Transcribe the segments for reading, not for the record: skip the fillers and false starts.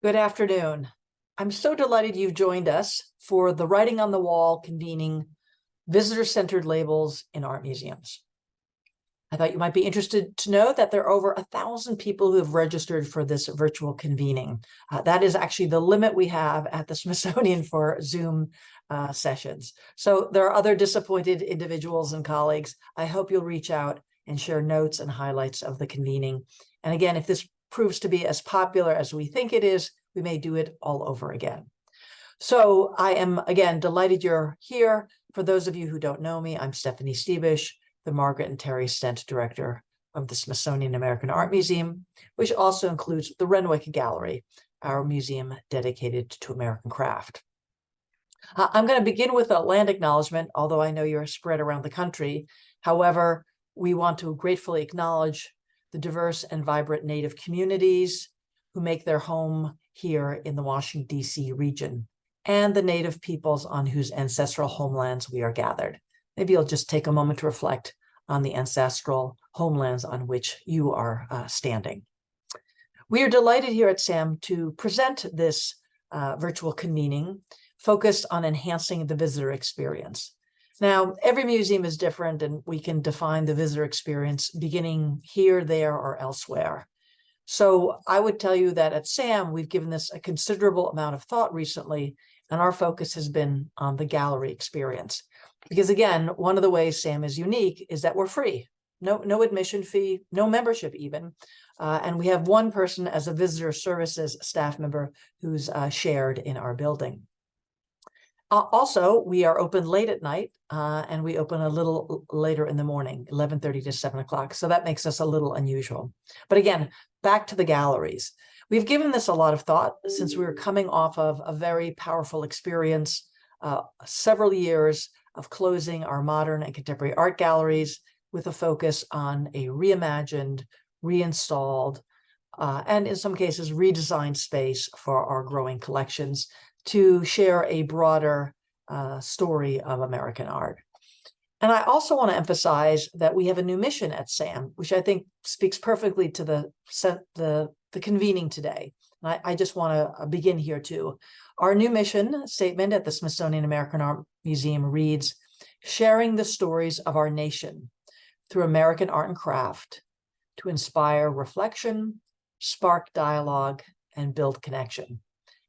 Good afternoon. I'm so delighted you've joined us for the Writing on the Wall convening visitor-centered labels in art museums. I thought you might be interested to know that there are over 1,000 people who have registered for this virtual convening. That is actually the limit we have at the Smithsonian for Zoom sessions. So there are other disappointed individuals and colleagues. I hope you'll reach out and share notes and highlights of the convening. And again, if this proves to be as popular as we think it is, we may do it all over again. So I am, again, delighted you're here. For those of you who don't know me, I'm Stephanie Stebich, the Margaret and Terry Stent Director of the Smithsonian American Art Museum, which also includes the Renwick Gallery, our museum dedicated to American craft. I'm going to begin with a land acknowledgement, although I know you're spread around the country. However, we want to gratefully acknowledge the diverse and vibrant Native communities who make their home here in the Washington, D.C. region, and the Native peoples on whose ancestral homelands we are gathered. Maybe you'll just take a moment to reflect on the ancestral homelands on which you are standing. We are delighted here at SAM to present this virtual convening focused on enhancing the visitor experience. Now, every museum is different, and we can define the visitor experience beginning here, there, or elsewhere. So I would tell you that at SAM, we've given this a considerable amount of thought recently, and our focus has been on the gallery experience. Because again, one of the ways SAM is unique is that we're free. No admission fee, no membership even. And we have one person as a visitor services staff member who's shared in our building. Also, we are open late at night, and we open a little later in the morning, 11:30 to 7 o'clock. So that makes us a little unusual. But again, back to the galleries. We've given this a lot of thought since we were coming off of a very powerful experience, several years of closing our modern and contemporary art galleries with a focus on a reimagined, reinstalled, and in some cases redesigned space for our growing collections to share a broader story of American art. And I also want to emphasize that we have a new mission at SAM, which I think speaks perfectly to the convening today. And I just want to begin here too. Our new mission statement at the Smithsonian American Art Museum reads, "Sharing the stories of our nation through American art and craft to inspire reflection, spark dialogue, and build connection."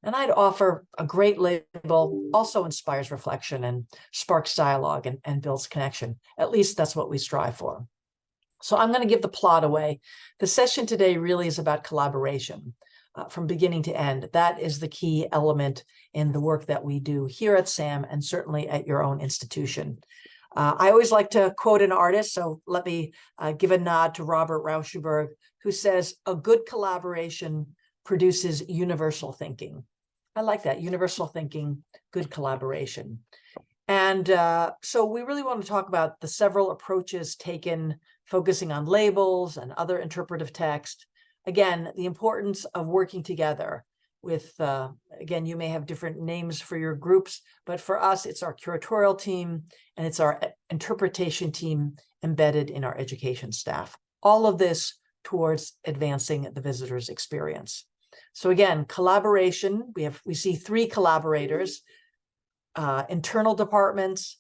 And I'd offer a great label also inspires reflection and sparks dialogue and builds connection. At least that's what we strive for. So I'm going to give the plot away. The session today really is about collaboration from beginning to end. That is the key element in the work that we do here at SAM and certainly at your own institution. I always like to quote an artist, so let me give a nod to Robert Rauschenberg, who says, "A good collaboration produces universal thinking." I like that, universal thinking, good collaboration. And so we really want to talk about the several approaches taken, focusing on labels and other interpretive text. Again, the importance of working together with, again, you may have different names for your groups, but for us, it's our curatorial team and it's our interpretation team embedded in our education staff. All of this towards advancing the visitor's experience. So again, collaboration, we see three collaborators, internal departments,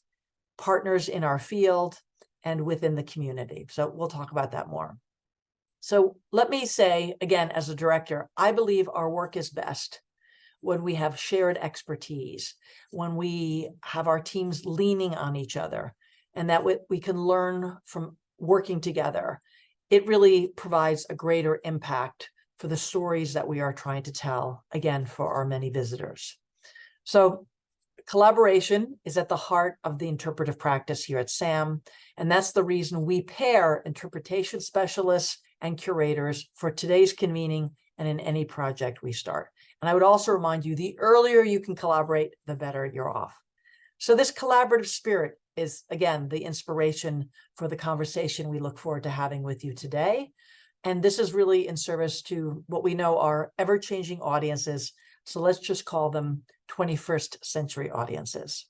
partners in our field, and within the community. So we'll talk about that more. So let me say, again, as a director, I believe our work is best when we have shared expertise, when we have our teams leaning on each other, and that we can learn from working together. It really provides a greater impact for the stories that we are trying to tell, again, for our many visitors. So collaboration is at the heart of the interpretive practice here at SAM, and that's the reason we pair interpretation specialists and curators for today's convening and in any project we start. And I would also remind you, the earlier you can collaborate, the better you're off. So this collaborative spirit is, again, the inspiration for the conversation we look forward to having with you today. And this is really in service to what we know are ever-changing audiences. So let's just call them 21st century audiences.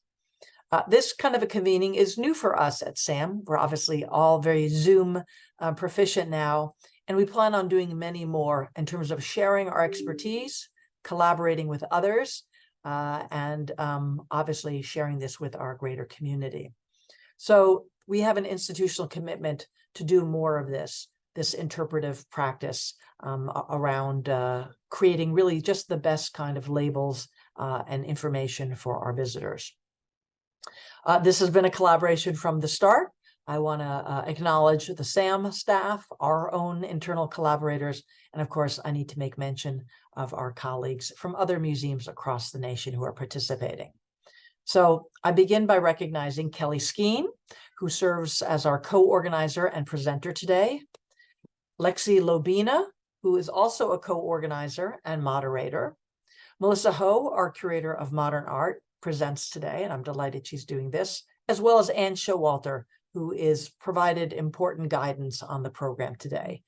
This kind of a convening is new for us at SAM. We're obviously all very Zoom proficient now, and we plan on doing many more in terms of sharing our expertise, collaborating with others, and obviously sharing this with our greater community. So we have an institutional commitment to do more of this interpretive practice around creating really just the best kind of labels and information for our visitors. This has been a collaboration from the start. I want to acknowledge the SAM staff, our own internal collaborators, and of course, I need to make mention of our colleagues from other museums across the nation who are participating. So I begin by recognizing Kelly Skeen, who serves as our co-organizer and presenter today, Lexi Lobina, who is also a co-organizer and moderator, Melissa Ho, our curator of modern art, presents today, and I'm delighted she's doing this, as well as Anne Showalter, who is provided important guidance on the program today.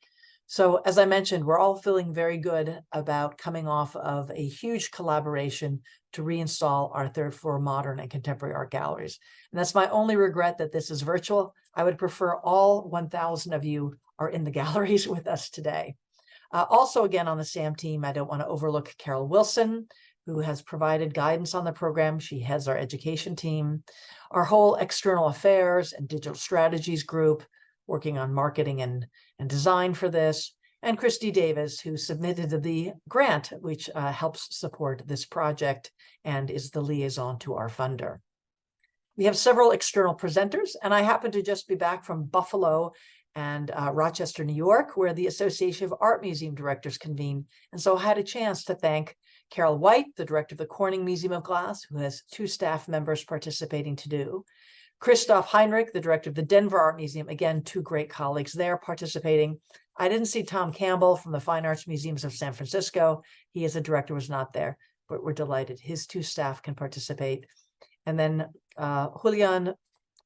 So as I mentioned, we're all feeling very good about coming off of a huge collaboration to reinstall our third floor modern and contemporary art galleries. And that's my only regret, that this is virtual. I would prefer all 1,000 of you are in the galleries with us today. Also, again, on the SAM team, I don't want to overlook Carol Wilson, who has provided guidance on the program. She heads our education team, our whole external affairs and digital strategies group, working on marketing and design for this, and Christy Davis, who submitted the grant, which helps support this project and is the liaison to our funder. We have several external presenters, and I happen to just be back from Buffalo and Rochester, New York, where the Association of Art Museum Directors convene. And so I had a chance to thank Carol White, the director of the Corning Museum of Glass, who has 2 staff members participating to Christoph Heinrich, the director of the Denver Art Museum, again, 2 great colleagues there participating. I didn't see Tom Campbell from the Fine Arts Museums of San Francisco. He as a director was not there, but we're delighted his 2 staff can participate. And then Julian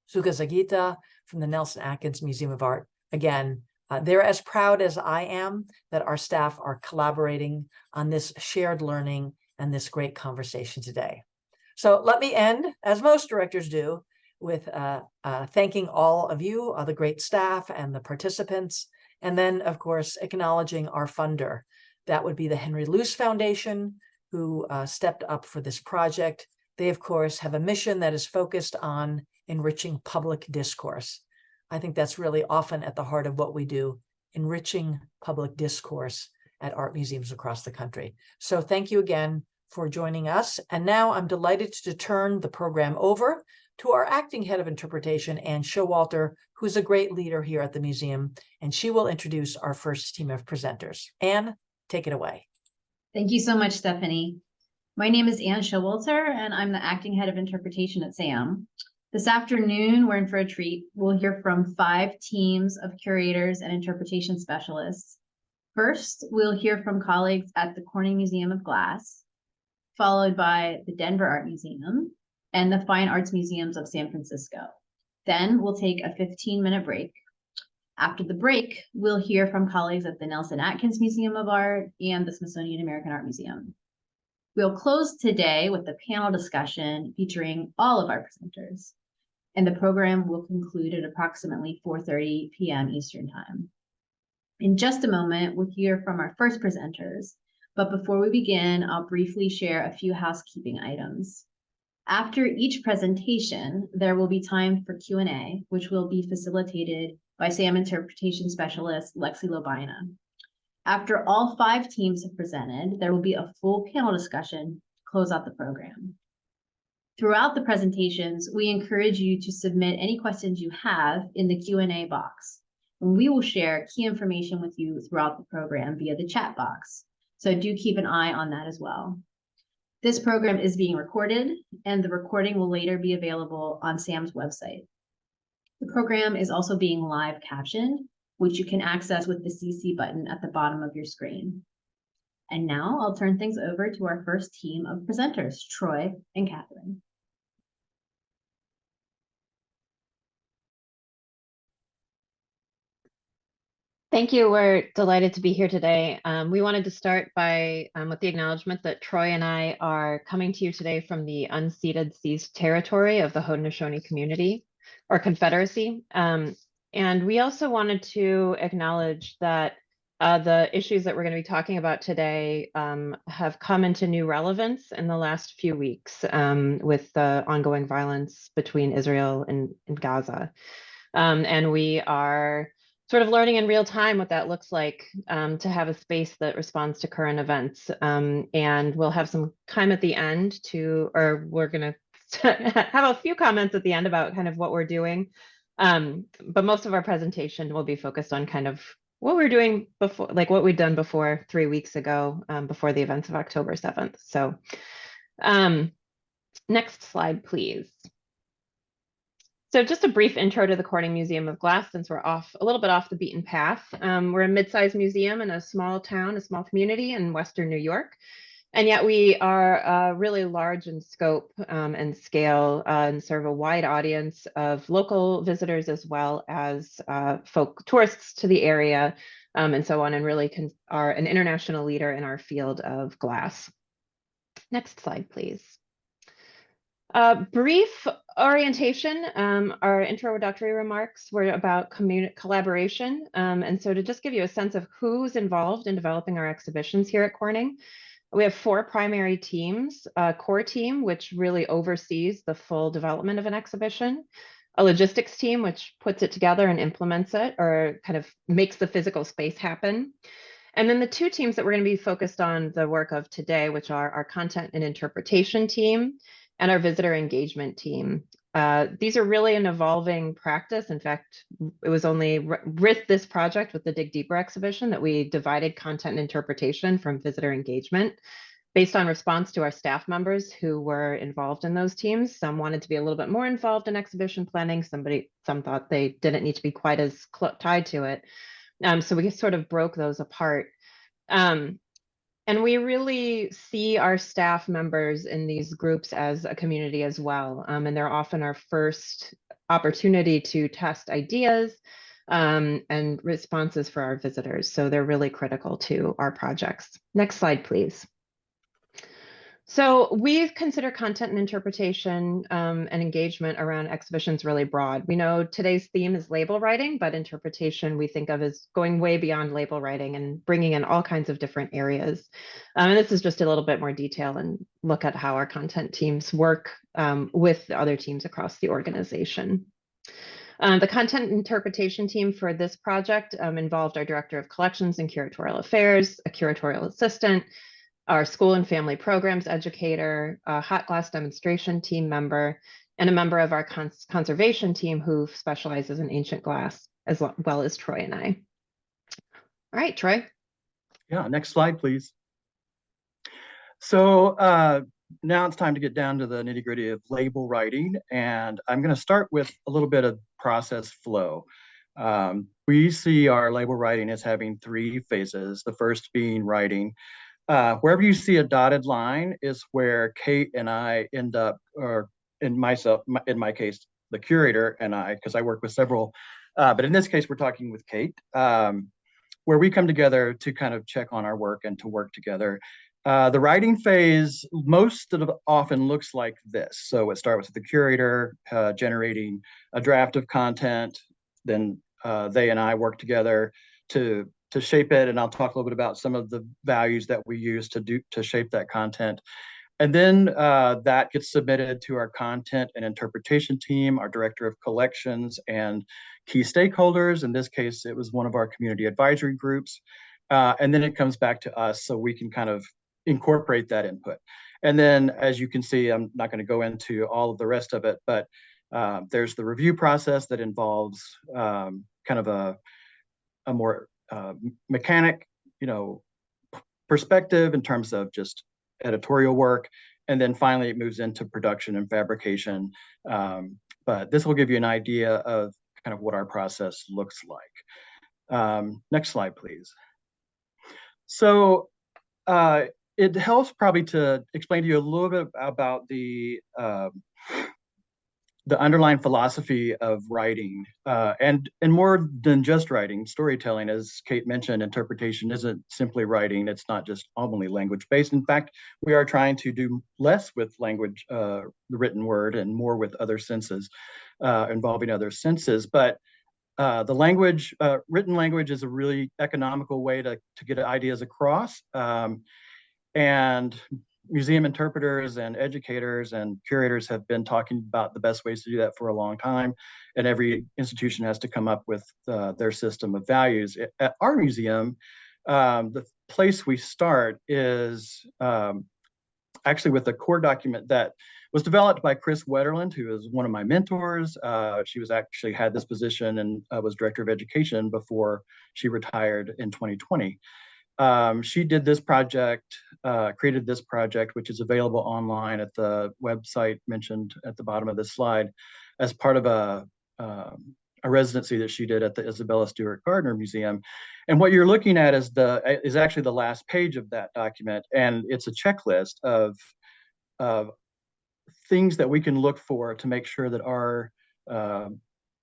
Sugazagita from the Nelson Atkins Museum of Art. Again, they're as proud as I am that our staff are collaborating on this shared learning and this great conversation today. So let me end, as most directors do, with thanking all of you, the great staff and the participants, and then, of course, acknowledging our funder. That would be the Henry Luce Foundation, who stepped up for this project. They, of course, have a mission that is focused on enriching public discourse. I think that's really often at the heart of what we do, enriching public discourse at art museums across the country. So thank you again for joining us. And now I'm delighted to turn the program over to our acting head of interpretation, Anne Showalter, who's a great leader here at the museum, and she will introduce our first team of presenters. Anne, take it away. Thank you so much, Stephanie. My name is Anne Showalter, and I'm the acting head of interpretation at SAM. This afternoon, we're in for a treat. We'll hear from 5 teams of curators and interpretation specialists. First, we'll hear from colleagues at the Corning Museum of Glass, followed by the Denver Art Museum and the Fine Arts Museums of San Francisco. Then we'll take a 15-minute break. After the break, we'll hear from colleagues at the Nelson Atkins Museum of Art and the Smithsonian American Art Museum. We'll close today with a panel discussion featuring all of our presenters, and the program will conclude at approximately 4:30 p.m. Eastern Time. In just a moment, we'll hear from our first presenters, but before we begin, I'll briefly share a few housekeeping items. After each presentation, there will be time for Q&A, which will be facilitated by SAM interpretation specialist Lexi Lobina. After all 5 teams have presented, there will be a full panel discussion to close out the program. Throughout the presentations, we encourage you to submit any questions you have in the Q&A box, and we will share key information with you throughout the program via the chat box. So do keep an eye on that as well. This program is being recorded, and the recording will later be available on SAM's website. The program is also being live captioned, which you can access with the CC button at the bottom of your screen. And now I'll turn things over to our first team of presenters, Troy and Catherine. Thank you. We're delighted to be here today. We wanted to start by with the acknowledgement that Troy and I are coming to you today from the unceded seized territory of the Haudenosaunee community or confederacy. And we also wanted to acknowledge that The issues that we're going to be talking about today have come into new relevance in the last few weeks with the ongoing violence between Israel and Gaza. And we are sort of learning in real time what that looks like to have a space that responds to current events. And we'll have some time at the end or we're going to have a few comments at the end about kind of what we're doing. But most of our presentation will be focused on kind of what we're doing before, like what we'd done before 3 weeks ago, before the events of October 7th. So next slide, please. So just a brief intro to the Corning Museum of Glass, since we're a little bit off the beaten path. We're a mid-sized museum in a small town, a small community in Western New York. And yet we are really large in scope and scale and serve a wide audience of local visitors as well as tourists to the area and so on, and really are an international leader in our field of glass. Next slide, please. Brief orientation. Our introductory remarks were about collaboration. And so to just give you a sense of who's involved in developing our exhibitions here at Corning, we have 4 primary teams: a core team, which really oversees the full development of an exhibition, a logistics team, which puts it together and implements it or kind of makes the physical space happen. And then the 2 teams that we're going to be focused on the work of today, which are our content and interpretation team and our visitor engagement team. These are really an evolving practice. In fact, it was only with this project, with the Dig Deeper exhibition, that we divided content and interpretation from visitor engagement based on response to our staff members who were involved in those teams. Some wanted to be a little bit more involved in exhibition planning. Some thought they didn't need to be quite as tied to it. So we sort of broke those apart. And we really see our staff members in these groups as a community as well. And they're often our first opportunity to test ideas and responses for our visitors. So they're really critical to our projects. Next slide, please. So we consider content and interpretation and engagement around exhibitions really broad. We know today's theme is label writing, but interpretation we think of as going way beyond label writing and bringing in all kinds of different areas. And this is just a little bit more detail and look at how our content teams work with other teams across the organization. The content interpretation team for this project involved our director of collections and curatorial affairs, a curatorial assistant, our school and family programs educator, a hot glass demonstration team member, and a member of our conservation team who specializes in ancient glass, as well as Troy and I. All right, Troy. Yeah, next slide, please. So now it's time to get down to the nitty-gritty of label writing, and I'm going to start with a little bit of process flow. We see our label writing as having 3 phases, the first being writing. Wherever you see a dotted line is where Kate and I end up, or in my case, the curator and I, because I work with several, but in this case, we're talking with Kate, where we come together to kind of check on our work and to work together. The writing phase often looks like this. So it starts with the curator generating a draft of content, then they and I work together to shape it, and I'll talk a little bit about some of the values that we use to shape that content. And then that gets submitted to our content and interpretation team, our director of collections, and key stakeholders. In this case, it was one of our community advisory groups. And then it comes back to us so we can kind of incorporate that input. And then, as you can see, I'm not going to go into all of the rest of it, but there's the review process that involves kind of a more mechanic, perspective in terms of just editorial work. And then finally, it moves into production and fabrication. But this will give you an idea of kind of what our process looks like. Next slide, please. So it helps probably to explain to you a little bit about the underlying philosophy of writing, and more than just writing, storytelling. As Kate mentioned, interpretation isn't simply writing. It's not just only language-based. In fact, we are trying to do less with language, the written word, and more with other senses, involving other senses. But The language, written language is a really economical way to get ideas across. And museum interpreters and educators and curators have been talking about the best ways to do that for a long time. And every institution has to come up with their system of values. At our museum, the place we start is actually with a core document that was developed by Chris Wetterland, who is one of my mentors. She was actually had this position and was director of education before she retired in 2020. She did this project, created this project, which is available online at the website mentioned at the bottom of this slide, as part of a residency that she did at the Isabella Stewart Gardner Museum. And what you're looking at is actually the last page of that document, and it's a checklist of things that we can look for to make sure that our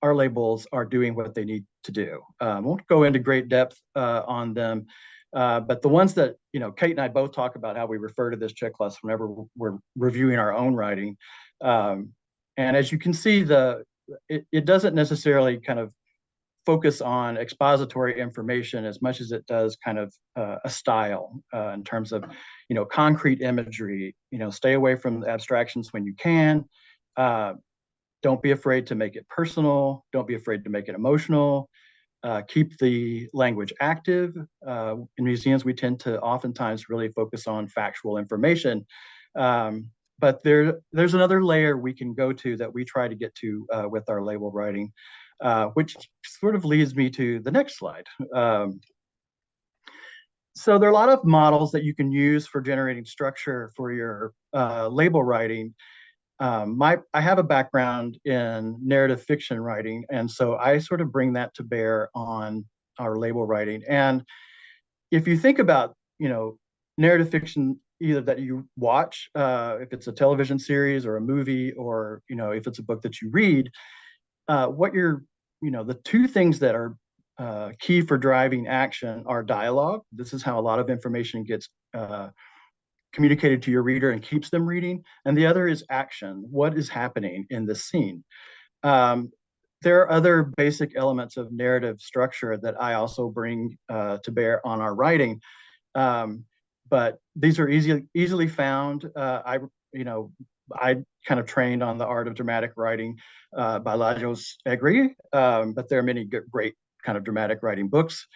labels are doing what they need to do. Won't go into great depth on them. But the ones that, Kate and I both talk about how we refer to this checklist whenever we're reviewing our own writing. And as you can see, it doesn't necessarily kind of focus on expository information as much as it does kind of a style in terms of, concrete imagery, stay away from the abstractions when you can. Don't be afraid to make it personal. Don't be afraid to make it emotional. Keep the language active. In museums, we tend to oftentimes really focus on factual information. But there's another layer we can go to that we try to get to with our label writing, which sort of leads me to the next slide. So there are a lot of models that you can use for generating structure for your label writing. I have a background in narrative fiction writing, and so I sort of bring that to bear on our label writing. And if you think about, narrative fiction, either that you watch, if it's a television series or a movie, or, if it's a book that you read, the two things that are key for driving action are dialogue. This is how a lot of information gets communicated to your reader and keeps them reading. And the other is action. What is happening in this scene? There are other basic elements of narrative structure that I also bring to bear on our writing. But these are easily found. I kind of trained on the art of dramatic writing by Lajos Egri, but there are many great kind of dramatic writing books.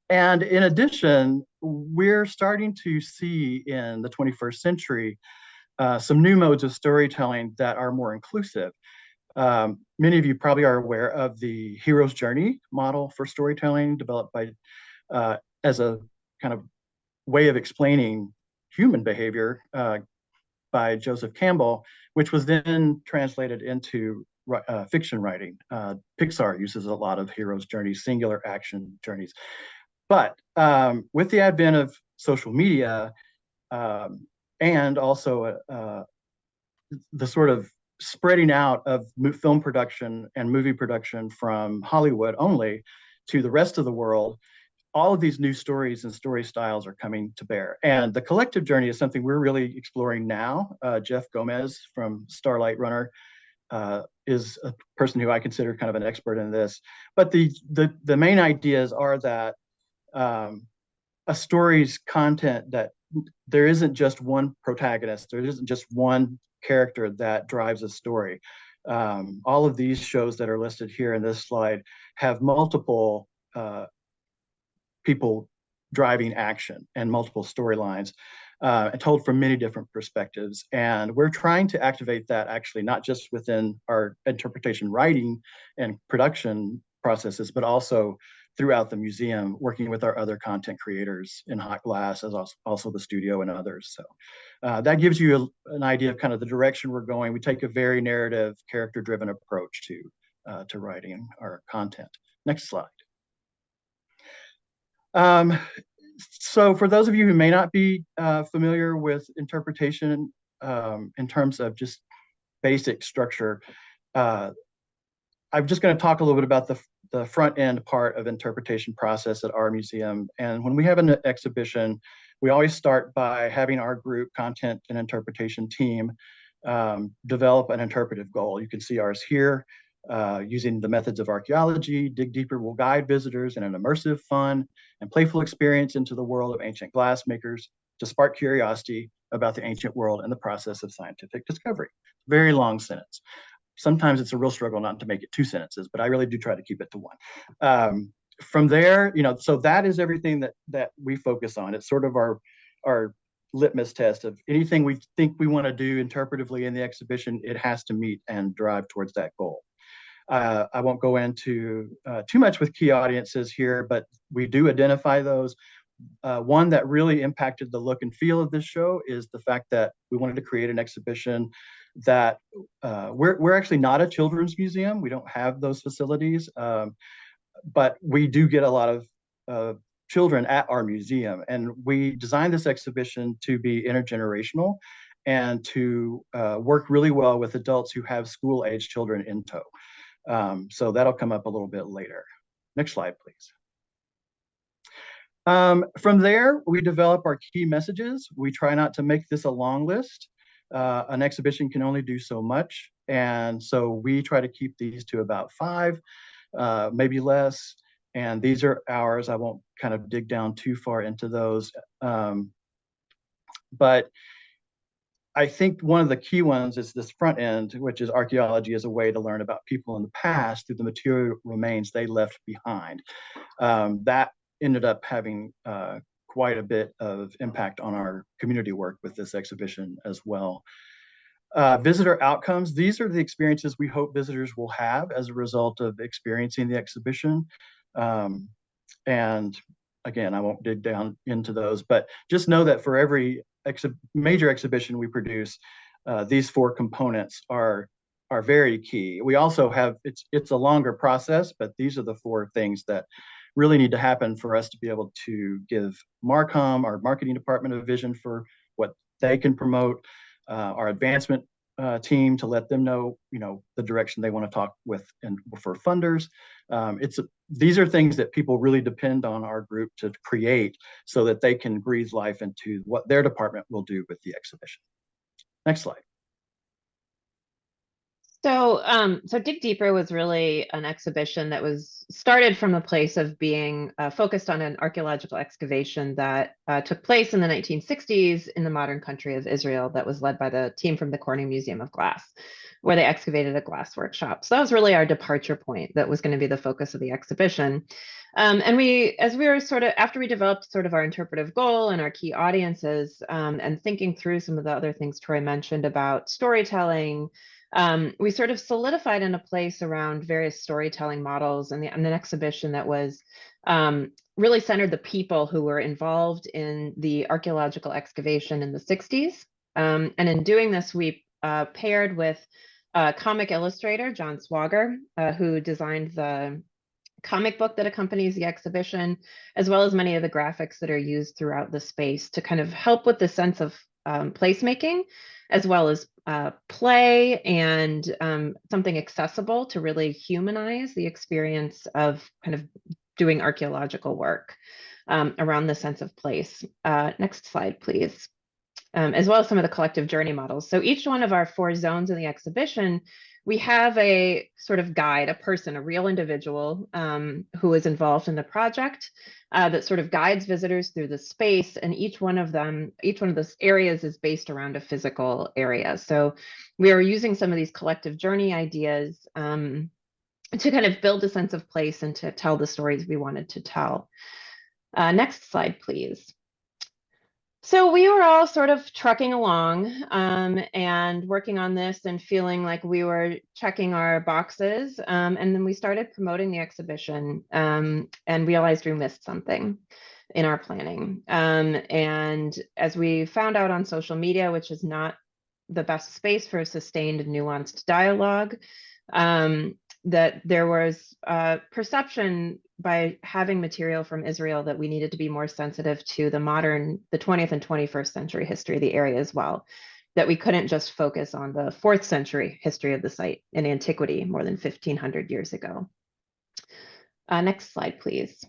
And in addition, we're starting to see in the 21st century some new modes of storytelling that are more inclusive. Many of you probably are aware of the hero's journey model for storytelling, developed by as a kind of way of explaining human behavior by Joseph Campbell, which was then translated into fiction writing. Pixar uses a lot of hero's journeys, singular action journeys. But with the advent of social media and also the sort of spreading out of film production and movie production from Hollywood only to the rest of the world, all of these new stories and story styles are coming to bear. And the collective journey is something we're really exploring now. Jeff Gomez from Starlight Runner is a person who I consider kind of an expert in this. But the main ideas are that a story's content, that there isn't just one protagonist, there isn't just one character that drives a story. All of these shows that are listed here in this slide have multiple people driving action and multiple storylines and told from many different perspectives. And we're trying to activate that actually not just within our interpretation writing and production processes, but also throughout the museum, working with our other content creators in Hot Glass, as also the studio and others. So that gives you an idea of kind of the direction we're going. We take a very narrative, character-driven approach to writing our content. Next slide. So for those of you who may not be familiar with interpretation in terms of just basic structure, I'm just going to talk a little bit about the front end part of interpretation process at our museum. And when we have an exhibition, we always start by having our group content and interpretation team develop an interpretive goal. You can see ours here. Using the methods of archaeology, Dig Deeper will guide visitors in an immersive, fun, and playful experience into the world of ancient glassmakers to spark curiosity about the ancient world and the process of scientific discovery. Very long sentence. Sometimes it's a real struggle not to make it 2 sentences, but I really do try to keep it to 1. From there, so that is everything that we focus on. It's sort of our litmus test of anything we think we want to do interpretively in the exhibition, it has to meet and drive towards that goal. I won't go into too much with key audiences here, but we do identify those. One that really impacted the look and feel of this show is the fact that we wanted to create an exhibition that we're actually not a children's museum. We don't have those facilities, but we do get a lot of children at our museum. And we designed this exhibition to be intergenerational and to work really well with adults who have school-age children in tow. So that'll come up a little bit later. Next slide, please. From there, we develop our key messages. We try not to make this a long list. An exhibition can only do so much. And so we try to keep these to about 5, maybe less. And these are ours. I won't kind of dig down too far into those. But I think one of the key ones is this front end, which is archaeology as a way to learn about people in the past through the material remains they left behind. That ended up having quite a bit of impact on our community work with this exhibition as well. Visitor outcomes, these are the experiences we hope visitors will have as a result of experiencing the exhibition. And again, I won't dig down into those, but just know that for every major exhibition we produce, these 4 components are very key. We also have, it's a longer process, but these are the 4 things that really need to happen for us to be able to give Marcom, our marketing department, a vision for what they can promote, our advancement team to let them know, the direction they want to talk with and for funders. These are things that people really depend on our group to create so that they can breathe life into what their department will do with the exhibition. Next slide. So Dig Deeper was really an exhibition that was started from the place of being focused on an archaeological excavation that took place in the 1960s in the modern country of Israel that was led by the team from the Corning Museum of Glass, where they excavated a glass workshop. So that was really our departure point. That was going to be the focus of the exhibition. And after we developed sort of our interpretive goal and our key audiences, and thinking through some of the other things Troy mentioned about storytelling, we sort of solidified in a place around various storytelling models and an exhibition that was really centered the people who were involved in the archaeological excavation in the 60s. And in doing this, we paired with comic illustrator John Swager, who designed the comic book that accompanies the exhibition, as well as many of the graphics that are used throughout the space to kind of help with the sense of placemaking, as well as play and something accessible to really humanize the experience of kind of doing archaeological work around the sense of place. Next slide, please. As well as some of the collective journey models. So each one of our 4 zones in the exhibition, we have a sort of guide, a person, a real individual who is involved in the project that sort of guides visitors through the space. And each one of those areas is based around a physical area. So we are using some of these collective journey ideas to kind of build a sense of place and to tell the stories we wanted to tell. Next slide, please. So we were all sort of trucking along and working on this and feeling like we were checking our boxes. And then we started promoting the exhibition and realized we missed something in our planning. And as we found out on social media, which is not the best space for sustained and nuanced dialogue, that there was perception by having material from Israel that we needed to be more sensitive to the 20th and 21st century history of the area as well, that we couldn't just focus on the 4th century history of the site in antiquity more than 1500 years ago. Next slide, please.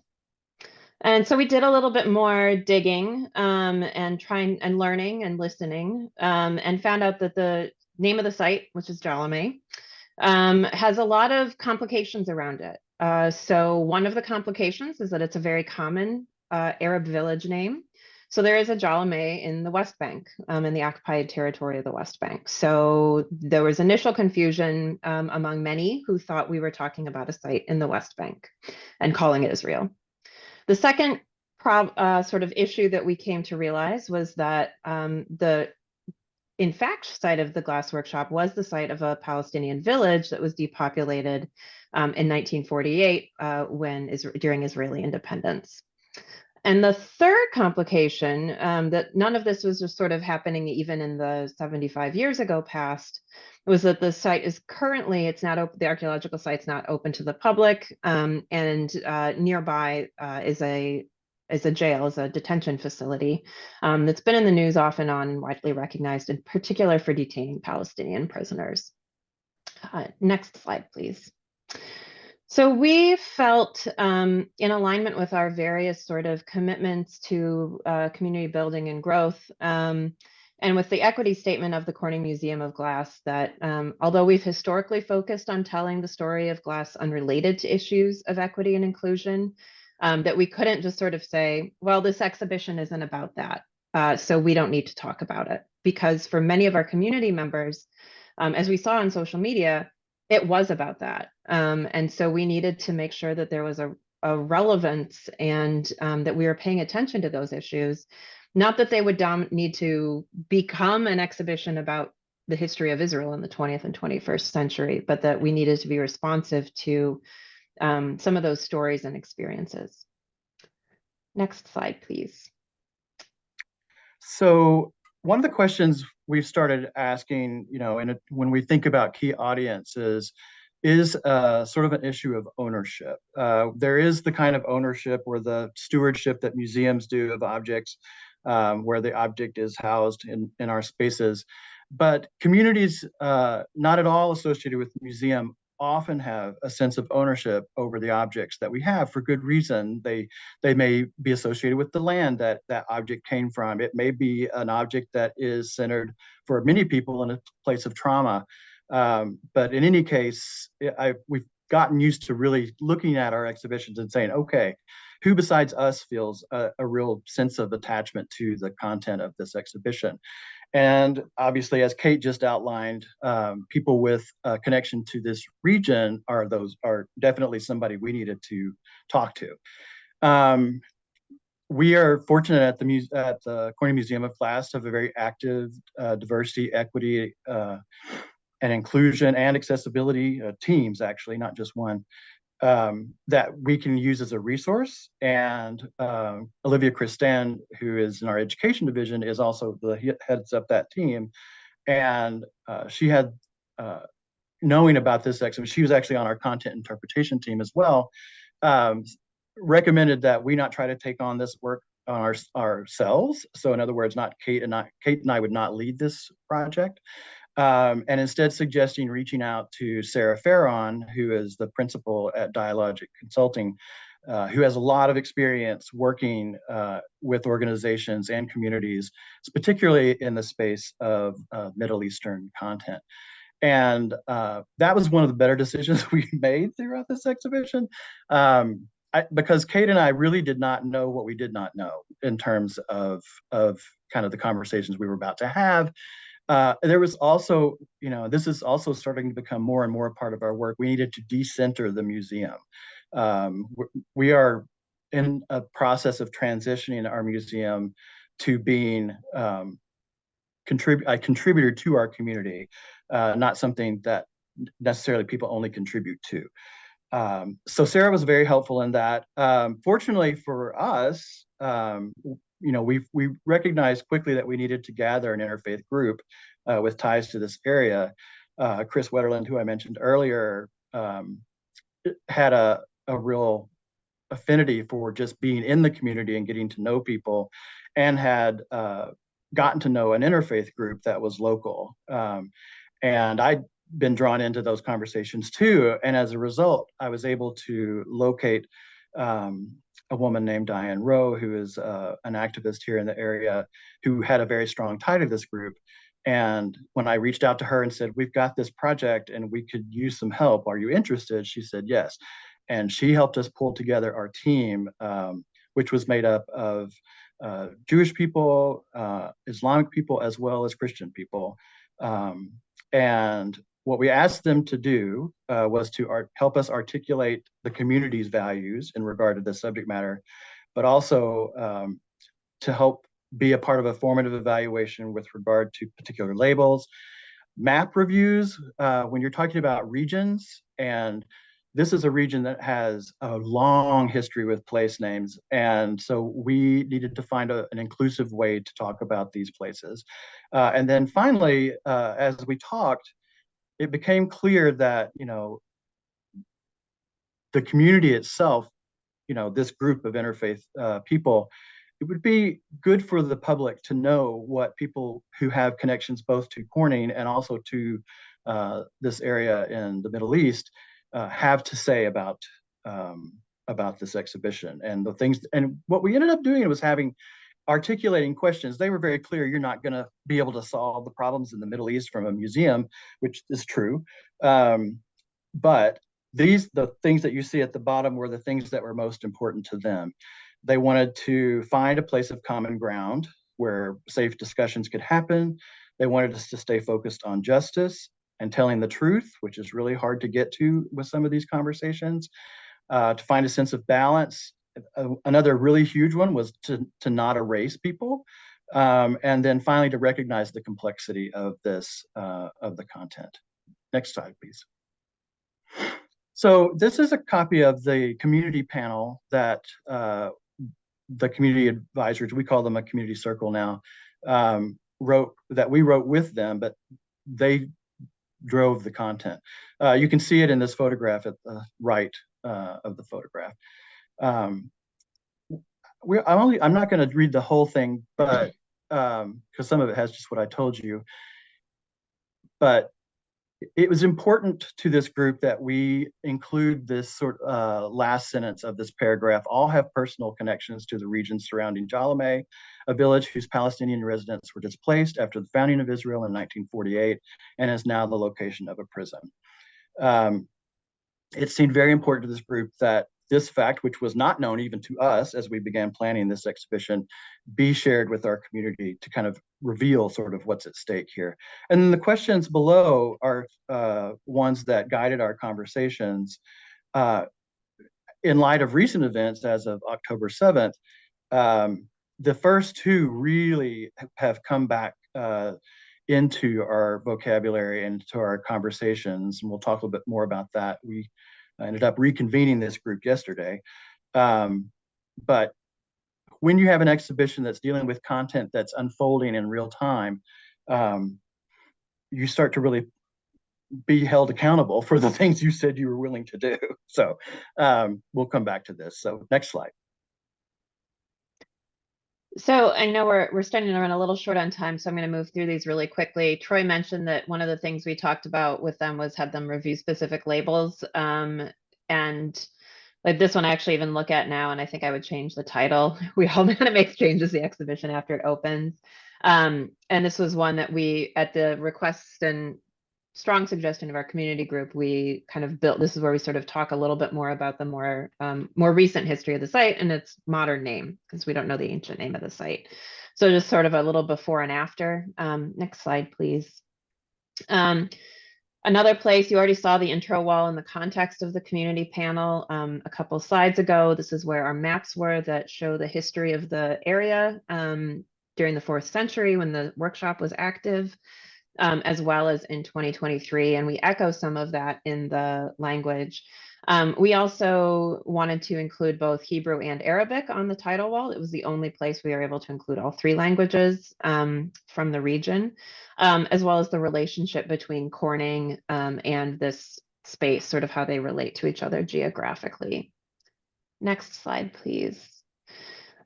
And so we did a little bit more digging and trying and learning and listening and found out that the name of the site, which is Jalame, has a lot of complications around it. So one of the complications is that it's a very common Arab village name. So there is a Jalame in the West Bank, in the occupied territory of the West Bank. So there was initial confusion among many who thought we were talking about a site in the West Bank and calling it Israel. The second sort of issue that we came to realize was that the in fact site of the glass workshop was the site of a Palestinian village that was depopulated in 1948 during Israeli independence. And the third complication, that none of this was just sort of happening even in the 75 years ago past, was that the site is currently, it's not open, the archaeological site's not open to the public, and nearby is a jail, is a detention facility that's been in the news off and on and widely recognized, in particular for detaining Palestinian prisoners. Next slide, please. So we felt in alignment with our various sort of commitments to community building and growth, and with the equity statement of the Corning Museum of Glass, that although we've historically focused on telling the story of glass unrelated to issues of equity and inclusion, that we couldn't just sort of say, well, this exhibition isn't about that, so we don't need to talk about it. Because for many of our community members, as we saw on social media, it was about that. And so we needed to make sure that there was a relevance and that we were paying attention to those issues. Not that they would need to become an exhibition about the history of Israel in the 20th and 21st century, but that we needed to be responsive to some of those stories and experiences. Next slide, please. So one of the questions we've started asking, when we think about key audiences, is sort of an issue of ownership. There is the kind of ownership or the stewardship that museums do of objects, where the object is housed in our spaces. But communities not at all associated with the museum often have a sense of ownership over the objects that we have for good reason. They may be associated with the land that that object came from. It may be an object that is centered for many people in a place of trauma. But in any case, we've gotten used to really looking at our exhibitions and saying, okay, who besides us feels a real sense of attachment to the content of this exhibition? And obviously, as Kate just outlined, people with a connection to this region are definitely somebody we needed to talk to. We are fortunate at the Corning Museum of Glass to have a very active diversity, equity, and inclusion and accessibility teams, actually, not just one, that we can use as a resource. And Olivia Christan, who is in our education division, is also heads up that team. And she had, knowing about this exhibition, she was actually on our content interpretation team as well, recommended that we not try to take on this work on ourselves. So in other words, Kate and I would not lead this project. And instead suggesting reaching out to Sarah Farron, who is the principal at Dialogic Consulting, who has a lot of experience working with organizations and communities, particularly in the space of Middle Eastern content. And that was one of the better decisions we made throughout this exhibition, because Kate and I really did not know what we did not know in terms of kind of the conversations we were about to have. There was also, this is also starting to become more and more a part of our work. We needed to decenter the museum. We are in a process of transitioning our museum to being a contributor to our community, not something that necessarily people only contribute to. So Sarah was very helpful in that. Fortunately for us, we recognized quickly that we needed to gather an interfaith group with ties to this area. Chris Wetterland, who I mentioned earlier, had a real affinity for just being in the community and getting to know people, and had gotten to know an interfaith group that was local. And I'd been drawn into those conversations too. And as a result, I was able to locate a woman named Diane Rowe, who is an activist here in the area, who had a very strong tie to this group. And when I reached out to her and said, we've got this project and we could use some help, are you interested? She said yes. And she helped us pull together our team, which was made up of Jewish people, Islamic people, as well as Christian people. And what we asked them to do was to help us articulate the community's values in regard to this subject matter, but also to help be a part of a formative evaluation with regard to particular labels, map reviews, when you're talking about regions, and this is a region that has a long history with place names. And so we needed to find an inclusive way to talk about these places. And then finally, as we talked, it became clear that, the community itself, this group of interfaith people, it would be good for the public to know what people who have connections both to Corning and also to this area in the Middle East have to say about this exhibition and the things. And what we ended up doing was articulating questions. They were very clear. You're not going to be able to solve the problems in the Middle East from a museum, which is true. But the things that you see at the bottom were the things that were most important to them. They wanted to find a place of common ground where safe discussions could happen. They wanted us to stay focused on justice and telling the truth, which is really hard to get to with some of these conversations, to find a sense of balance. Another really huge one was to not erase people. And then finally, to recognize the complexity of of the content. Next slide, please. So this is a copy of the community panel that the community advisors, we call them a community circle now, we wrote with them, but they drove the content. You can see it in this photograph at the right of the photograph. I'm not going to read the whole thing, but because some of it has just what I told you. But it was important to this group that we include this sort of last sentence of this paragraph. All have personal connections to the region surrounding Jalomeh, a village whose Palestinian residents were displaced after the founding of Israel in 1948 and is now the location of a prison. It seemed very important to this group that this fact, which was not known even to us as we began planning this exhibition, be shared with our community to kind of reveal sort of what's at stake here. And then the questions below are ones that guided our conversations. In light of recent events as of October 7th, the first two really have come back into our vocabulary and to our conversations, and we'll talk a little bit more about that. We ended up reconvening this group yesterday. But when you have an exhibition that's dealing with content that's unfolding in real time, you start to really be held accountable for the things you said you were willing to do. So we'll come back to this. So next slide. So I know we're starting to run a little short on time, so I'm going to move through these really quickly. Troy mentioned that one of the things we talked about with them was have them review specific labels. And like this one I actually even look at now, and I think I would change the title. We all kind of make changes to the exhibition after it opens. And this was one that we, at the request and strong suggestion of our community group, we kind of built. This is where we sort of talk a little bit more about the more recent history of the site and its modern name, because we don't know the ancient name of the site. So just sort of a little before and after. Next slide, please. Another place, you already saw the intro wall in the context of the community panel a couple slides ago. This is where our maps were that show the history of the area during the 4th century when the workshop was active. As well as in 2023, and we echo some of that in the language. We also wanted to include both Hebrew and Arabic on the title wall. It was the only place we were able to include all 3 languages from the region, as well as the relationship between Corning and this space, sort of how they relate to each other geographically. Next slide, please.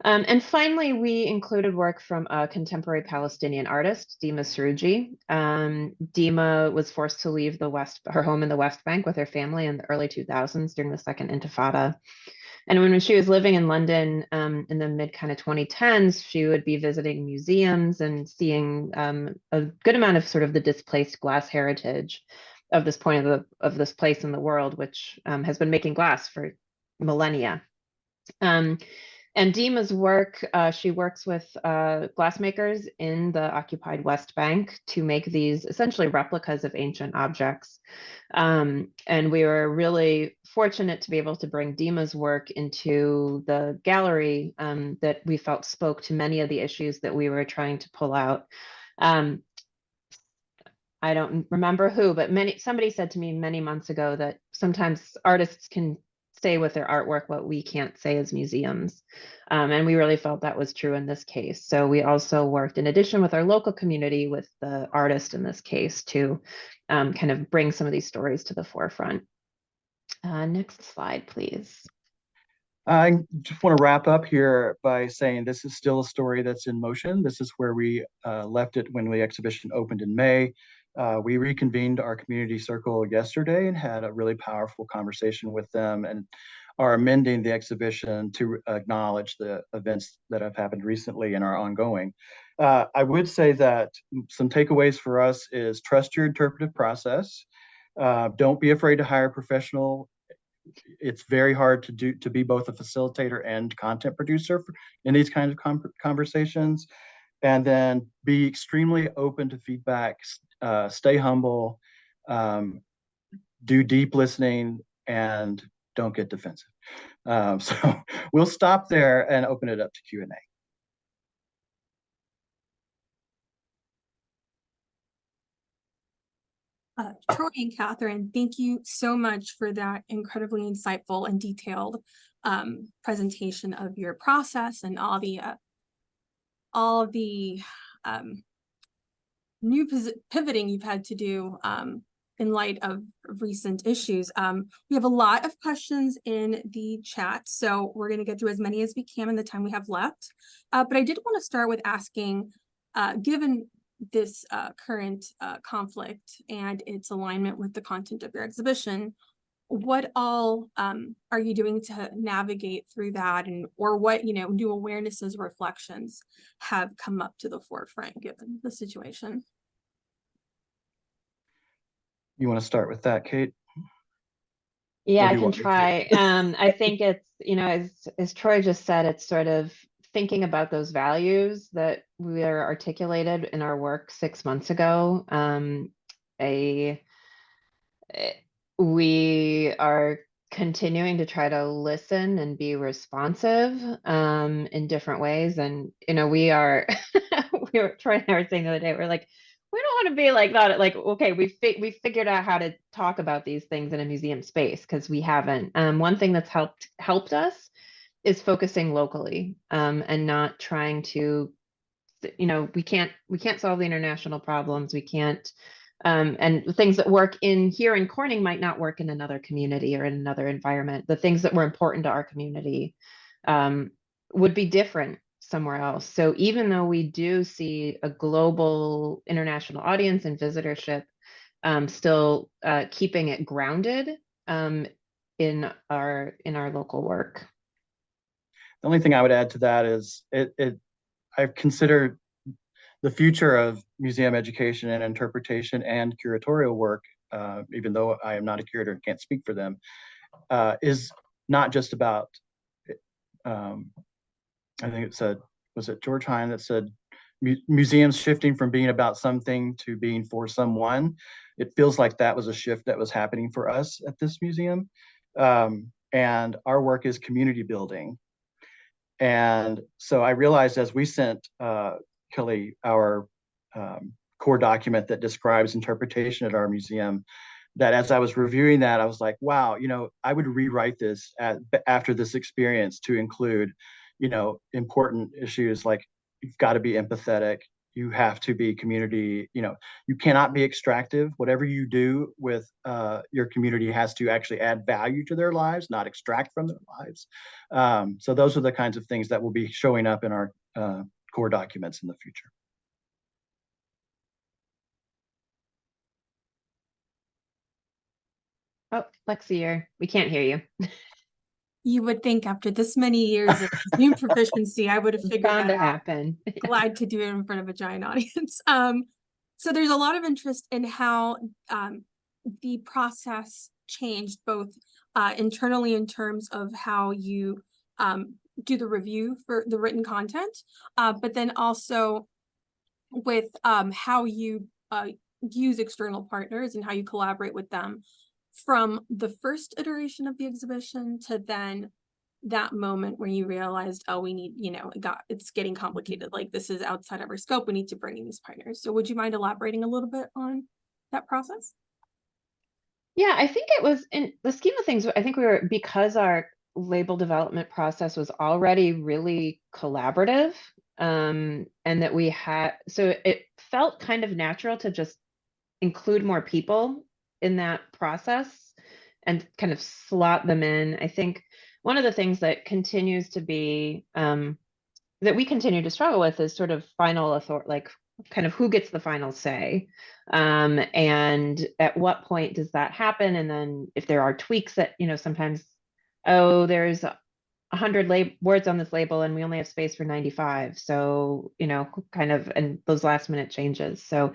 And finally, we included work from a contemporary Palestinian artist, Dima Suruji. Dima was forced to leave her home in the West Bank with her family in the early 2000s during the Second Intifada. And when she was living in London in the mid kind of 2010s, she would be visiting museums and seeing a good amount of sort of the displaced glass heritage of this point of this place in the world, which has been making glass for millennia. And Dima's work, she works with glassmakers in the occupied West Bank to make these essentially replicas of ancient objects. And we were really fortunate to be able to bring Dima's work into the gallery that we felt spoke to many of the issues that we were trying to pull out. I don't remember who, but somebody said to me many months ago that sometimes artists can say with their artwork what we can't say as museums. And we really felt that was true in this case. So we also worked in addition with our local community with the artist in this case to kind of bring some of these stories to the forefront. Next slide, please. I just want to wrap up here by saying this is still a story that's in motion. This is where we left it when the exhibition opened in May. We reconvened our community circle yesterday and had a really powerful conversation with them and are amending the exhibition to acknowledge the events that have happened recently and are ongoing. I would say that some takeaways for us is trust your interpretive process. Don't be afraid to hire a professional. It's very hard to be both a facilitator and content producer in these kinds of conversations. And then be extremely open to feedback, stay humble, do deep listening, and don't get defensive. So we'll stop there and open it up to Q&A. Troy and Catherine, thank you so much for that incredibly insightful and detailed presentation of your process and all the new pivoting you've had to do in light of recent issues. We have a lot of questions in the chat, so we're going to get through as many as we can in the time we have left. But I did want to start with asking, given this current conflict and its alignment with the content of your exhibition, what all are you doing to navigate through that, and or what new awarenesses, reflections have come up to the forefront given the situation? You want to start with that, Kate? Yeah, I you can want me to? try. I think it's, as Troy just said, it's sort of thinking about those values that were articulated in our work 6 months ago. We are continuing to try to listen and be responsive in different ways. And, we are, Troy and I were saying the other day, we're like, we don't want to be like that. Like, okay, we figured out how to talk about these things in a museum space because we haven't. One thing that's helped us is focusing locally and not trying to, we can't solve the international problems. We can't, and things that work here in Corning might not work in another community or in another environment. The things that were important to our community would be different somewhere else. So even though we do see a global international audience and visitorship, still keeping it grounded in our local work. The only thing I would add to that is I've considered the future of museum education and interpretation and curatorial work, even though I am not a curator and can't speak for them, is not just about, I think was it George Hine that said, museums shifting from being about something to being for someone. It feels like that was a shift that was happening for us at this museum. And our work is community building. And so I realized as we sent Kelly our core document that describes interpretation at our museum, that as I was reviewing that, I was like, wow, I would rewrite this after this experience to include, important issues like you've got to be empathetic. You have to be community, you cannot be extractive. Whatever you do with your community has to actually add value to their lives, not extract from their lives. So those are the kinds of things that will be showing up in our core documents in the future. Oh, Lexi, we can't hear you. You would think after this many years of Zoom proficiency, I would have It's figured bound that to out. happen. Glad to do it in front of a giant audience. So there's a lot of interest in how the process changed both internally in terms of how you do the review for the written content, but then also with how you use external partners and how you collaborate with them from the first iteration of the exhibition to then that moment where you realized, oh, we need, it's getting complicated. Like, this is outside of our scope. We need to bring in these partners. So would you mind elaborating a little bit on that process? Yeah, I think it was in the scheme of things, I think because our label development process was already really collaborative, and that so it felt kind of natural to just include more people in that process and kind of slot them in. I think one of the things that continues to be, that we continue to struggle with is sort of final authority, like kind of who gets the final say, and at what point does that happen? And then if there are tweaks that, sometimes, oh, there's 100 words on this label and we only have space for 95. So, kind of, and those last minute changes. So,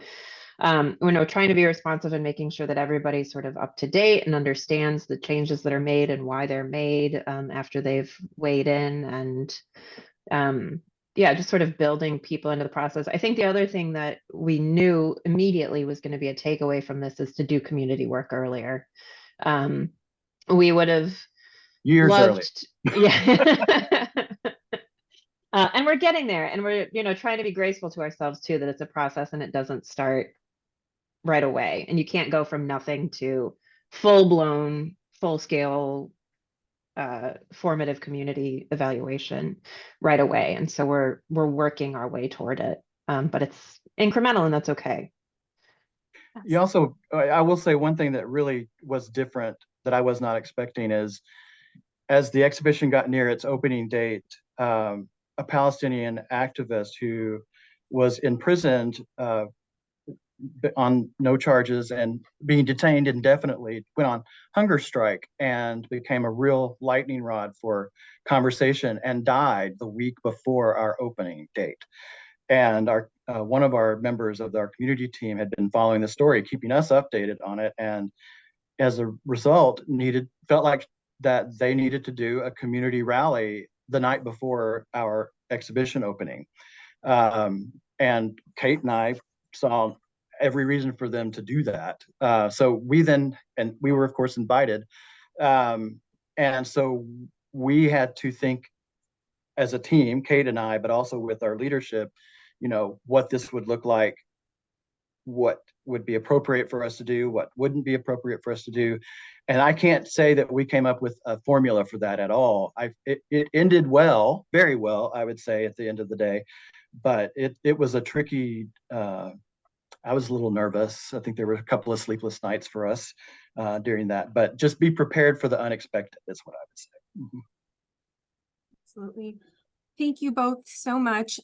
trying to be responsive and making sure that everybody's sort of up to date and understands the changes that are made and why they're made, after they've weighed in, and yeah, just sort of building people into the process. I think the other thing that we knew immediately was going to be a takeaway from this is to do community work earlier. We would have Years loved, yeah. And we're getting there, and we're, trying to be graceful to ourselves too, that it's a process and it doesn't start right away. And you can't go from nothing to full-blown, full-scale formative community evaluation right away. And so we're working our way toward it. But it's incremental, and that's okay. You also, I will say one thing that really was different that I was not expecting is, as the exhibition got near its opening date, a Palestinian activist who was imprisoned on no charges and being detained indefinitely went on hunger strike and became a real lightning rod for conversation and died the week before our opening date. And our one of our members of our community team had been following the story, keeping us updated on it, and as a result felt like that they needed to do a community rally the night before our exhibition opening. And Kate and I saw every reason for them to do that. So we were of course invited. And so we had to think as a team, Kate and I, but also with our leadership, what this would look like, what would be appropriate for us to do, what wouldn't be appropriate for us to do. And I can't say that we came up with a formula for that at all. It ended well, very well, I would say, at the end of the day. But it was a tricky, I was a little nervous. I think there were a couple of sleepless nights for us during that. But just be prepared for the unexpected is what I would say. Mm-hmm. Absolutely. Thank you both so much.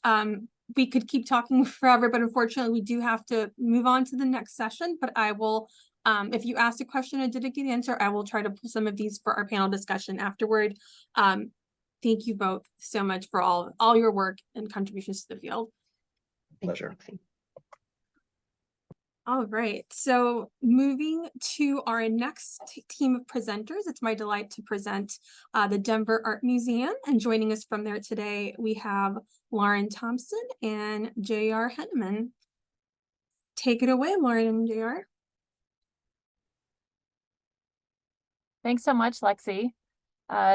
We could keep talking forever, but unfortunately we do have to move on to the next session. But I will, if you asked a question and didn't get an answer, I will try to pull some of these for our panel discussion afterward. Thank you both so much for all your work and contributions to the field. Pleasure. All right, so moving to our next team of presenters, it's my delight to present the Denver Art Museum, and joining us from there today, we have Lauren Thompson and J.R. Henneman. Take it away, Lauren and J.R. Thanks so much, Lexi.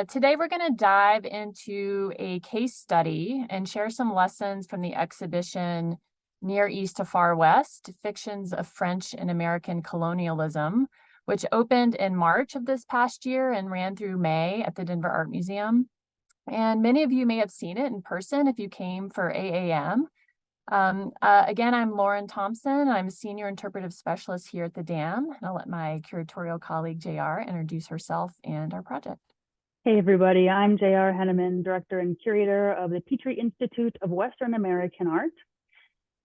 Today, we're going to dive into a case study and share some lessons from the exhibition Near East to Far West, Fictions of French and American Colonialism, which opened in March of this past year and ran through May at the Denver Art Museum. And many of you may have seen it in person if you came for AAM. Again, I'm Lauren Thompson. I'm a senior interpretive specialist here at the DAM. And I'll let my curatorial colleague, JR, introduce herself and our project. Hey, everybody. I'm J.R. Henneman, director and curator of the Petrie Institute of Western American Art.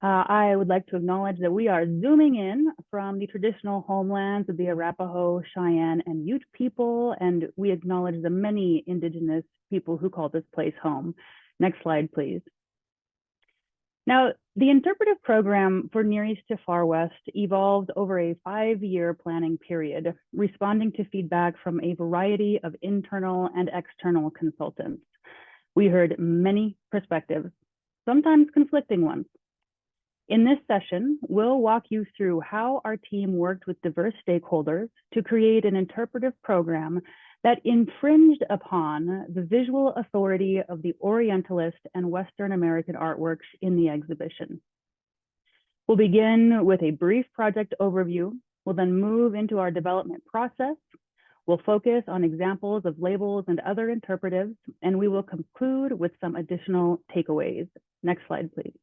I would like to acknowledge that we are zooming in from the traditional homelands of the Arapaho, Cheyenne, and Ute people, and we acknowledge the many Indigenous people who call this place home. Next slide, please. Now, the interpretive program for Near East to Far West evolved over a 5-year planning period, responding to feedback from a variety of internal and external consultants. We heard many perspectives, sometimes conflicting ones. In this session, we'll walk you through how our team worked with diverse stakeholders to create an interpretive program that infringed upon the visual authority of the Orientalist and Western American artworks in the exhibition. We'll begin with a brief project overview. We'll then move into our development process. We'll focus on examples of labels and other interpretives, and we will conclude with some additional takeaways. Next slide, please.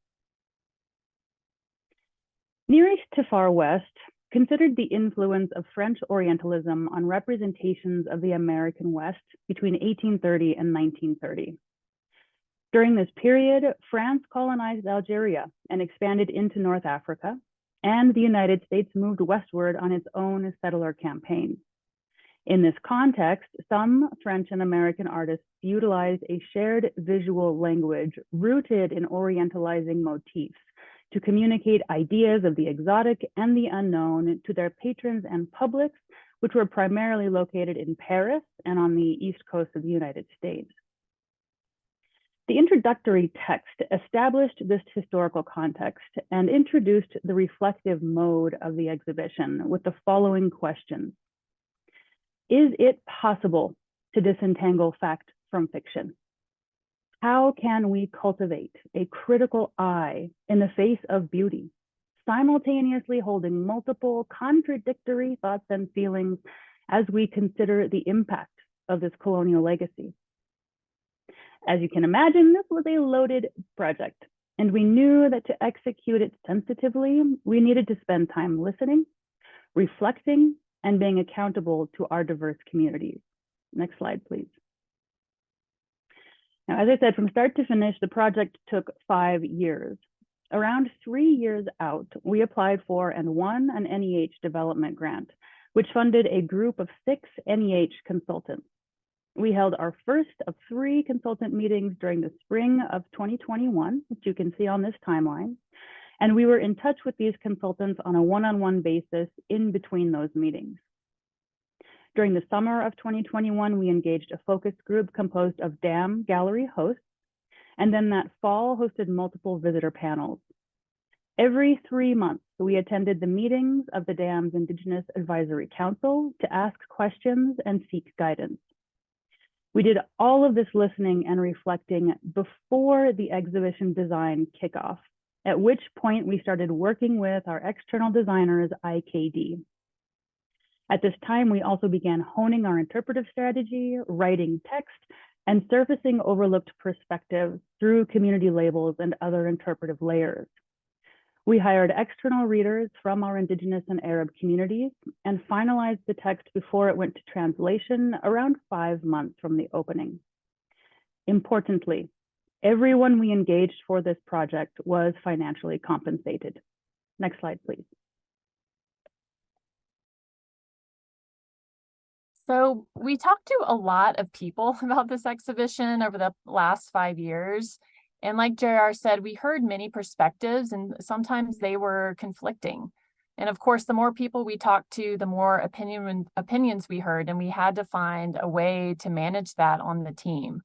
Near East to Far West considered the influence of French Orientalism on representations of the American West between 1830 and 1930. During this period, France colonized Algeria and expanded into North Africa, and the United States moved westward on its own settler campaign. In this context, some French and American artists utilized a shared visual language rooted in Orientalizing motifs to communicate ideas of the exotic and the unknown to their patrons and publics, which were primarily located in Paris and on the East Coast of the United States. The introductory text established this historical context and introduced the reflective mode of the exhibition with the following questions. Is it possible to disentangle fact from fiction? How can we cultivate a critical eye in the face of beauty, simultaneously holding multiple contradictory thoughts and feelings as we consider the impact of this colonial legacy? As you can imagine, this was a loaded project, and we knew that to execute it sensitively, we needed to spend time listening, reflecting, and being accountable to our diverse communities. Next slide, please. Now, as I said, from start to finish, the project took 5 years. Around 3 years out, we applied for and won an NEH development grant, which funded a group of 6 NEH consultants. We held our first of 3 consultant meetings during the spring of 2021, which you can see on this timeline. And we were in touch with these consultants on a one-on-one basis in between those meetings. During the summer of 2021, we engaged a focus group composed of DAM gallery hosts, and then that fall hosted multiple visitor panels. Every 3 months, we attended the meetings of the DAM's Indigenous Advisory Council to ask questions and seek guidance. We did all of this listening and reflecting before the exhibition design kickoff, at which point we started working with our external designers, IKD. At this time, we also began honing our interpretive strategy, writing text, and surfacing overlooked perspectives through community labels and other interpretive layers. We hired external readers from our Indigenous and Arab communities and finalized the text before it went to translation around 5 months from the opening. Importantly, everyone we engaged for this project was financially compensated. Next slide, please. So we talked to a lot of people about this exhibition over the last 5 years. And like JR said, we heard many perspectives and sometimes they were conflicting. And of course, the more people we talked to, the more opinions we heard, and we had to find a way to manage that on the team.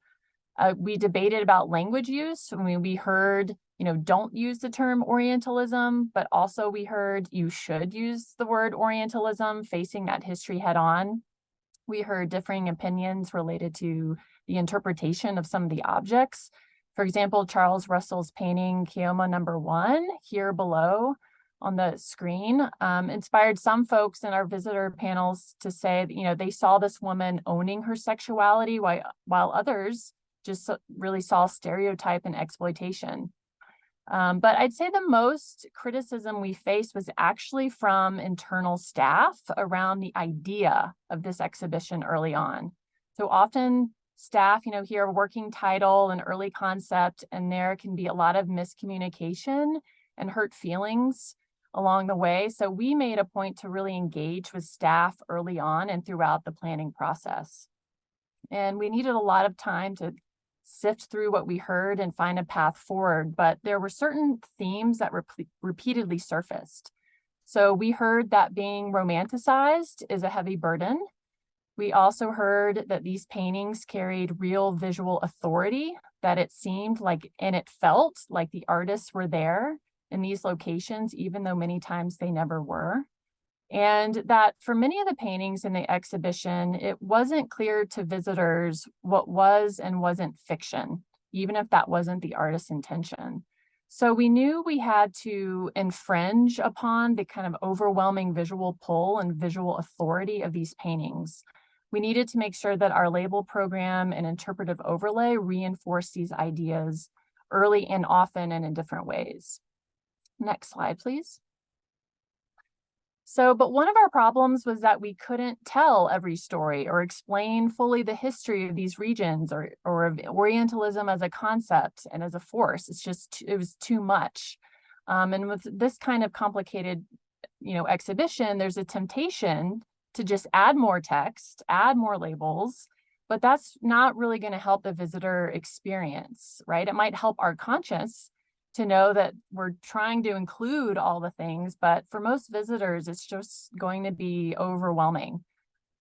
We debated about language use. I mean, we heard, don't use the term Orientalism, but also we heard you should use the word Orientalism, facing that history head on. We heard differing opinions related to the interpretation of some of the objects. For example, Charles Russell's painting Kioma #1 here below on the screen inspired some folks in our visitor panels to say that, they saw this woman owning her sexuality while others just really saw stereotype and exploitation. But I'd say the most criticism we faced was actually from internal staff around the idea of this exhibition early on. So often staff, hear a working title and early concept, and there can be a lot of miscommunication and hurt feelings along the way. So we made a point to really engage with staff early on and throughout the planning process. And we needed a lot of time to sift through what we heard and find a path forward, but there were certain themes that repeatedly surfaced. So we heard that being romanticized is a heavy burden. We also heard that these paintings carried real visual authority, that it seemed like, and it felt like the artists were there in these locations, even though many times they never were. And that for many of the paintings in the exhibition, it wasn't clear to visitors what was and wasn't fiction, even if that wasn't the artist's intention. So we knew we had to infringe upon the kind of overwhelming visual pull and visual authority of these paintings. We needed to make sure that our label program and interpretive overlay reinforced these ideas early and often and in different ways. Next slide, please. So, but one of our problems was that we couldn't tell every story or explain fully the history of these regions or of Orientalism as a concept and as a force. It was too much. And with this kind of complicated, exhibition, there's a temptation to just add more text, add more labels, but that's not really going to help the visitor experience, right? It might help our conscience to know that we're trying to include all the things, but for most visitors, it's just going to be overwhelming.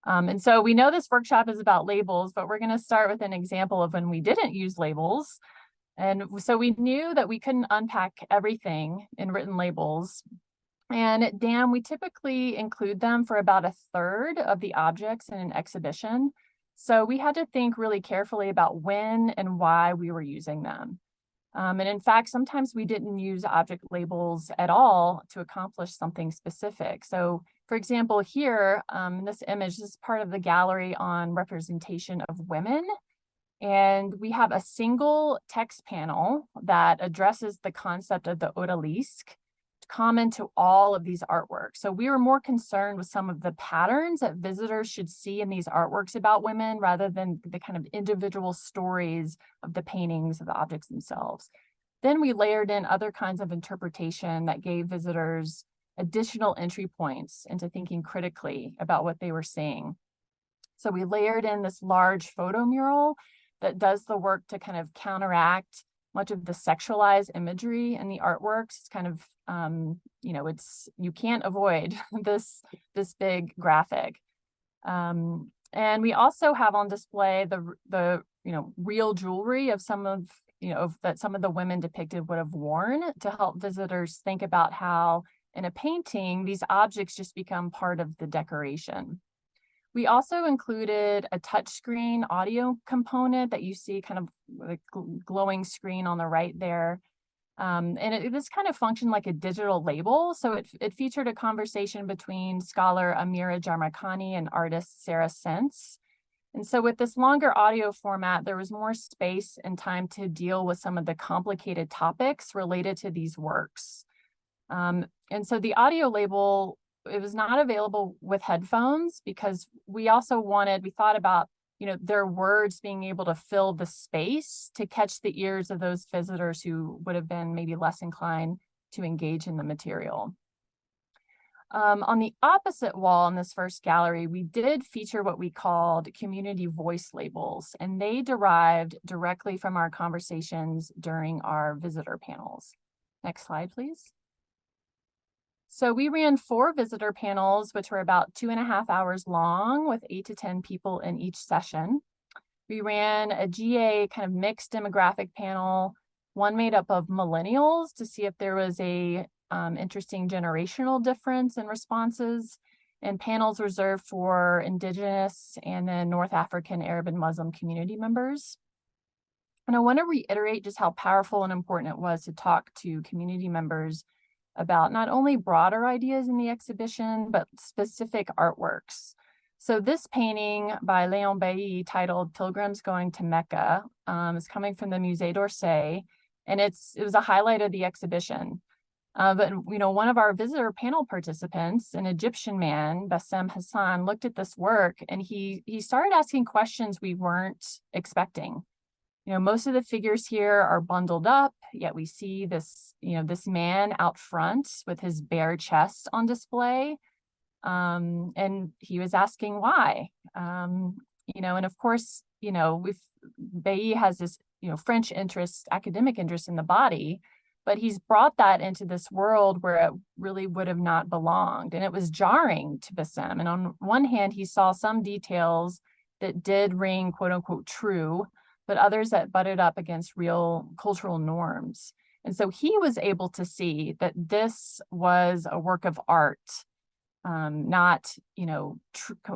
And so we know this workshop is about labels, but we're going to start with an example of when we didn't use labels. And so we knew that we couldn't unpack everything in written labels. And at DAM, we typically include them for about a third of the objects in an exhibition. So we had to think really carefully about when and why we were using them. And in fact, sometimes we didn't use object labels at all to accomplish something specific. So for example, here in this image, this is part of the gallery on representation of women. And we have a single text panel that addresses the concept of the odalisque, common to all of these artworks. So we were more concerned with some of the patterns that visitors should see in these artworks about women rather than the kind of individual stories of the paintings of the objects themselves. Then we layered in other kinds of interpretation that gave visitors additional entry points into thinking critically about what they were seeing. So we layered in this large photo mural that does the work to kind of counteract much of the sexualized imagery in the artworks. It's kind of, you can't avoid this big graphic. And we also have on display the real jewelry of some of the women depicted would have worn to help visitors think about how in a painting, these objects just become part of the decoration. We also included a touchscreen audio component that you see kind of like glowing screen on the right there. And this kind of functioned like a digital label. So it featured a conversation between scholar Amira Jarmakani and artist Sarah Stent. And so with this longer audio format, there was more space and time to deal with some of the complicated topics related to these works. And so the audio label, it was not available with headphones because we thought about, their words being able to fill the space to catch the ears of those visitors who would have been maybe less inclined to engage in the material. On the opposite wall in this first gallery, we did feature what we called community voice labels, and they derived directly from our conversations during our visitor panels. Next slide, please. So we ran 4 visitor panels, which were about 2.5 hours long with 8 to 10 people in each session. We ran a GA kind of mixed demographic panel, one made up of millennials to see if there was a interesting generational difference in responses, and panels reserved for Indigenous and then North African, Arab, and Muslim community members. And I want to reiterate just how powerful and important it was to talk to community members about not only broader ideas in the exhibition, but specific artworks. So this painting by Léon Bailly titled Pilgrims Going to Mecca is coming from the Musée d'Orsay, and it was a highlight of the exhibition. But one of our visitor panel participants, an Egyptian man, Bassem Hassan, looked at this work and he started asking questions we weren't expecting. You know, most of the figures here are bundled up, yet we see this, you know, this man out front with his bare chest on display. And he was asking why. You know, and of course, you know, Bailly has this, you know, French interest, academic interest in the body, but he's brought that into this world where it really would have not belonged. And it was jarring to Bassem. And on one hand, he saw some details that did ring, quote unquote, true, but others that butted up against real cultural norms. And so he was able to see that this was a work of art, not, you know,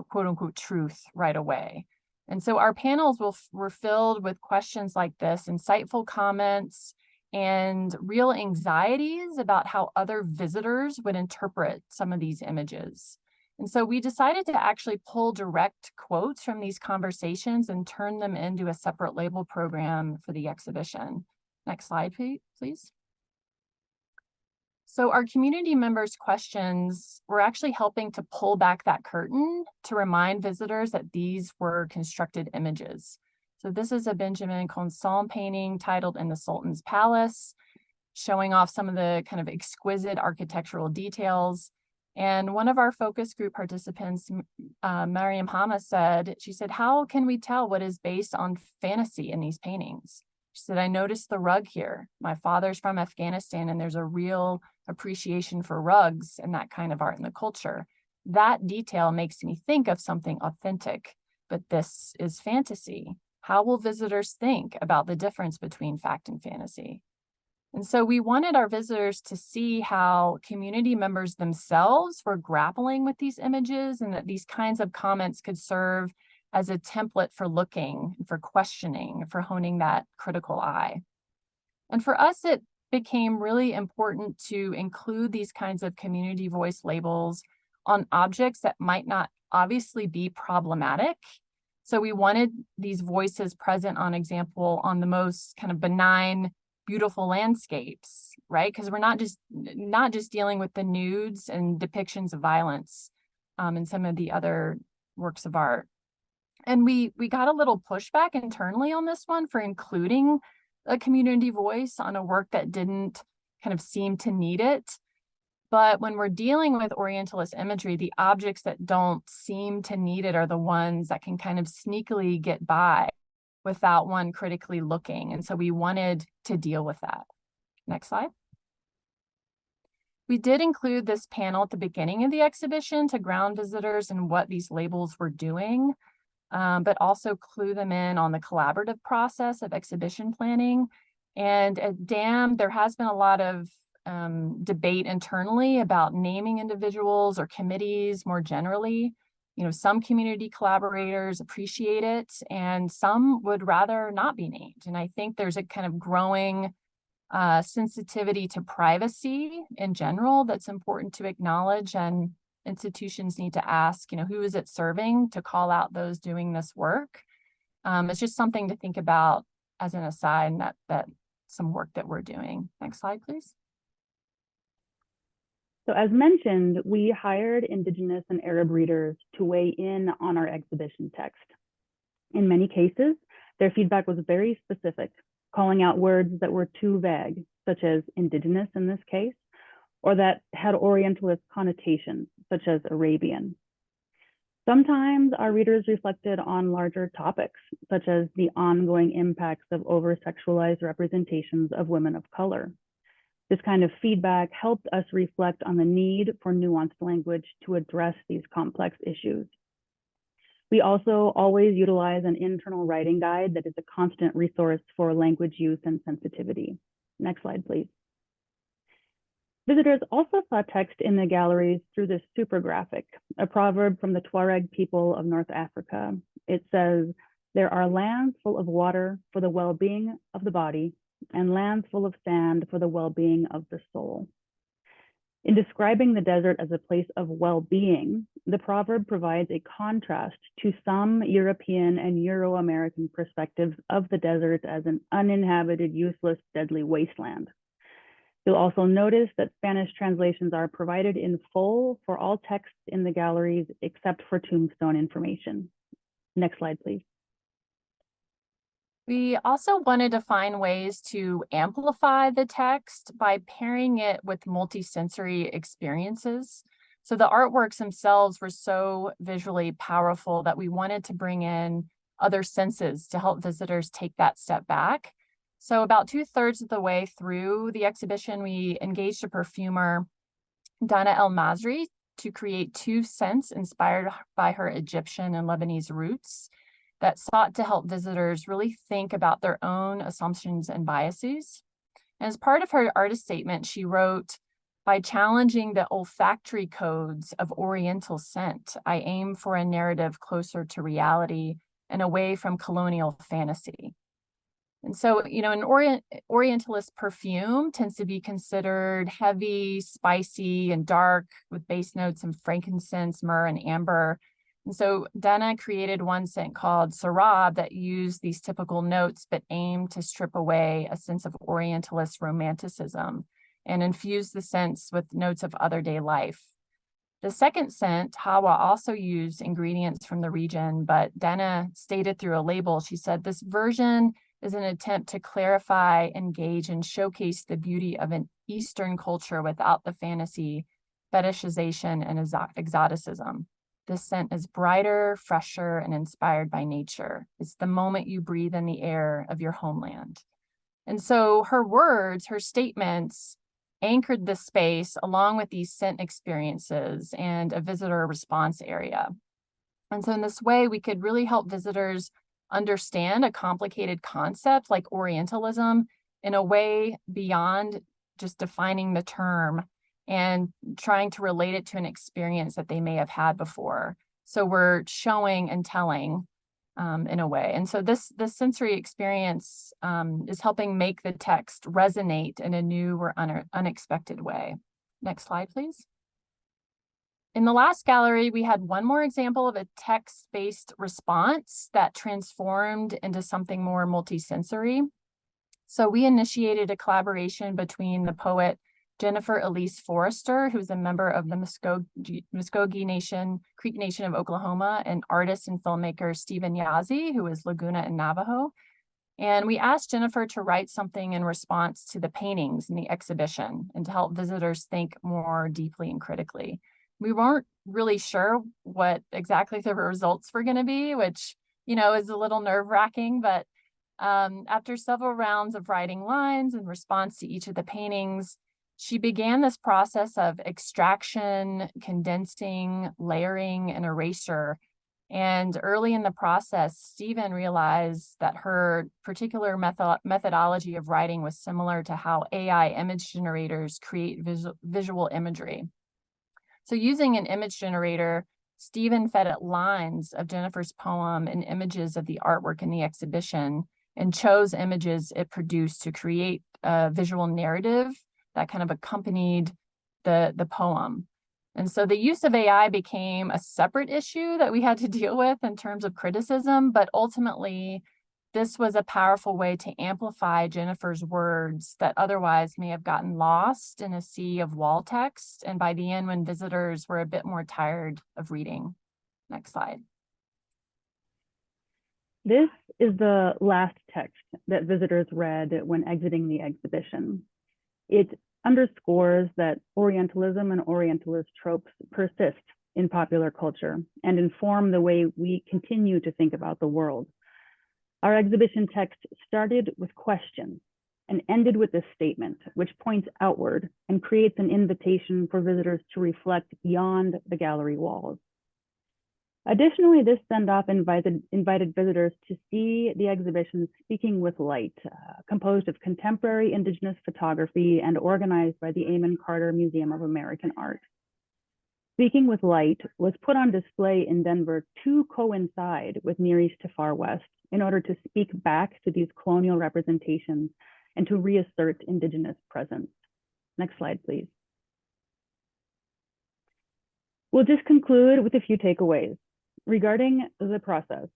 quote unquote, truth right away. And so our panels were filled with questions like this, insightful comments, and real anxieties about how other visitors would interpret some of these images. And so we decided to actually pull direct quotes from these conversations and turn them into a separate label program for the exhibition. Next slide, please. So our community members' questions were actually helping to pull back that curtain to remind visitors that these were constructed images. So this is a Benjamin Constant painting titled "In the Sultan's Palace," showing off some of the kind of exquisite architectural details. And one of our focus group participants, Mariam Hama, she said, how can we tell what is based on fantasy in these paintings? She said, I noticed the rug here. My father's from Afghanistan, and there's a real appreciation for rugs and that kind of art in the culture. That detail makes me think of something authentic, but this is fantasy. How will visitors think about the difference between fact and fantasy? And so we wanted our visitors to see how community members themselves were grappling with these images, and that these kinds of comments could serve as a template for looking, for questioning, for honing that critical eye. And for us, it became really important to include these kinds of community voice labels on objects that might not obviously be problematic. So we wanted these voices present, on example, on the most kind of benign, beautiful landscapes, right? Because we're not just dealing with the nudes and depictions of violence in some of the other works of art. And we got a little pushback internally on this one for including a community voice on a work that didn't kind of seem to need it. But when we're dealing with Orientalist imagery, the objects that don't seem to need it are the ones that can kind of sneakily get by without one critically looking. And so we wanted to deal with that. Next slide. We did include this panel at the beginning of the exhibition to ground visitors in what these labels were doing, but also clue them in on the collaborative process of exhibition planning. And at DAM, there has been a lot of debate internally about naming individuals or committees more generally. You know, some community collaborators appreciate it, and some would rather not be named. And I think there's a kind of growing sensitivity to privacy in general that's important to acknowledge, and institutions need to ask, you know, who is it serving to call out those doing this work? It's just something to think about as an aside, and that some work that we're doing. Next slide, please. So as mentioned, we hired Indigenous and Arab readers to weigh in on our exhibition text. In many cases, their feedback was very specific, calling out words that were too vague, such as Indigenous in this case, or that had Orientalist connotations, such as Arabian. Sometimes our readers reflected on larger topics, such as the ongoing impacts of over-sexualized representations of women of color. This kind of feedback helped us reflect on the need for nuanced language to address these complex issues. We also always utilize an internal writing guide that is a constant resource for language use and sensitivity. Next slide, please. Visitors also saw text in the galleries through this super graphic, a proverb from the Tuareg people of North Africa. It says, "There are lands full of water for the well-being of the body, and lands full of sand for the well-being of the soul." In describing the desert as a place of well-being, the proverb provides a contrast to some European and Euro-American perspectives of the desert as an uninhabited, useless, deadly wasteland. You'll also notice that Spanish translations are provided in full for all texts in the galleries except for tombstone information. Next slide, please. We also wanted to find ways to amplify the text by pairing it with multisensory experiences. So the artworks themselves were so visually powerful that we wanted to bring in other senses to help visitors take that step back. So about 2/3 of the way through the exhibition, we engaged a perfumer, Dana El Masri, to create 2 scents inspired by her Egyptian and Lebanese roots that sought to help visitors really think about their own assumptions and biases. And as part of her artist statement, she wrote, "By challenging the olfactory codes of Oriental scent, I aim for a narrative closer to reality and away from colonial fantasy." And so, an Orientalist perfume tends to be considered heavy, spicy, and dark with base notes of frankincense, myrrh, and amber. And so Dana created one scent called Sarab that used these typical notes, but aimed to strip away a sense of Orientalist romanticism and infuse the scents with notes of other day life. The second scent, Hawa, also used ingredients from the region, but Dana stated through a label, she said, "This version is an attempt to clarify, engage, and showcase the beauty of an Eastern culture without the fantasy, fetishization, and exoticism. This scent is brighter, fresher, and inspired by nature. It's the moment you breathe in the air of your homeland." And so her words, her statements, anchored the space along with these scent experiences and a visitor response area. And so in this way, we could really help visitors understand a complicated concept like Orientalism in a way beyond just defining the term and trying to relate it to an experience that they may have had before. So we're showing and telling in a way. And so this sensory experience is helping make the text resonate in a new or unexpected way. Next slide, please. In the last gallery, we had one more example of a text-based response that transformed into something more multisensory. So we initiated a collaboration between the poet Jennifer Elise Forrester, who's a member of the Muskogee Nation, Creek Nation of Oklahoma, and artist and filmmaker Stephen Yazzie, who is Laguna and Navajo. And we asked Jennifer to write something in response to the paintings in the exhibition and to help visitors think more deeply and critically. We weren't really sure what exactly the results were going to be, which, is a little nerve-wracking, but after several rounds of writing lines in response to each of the paintings, she began this process of extraction, condensing, layering, and erasure. And early in the process, Stephen realized that her particular methodology of writing was similar to how AI image generators create visual imagery. So using an image generator, Stephen fed it lines of Jennifer's poem and images of the artwork in the exhibition and chose images it produced to create a visual narrative that kind of accompanied the poem. And so the use of AI became a separate issue that we had to deal with in terms of criticism, but ultimately this was a powerful way to amplify Jennifer's words that otherwise may have gotten lost in a sea of wall text, and by the end when visitors were a bit more tired of reading. Next slide. This is the last text that visitors read when exiting the exhibition. It underscores that Orientalism and Orientalist tropes persist in popular culture and inform the way we continue to think about the world. Our exhibition text started with questions and ended with a statement, which points outward and creates an invitation for visitors to reflect beyond the gallery walls. Additionally, this send-off invited visitors to see the exhibition Speaking with Light, composed of contemporary Indigenous photography and organized by the Amon Carter Museum of American Art. Speaking with Light was put on display in Denver to coincide with Near East to Far West in order to speak back to these colonial representations and to reassert Indigenous presence. Next slide, please. We'll just conclude with a few takeaways. Regarding the process,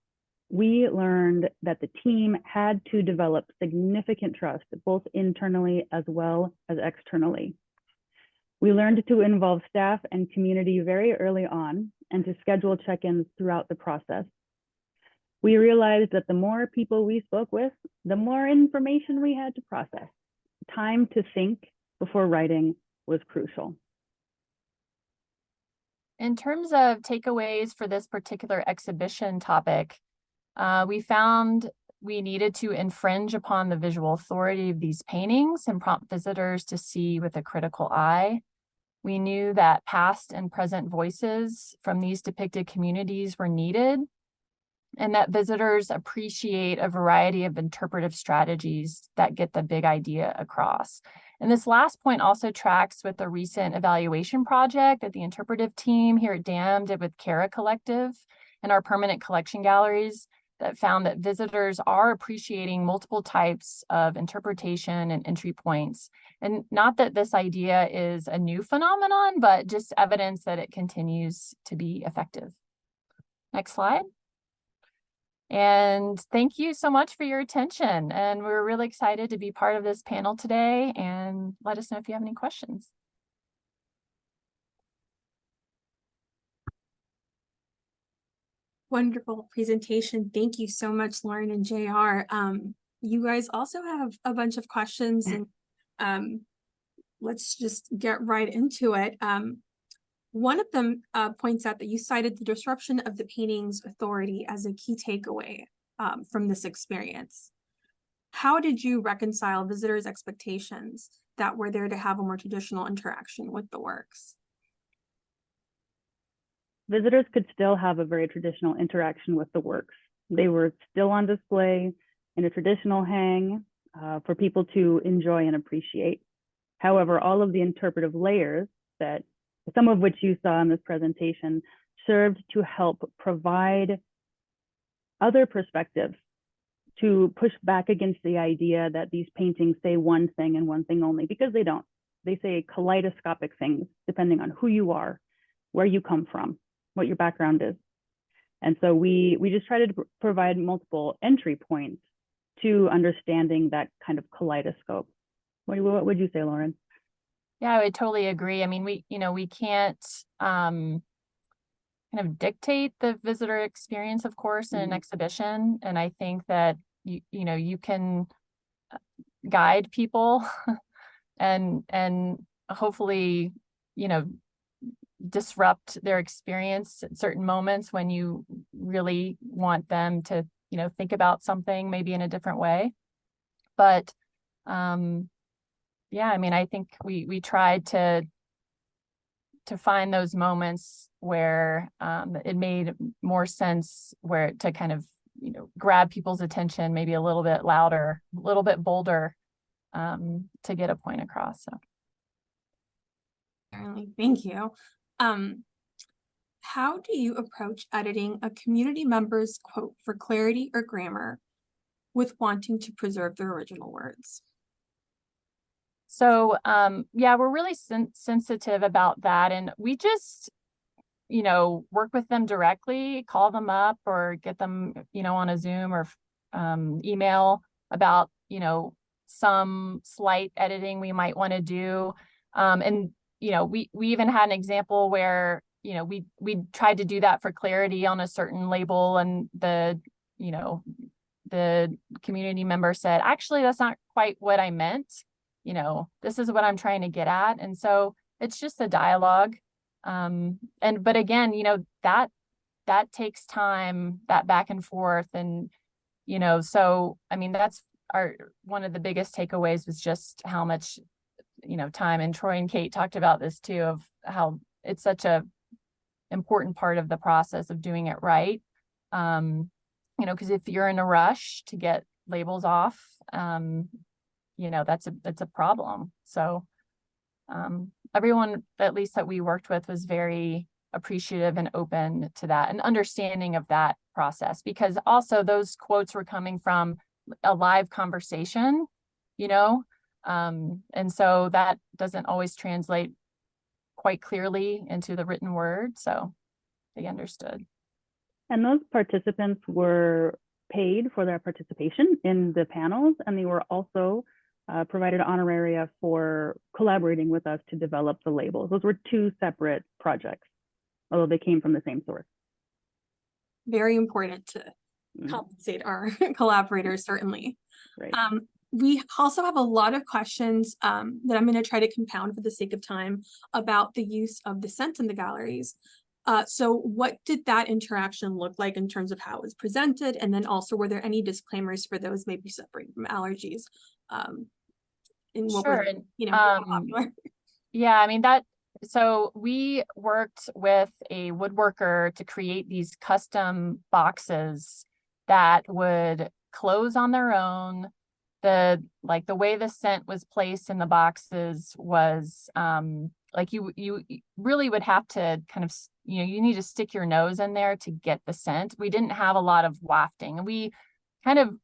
we learned that the team had to develop significant trust, both internally as well as externally. We learned to involve staff and community very early on and to schedule check-ins throughout the process. We realized that the more people we spoke with, the more information we had to process. Time to think before writing was crucial. In terms of takeaways for this particular exhibition topic, we found we needed to infringe upon the visual authority of these paintings and prompt visitors to see with a critical eye. We knew that past and present voices from these depicted communities were needed, and that visitors appreciate a variety of interpretive strategies that get the big idea across. And this last point also tracks with the recent evaluation project that the interpretive team here at DAM did with Cara Collective and our permanent collection galleries that found that visitors are appreciating multiple types of interpretation and entry points. And not that this idea is a new phenomenon, but just evidence that it continues to be effective. Next slide. And thank you so much for your attention. And we're really excited to be part of this panel today, and let us know if you have any questions. Wonderful presentation. Thank you so much, Lauren and JR. You guys also have a bunch of questions, and let's just get right into it. One of them points out that you cited the disruption of the painting's authority as a key takeaway from this experience. How did you reconcile visitors' expectations that were there to have a more traditional interaction with the works? Visitors could still have a very traditional interaction with the works. They were still on display in a traditional hang for people to enjoy and appreciate. However, all of the interpretive layers that some of which you saw in this presentation served to help provide other perspectives to push back against the idea that these paintings say one thing and one thing only, because they don't. They say kaleidoscopic things depending on who you are, where you come from, what your background is. And so we just try to provide multiple entry points to understanding that kind of kaleidoscope. What would you say, Lauren? Yeah, I would totally agree. I mean, we can't kind of dictate the visitor experience, of course, in an exhibition. And I think that you can guide people and hopefully, disrupt their experience at certain moments when you really want them to, think about something maybe in a different way. But yeah, I mean, I think we tried to find those moments where it made more sense, where to kind of grab people's attention, maybe a little bit louder, a little bit bolder, to get a point across. So, thank you. How do you approach editing a community member's quote for clarity or grammar with wanting to preserve the original words? So, yeah, we're really sensitive about that. And we just, work with them directly, call them up or get them, on a Zoom or email about, some slight editing we might want to do. And, we even had an example where, we tried to do that for clarity on a certain label, and the community member said, actually, that's not quite what I meant. This is what I'm trying to get at. And so it's just a dialogue. But again, that takes time, that back and forth. And, so, I mean, that's one of the biggest takeaways was just how much, time, and Troy and Kate talked about this too, of how it's such a important part of the process of doing it right. Because if you're in a rush to get labels off, that's a problem. So everyone, at least that we worked with, was very appreciative and open to that and understanding of that process, because also those quotes were coming from a live conversation, and so that doesn't always translate quite clearly into the written word. So they understood. And those participants were paid for their participation in the panels, and they were also provided honoraria for collaborating with us to develop the labels. Those were two separate projects, although they came from the same source. Very important to compensate our collaborators, certainly. Right. We also have a lot of questions that I'm going to try to compound for the sake of time about the use of the scent in the galleries. So what did that interaction look like in terms of how it was presented? And then also, were there any disclaimers for those maybe suffering from allergies? In what Sure. was, you know, popular? Yeah, I mean so we worked with a woodworker to create these custom boxes that would close on their own. The way the scent was placed in the boxes was like you really would have to kind of, you need to stick your nose in there to get the scent. We didn't have a lot of wafting, and we kind of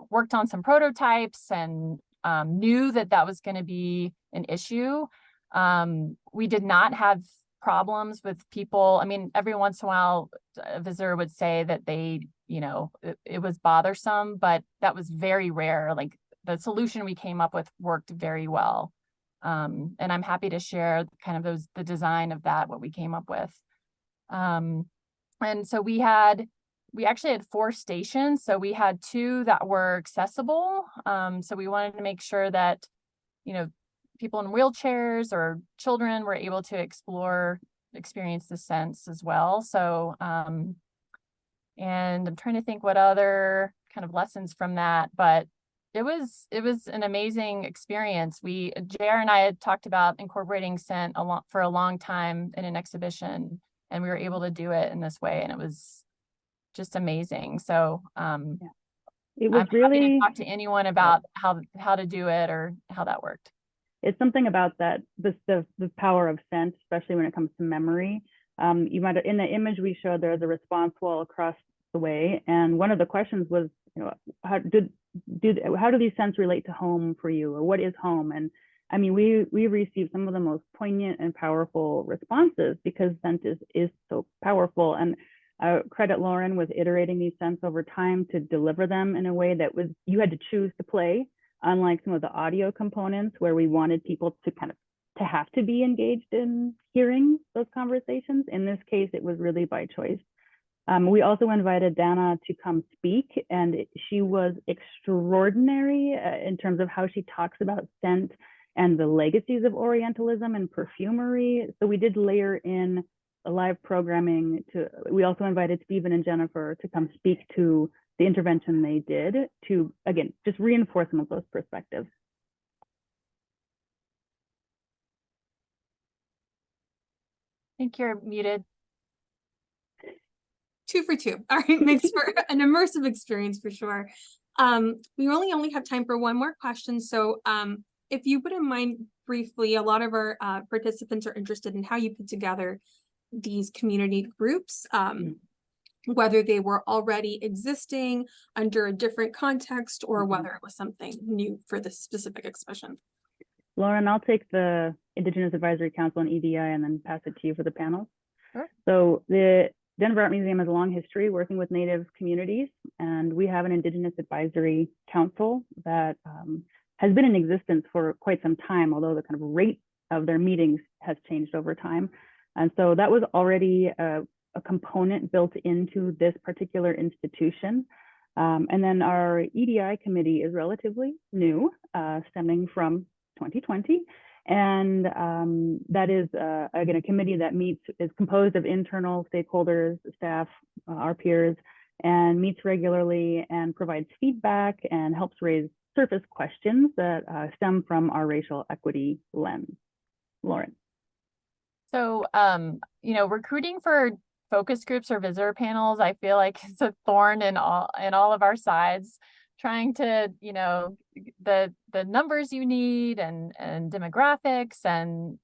worked on some prototypes and knew that was going to be an issue. We did not have problems with people. I mean, every once in a while, a visitor would say that they, it was bothersome, but that was very rare. Like, the solution we came up with worked very well. And I'm happy to share kind of the design of that, what we came up with. And so we actually had 4 stations. So we had 2 that were accessible. So we wanted to make sure that, people in wheelchairs or children were able to experience the sense as well. So, and I'm trying to think what other kind of lessons from that, but it was an amazing experience. JR and I had talked about incorporating scent for a long time in an exhibition, and we were able to do it in this way, and it was just amazing. So, it was I'm happy to talk to anyone about how to do it or how that worked. It's something about that, the power of scent, especially when it comes to memory. You might have, in the image we showed, there's a response wall across the way, and one of the questions was, how do these scents relate to home for you, or what is home? And I mean, we received some of the most poignant and powerful responses because scent is so powerful. And credit Lauren with iterating these scents over time to deliver them in a way that you had to choose to play. Unlike some of the audio components where we wanted people to have to be engaged in hearing those conversations. In this case, it was really by choice. We also invited Dana to come speak, and she was extraordinary in terms of how she talks about scent and the legacies of Orientalism and perfumery. So we did layer in a live programming. We also invited Stephen and Jennifer to come speak to the intervention they did to, again, just reinforce some of those perspectives. I think you're muted. 2 for 2. All right, makes for an immersive experience for sure. We only have time for one more question. So if you wouldn't mind briefly, a lot of our participants are interested in how you put together these community groups. Whether they were already existing under a different context or whether it was something new for this specific exhibition. Lauren, I'll take the Indigenous Advisory Council and EDI and then pass it to you for the panel. Sure. So the Denver Art Museum has a long history working with Native communities, and we have an Indigenous Advisory Council that has been in existence for quite some time, although the kind of rate of their meetings has changed over time. And so that was already a component built into this particular institution. And then our EDI committee is relatively new, stemming from 2020. And that is, again, a committee that is composed of internal stakeholders, staff, our peers, and meets regularly and provides feedback and helps raise surface questions that stem from our racial equity lens. Lauren. So, recruiting for focus groups or visitor panels, I feel like it's a thorn in all of our sides, trying to, the numbers you need and demographics and,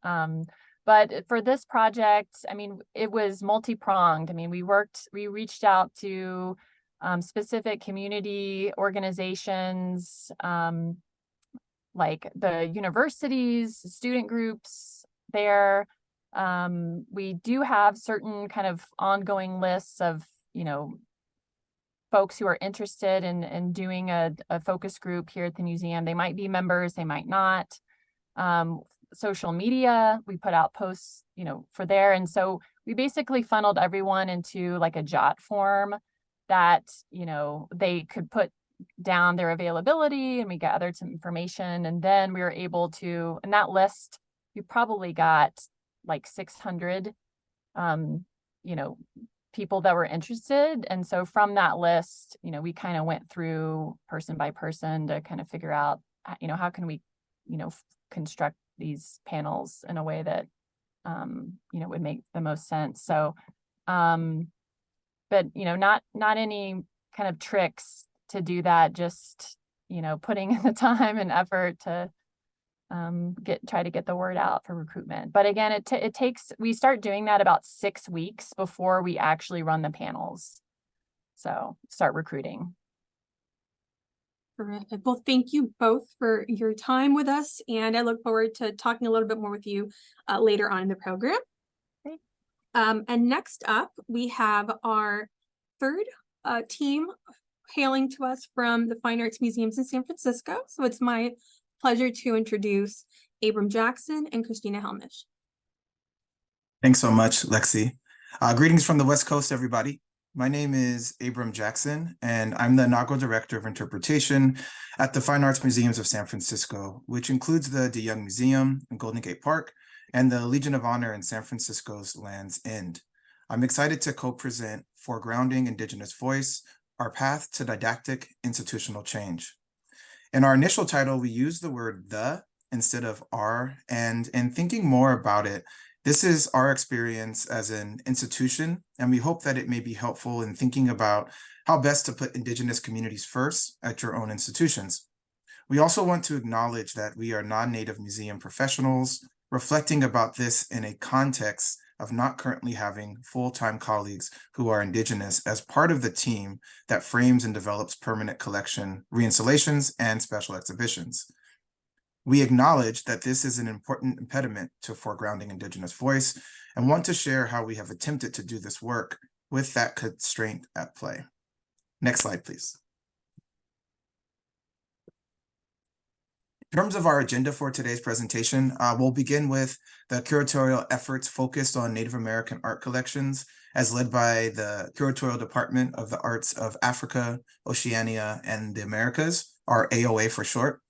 but for this project, I mean, it was multi-pronged. I mean, we reached out to specific community organizations, like the universities, student groups there. We do have certain kind of ongoing lists of, folks who are interested in doing a focus group here at the museum. They might be members, they might not. Social media, we put out posts, for there. And so we basically funneled everyone into like a JOT form. that, you know, they could put down their availability, and we gathered some information, and then we were able to, in that list, you probably got like 600, you know, people that were interested. And so from that list, you know, we kind of went through person by person to kind of figure out, you know, how can we, you know, construct these panels in a way that, you know, would make the most sense. So, but, you know, not any kind of tricks to do that, just, you know, putting in the time and effort to try to get the word out for recruitment. But again, it takes, we start doing that about 6 weeks before we actually run the panels. So start recruiting. Terrific. Well, thank you both for your time with us, and I look forward to talking a little bit more with you later on in the program. Great. And next up, we have our third team hailing to us from the Fine Arts Museums in San Francisco. So it's my pleasure to introduce Abram Jackson and Christina Helmish. Thanks so much, Lexi. Greetings from the West Coast, everybody. My name is Abram Jackson, and I'm the inaugural director of interpretation at the Fine Arts Museums of San Francisco, which includes the De Young Museum in Golden Gate Park and the Legion of Honor in San Francisco's Land's End. I'm excited to co-present Foregrounding Indigenous Voice, Our Path to Didactic Institutional Change. In our initial title, we use the word the instead of our, and in thinking more about it, this is our experience as an institution, and we hope that it may be helpful in thinking about how best to put Indigenous communities first at your own institutions. We also want to acknowledge that we are non-native museum professionals, reflecting about this in a context of not currently having full-time colleagues who are Indigenous as part of the team that frames and develops permanent collection, reinstallations, and special exhibitions. We acknowledge that this is an important impediment to foregrounding Indigenous voice and want to share how we have attempted to do this work with that constraint at play. Next slide, please. In terms of our agenda for today's presentation, we'll begin with the curatorial efforts focused on Native American art collections as led by the Curatorial Department of the Arts of Africa, Oceania, and the Americas, or AOA for short.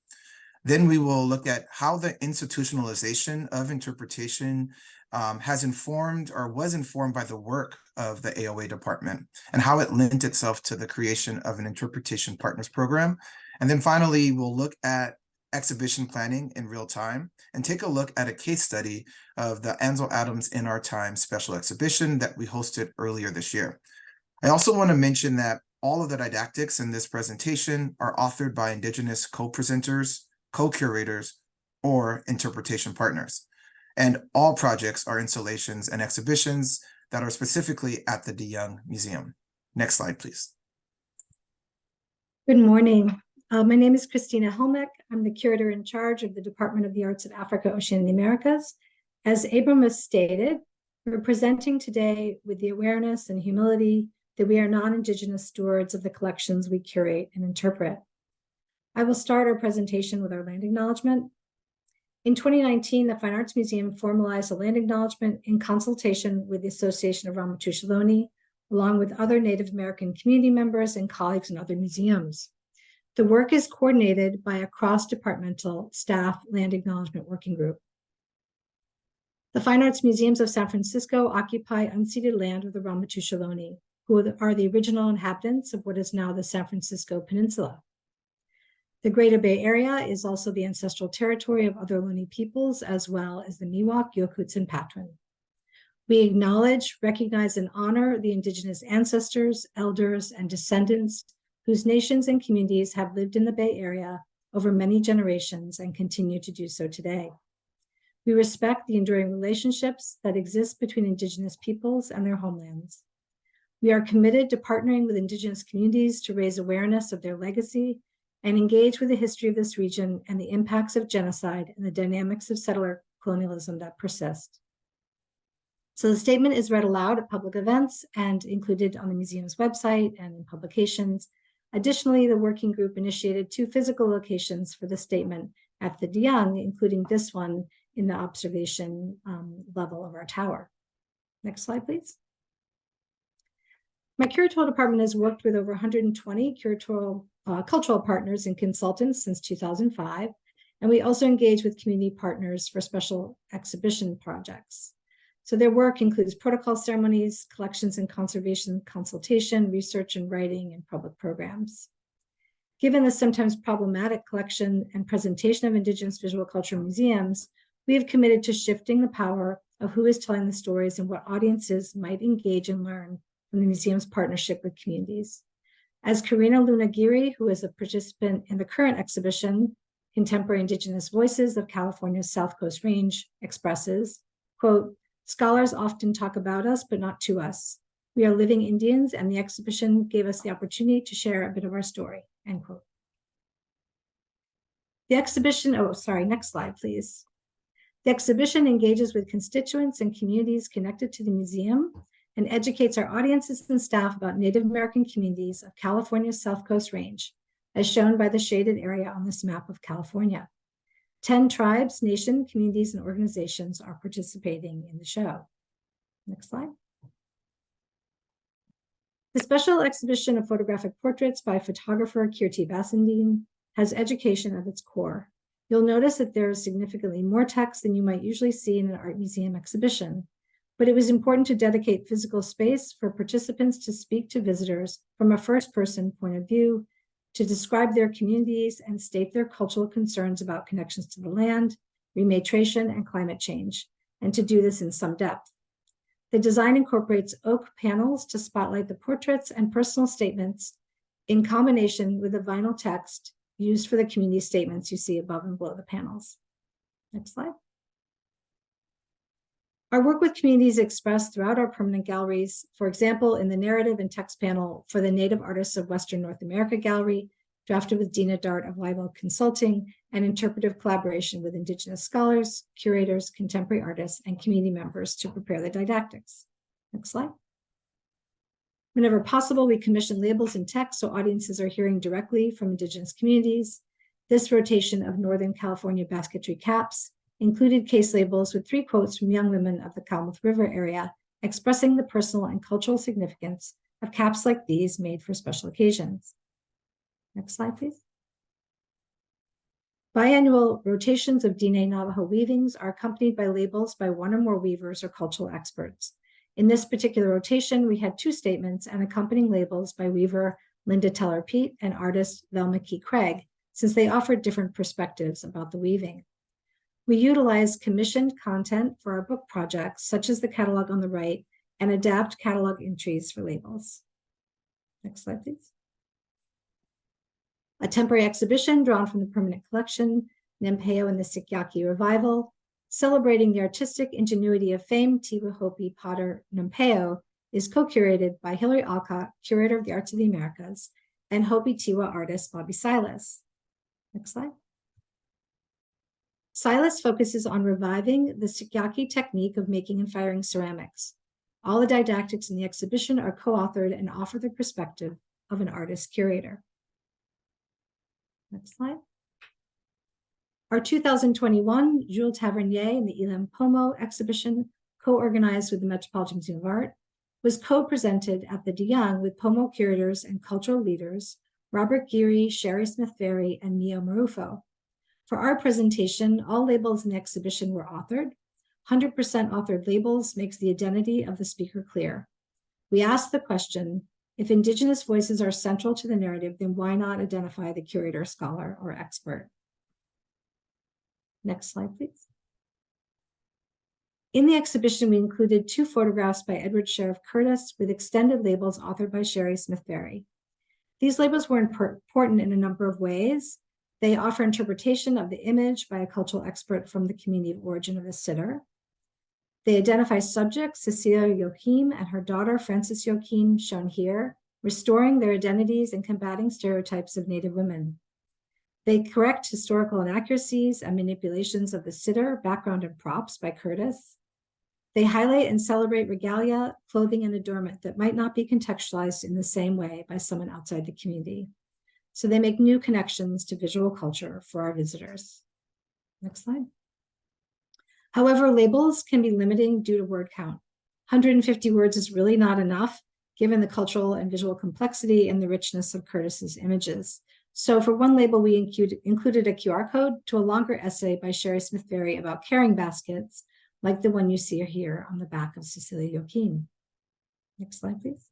Then we will look at how the institutionalization of interpretation has informed or was informed by the work of the AOA department and how it lent itself to the creation of an interpretation partners program. And then finally, we'll look at exhibition planning in real time and take a look at a case study of the Ansel Adams In Our Time special exhibition that we hosted earlier this year. I also want to mention that all of the didactics in this presentation are authored by Indigenous co-presenters, co-curators, or interpretation partners. And all projects are installations and exhibitions that are specifically at the De Young Museum. Next slide, please. Good morning. My name is Christina Helmick. I'm the curator in charge of the Department of the Arts of Africa, Oceania, and the Americas. As Abram has stated, we're presenting today with the awareness and humility that we are non-Indigenous stewards of the collections we curate and interpret. I will start our presentation with our land acknowledgement. In 2019, the Fine Arts Museum formalized a land acknowledgement in consultation with the Association of Ramaytush Ohlone, along with other Native American community members and colleagues in other museums. The work is coordinated by a cross-departmental staff land acknowledgement working group. The Fine Arts Museums of San Francisco occupy unceded land of the Ramaytush Ohlone, who are the original inhabitants of what is now the San Francisco Peninsula. The Greater Bay Area is also the ancestral territory of other Ohlone peoples, as well as the Miwok, Yokuts, and Patwin. We acknowledge, recognize, and honor the Indigenous ancestors, elders, and descendants whose nations and communities have lived in the Bay Area over many generations and continue to do so today. We respect the enduring relationships that exist between Indigenous peoples and their homelands. We are committed to partnering with Indigenous communities to raise awareness of their legacy and engage with the history of this region and the impacts of genocide and the dynamics of settler colonialism that persist. So the statement is read aloud at public events and included on the museum's website and in publications. Additionally, the working group initiated 2 physical locations for the statement at the De Young, including this one in the observation level of our tower. Next slide, please. My curatorial department has worked with over 120 curatorial cultural partners and consultants since 2005, and we also engage with community partners for special exhibition projects. So their work includes protocol ceremonies, collections and conservation consultation, research and writing, and public programs. Given the sometimes problematic collection and presentation of Indigenous visual culture museums, we have committed to shifting the power of who is telling the stories and what audiences might engage and learn from the museum's partnership with communities. As Karina Lunagiri, who is a participant in the current exhibition, Contemporary Indigenous Voices of California's South Coast Range, expresses, quote, "Scholars often talk about us, but not to us. We are living Indians, and the exhibition gave us the opportunity to share a bit of our story," end quote. The exhibition, next slide, please. The exhibition engages with constituents and communities connected to the museum and educates our audiences and staff about Native American communities of California's South Coast Range, as shown by the shaded area on this map of California. 10 tribes, nation, communities, and organizations are participating in the show. Next slide. The special exhibition of photographic portraits by photographer Kirti Vasandine has education at its core. You'll notice that there is significantly more text than you might usually see in an art museum exhibition, but it was important to dedicate physical space for participants to speak to visitors from a first-person point of view, to describe their communities and state their cultural concerns about connections to the land, rematration, and climate change, and to do this in some depth. The design incorporates oak panels to spotlight the portraits and personal statements in combination with the vinyl text used for the community statements you see above and below the panels. Next slide. Our work with communities expressed throughout our permanent galleries, for example, in the narrative and text panel for the Native Artists of Western North America Gallery, drafted with Dina Dart of Live Consulting, and interpretive collaboration with Indigenous scholars, curators, contemporary artists, and community members to prepare the didactics. Next slide. Whenever possible, we commission labels and text so audiences are hearing directly from Indigenous communities. This rotation of Northern California basketry caps included case labels with 3 quotes from young women of the Kalmuth River area, expressing the personal and cultural significance of caps like these made for special occasions. Next slide, please. Biannual rotations of Diné Navajo weavings are accompanied by labels by 1 or more weavers or cultural experts. In this particular rotation, we had 2 statements and accompanying labels by weaver Linda Teller-Peet and artist Velma Key Craig, since they offered different perspectives about the weaving. We utilized commissioned content for our book projects, such as the catalog on the right, and adapt catalog entries for labels. Next slide, please. A temporary exhibition drawn from the permanent collection, Nempeo and the Sikyaki Revival, celebrating the artistic ingenuity of famed Tiwa Hopi potter Nempeo, is co-curated by Hilary Alcott, curator of the Arts of the Americas, and Hopi Tiwa artist Bobby Silas. Next slide. Silas focuses on reviving the Sikyaki technique of making and firing ceramics. All the didactics in the exhibition are co-authored and offer the perspective of an artist curator. Next slide. Our 2021 Jules Tavernier and the Elam Pomo exhibition, co-organized with the Metropolitan Museum of Art, was co-presented at the DeYoung with Pomo curators and cultural leaders, Robert Geary, Sherry Smith-Berry, and Mio Marufo. For our presentation, all labels in the exhibition were authored. 100% authored labels makes the identity of the speaker clear. We asked the question, if Indigenous voices are central to the narrative, then why not identify the curator, scholar, or expert? Next slide, please. In the exhibition, we included 2 photographs by Edward Sheriff Curtis with extended labels authored by Sherry Smith-Berry. These labels were important in a number of ways. They offer interpretation of the image by a cultural expert from the community of origin of the sitter. They identify subjects, Cecilia Joachim and her daughter, Frances Joachim, shown here, restoring their identities and combating stereotypes of Native women. They correct historical inaccuracies and manipulations of the sitter, background, and props by Curtis. They highlight and celebrate regalia, clothing, and adornment that might not be contextualized in the same way by someone outside the community. So they make new connections to visual culture for our visitors. Next slide. However, labels can be limiting due to word count. 150 words is really not enough, given the cultural and visual complexity and the richness of Curtis's images. So for one label, we included a QR code to a longer essay by Sherry Smith-Berry about carrying baskets, like the one you see here on the back of Cecilia Joachim. Next slide, please.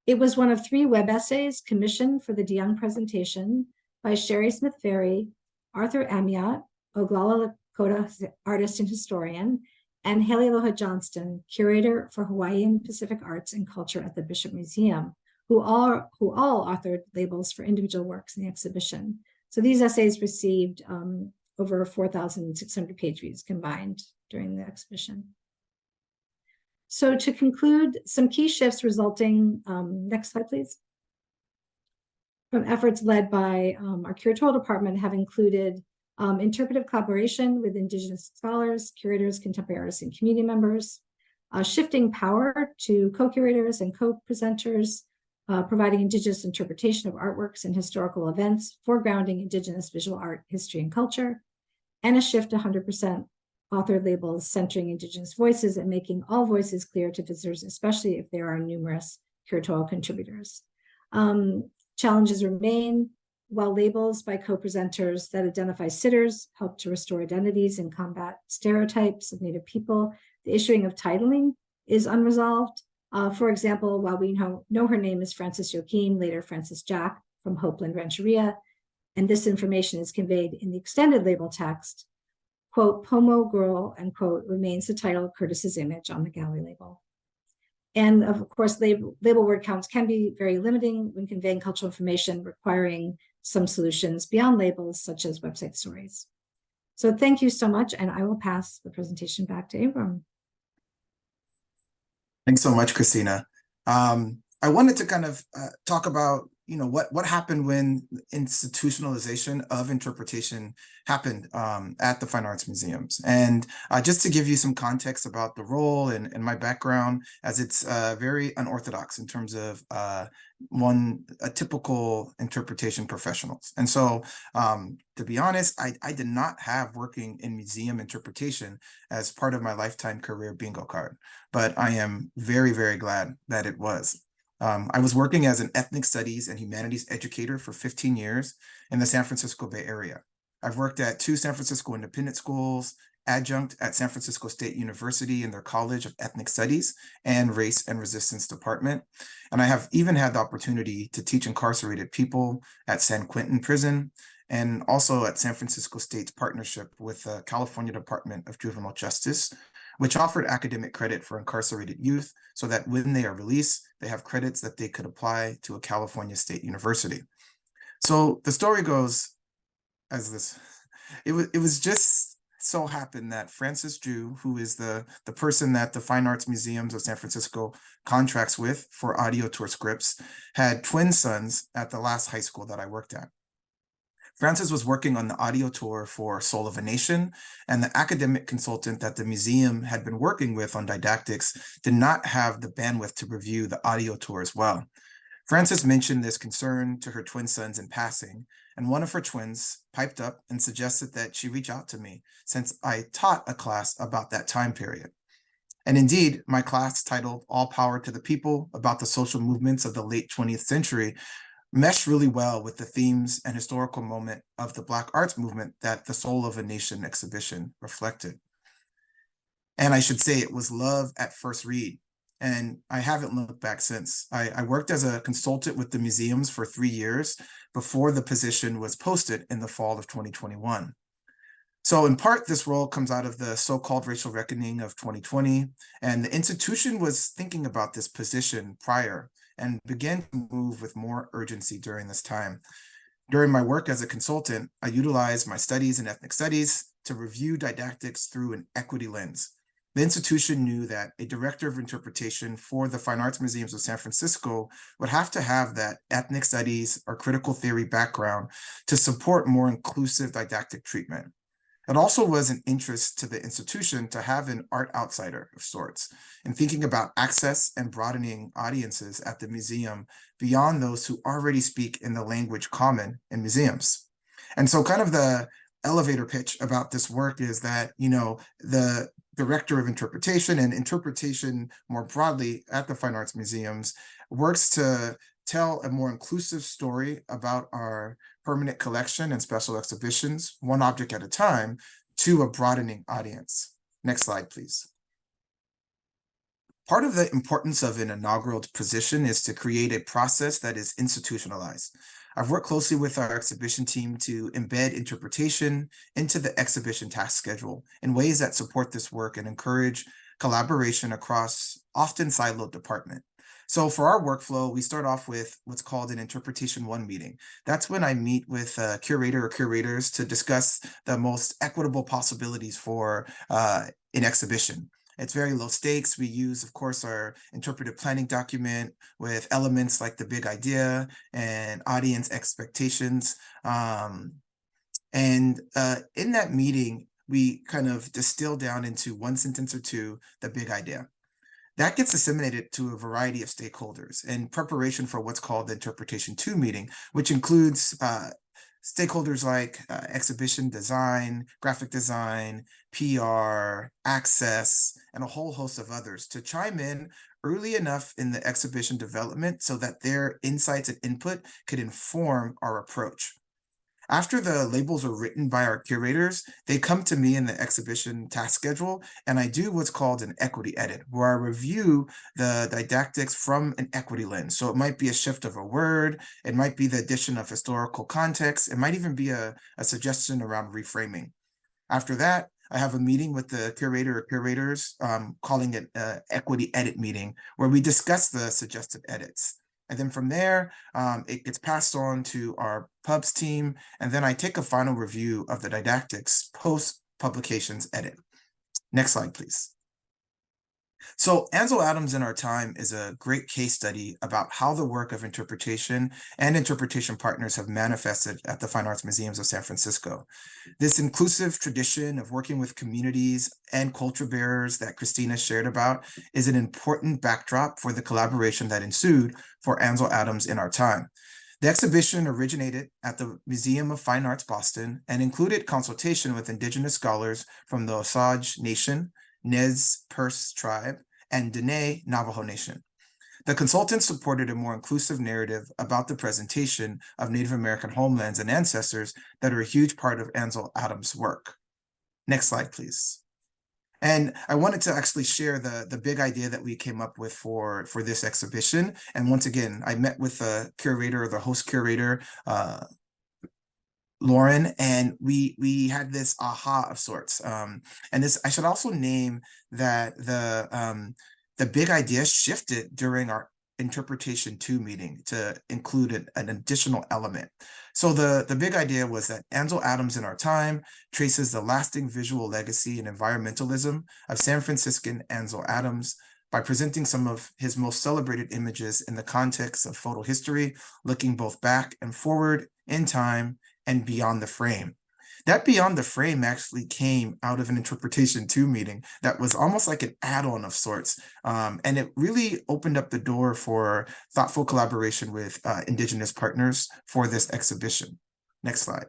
It was one of 3 web essays commissioned for the DeYoung presentation by Sherry Smith-Berry, Arthur Amiot, Oglala Lakota artist and historian, and Haley Aloha Johnston, curator for Hawaiian Pacific Arts and Culture at the Bishop Museum, who all authored labels for individual works in the exhibition. So these essays received over 4,600 page views combined during the exhibition. So to conclude, some key shifts resulting, next slide, please, from efforts led by our curatorial department have included interpretive collaboration with Indigenous scholars, curators, contemporary artists, and community members, shifting power to co-curators and co-presenters, providing Indigenous interpretation of artworks and historical events, foregrounding Indigenous visual art, history, and culture, and a shift to 100% authored labels centering Indigenous voices and making all voices clear to visitors, especially if there are numerous curatorial contributors. Challenges remain. While labels by co-presenters that identify sitters help to restore identities and combat stereotypes of Native people, the issuing of titling is unresolved. For example, while we know her name is Frances Joachim, later Frances Jack from Hopeland Rancheria, and this information is conveyed in the extended label text, quote, Pomo Girl, end quote, remains the title of Curtis's image on the gallery label. And of course, label word counts can be very limiting when conveying cultural information, requiring some solutions beyond labels, such as website stories. So thank you so much, and I will pass the presentation back to Abram. Thanks so much, Christina. I wanted to kind of talk about, what happened when institutionalization of interpretation happened at the Fine Arts Museums. And just to give you some context about the role and my background, as it's very unorthodox in terms of a typical interpretation professionals. And so to be honest, I did not have working in museum interpretation as part of my lifetime career bingo card, but I am very, very glad that it was. I was working as an ethnic studies and humanities educator for 15 years in the San Francisco Bay Area. I've worked at 2 San Francisco independent schools, adjunct at San Francisco State University in their College of Ethnic Studies and Race and Resistance Department. And I have even had the opportunity to teach incarcerated people at San Quentin Prison and also at San Francisco State's partnership with the California Department of Juvenile Justice, which offered academic credit for incarcerated youth so that when they are released, they have credits that they could apply to a California State University. So the story goes as this. It was just so happened that Frances Drew, who is the person that the Fine Arts Museums of San Francisco contracts with for audio tour scripts, had twin sons at the last high school that I worked at. Frances was working on the audio tour for Soul of a Nation, and the academic consultant that the museum had been working with on didactics did not have the bandwidth to review the audio tour as well. Frances mentioned this concern to her twin sons in passing, and one of her twins piped up and suggested that she reach out to me since I taught a class about that time period. And indeed, my class titled All Power to the People, about the social movements of the late 20th century, meshed really well with the themes and historical moment of the Black arts movement that the Soul of a Nation exhibition reflected. And I should say it was love at first read. And I haven't looked back since. I worked as a consultant with the museums for 3 years before the position was posted in the fall of 2021. So in part, this role comes out of the so-called racial reckoning of 2020, and the institution was thinking about this position prior and began to move with more urgency during this time. During my work as a consultant, I utilized my studies in ethnic studies to review didactics through an equity lens. The institution knew that a director of interpretation for the Fine Arts Museums of San Francisco would have to have that ethnic studies or critical theory background to support more inclusive didactic treatment. It also was an interest to the institution to have an art outsider of sorts in thinking about access and broadening audiences at the museum beyond those who already speak in the language common in museums. And so kind of the elevator pitch about this work is that, the Director of Interpretation, and interpretation more broadly at the Fine Arts Museums works to tell a more inclusive story about our permanent collection and special exhibitions, one object at a time, to a broadening audience. Next slide, please. Part of the importance of an inaugural position is to create a process that is institutionalized. I've worked closely with our exhibition team to embed interpretation into the exhibition task schedule in ways that support this work and encourage collaboration across often siloed department. So for our workflow, we start off with what's called an Interpretation 1 meeting. That's when I meet with a curator or curators to discuss the most equitable possibilities for an exhibition. It's very low stakes. We use, of course, our interpretive planning document with elements like the big idea and audience expectations. In that meeting, we kind of distill down into one sentence or two the big idea. That gets disseminated to a variety of stakeholders in preparation for what's called the Interpretation 2 meeting, which includes stakeholders like exhibition design, graphic design, PR, access, and a whole host of others to chime in early enough in the exhibition development so that their insights and input could inform our approach. After the labels are written by our curators, they come to me in the exhibition task schedule, and I do what's called an equity edit, where I review the didactics from an equity lens. So it might be a shift of a word, it might be the addition of historical context, it might even be a suggestion around reframing. After that, I have a meeting with the curator or curators, calling it an equity edit meeting, where we discuss the suggested edits. And then from there, it gets passed on to our pubs team. And then I take a final review of the didactics post-publications edit. Next slide, please. So Ansel Adams in Our Time is a great case study about how the work of interpretation and interpretation partners have manifested at the Fine Arts Museums of San Francisco. This inclusive tradition of working with communities and culture bearers that Christina shared about is an important backdrop for the collaboration that ensued for Ansel Adams in Our Time. The exhibition originated at the Museum of Fine Arts Boston and included consultation with Indigenous scholars from the Osage Nation, Nez Perce tribe, and Dene Navajo Nation. The consultants supported a more inclusive narrative about the presentation of Native American homelands and ancestors that are a huge part of Ansel Adams' work. Next slide, please. And I wanted to actually share the big idea that we came up with for this exhibition. And once again, I met with the curator, the host curator, Lauren, and we had this aha of sorts. And this, I should also name that the big idea shifted during our Interpretation 2 meeting to include an additional element. So the big idea was that Ansel Adams in Our Time traces the lasting visual legacy and environmentalism of San Franciscan Ansel Adams by presenting some of his most celebrated images in the context of photo history, looking both back and forward in time and beyond the frame. That beyond the frame actually came out of an Interpretation 2 meeting that was almost like an add-on of sorts. And it really opened up the door for thoughtful collaboration with Indigenous partners for this exhibition. Next slide.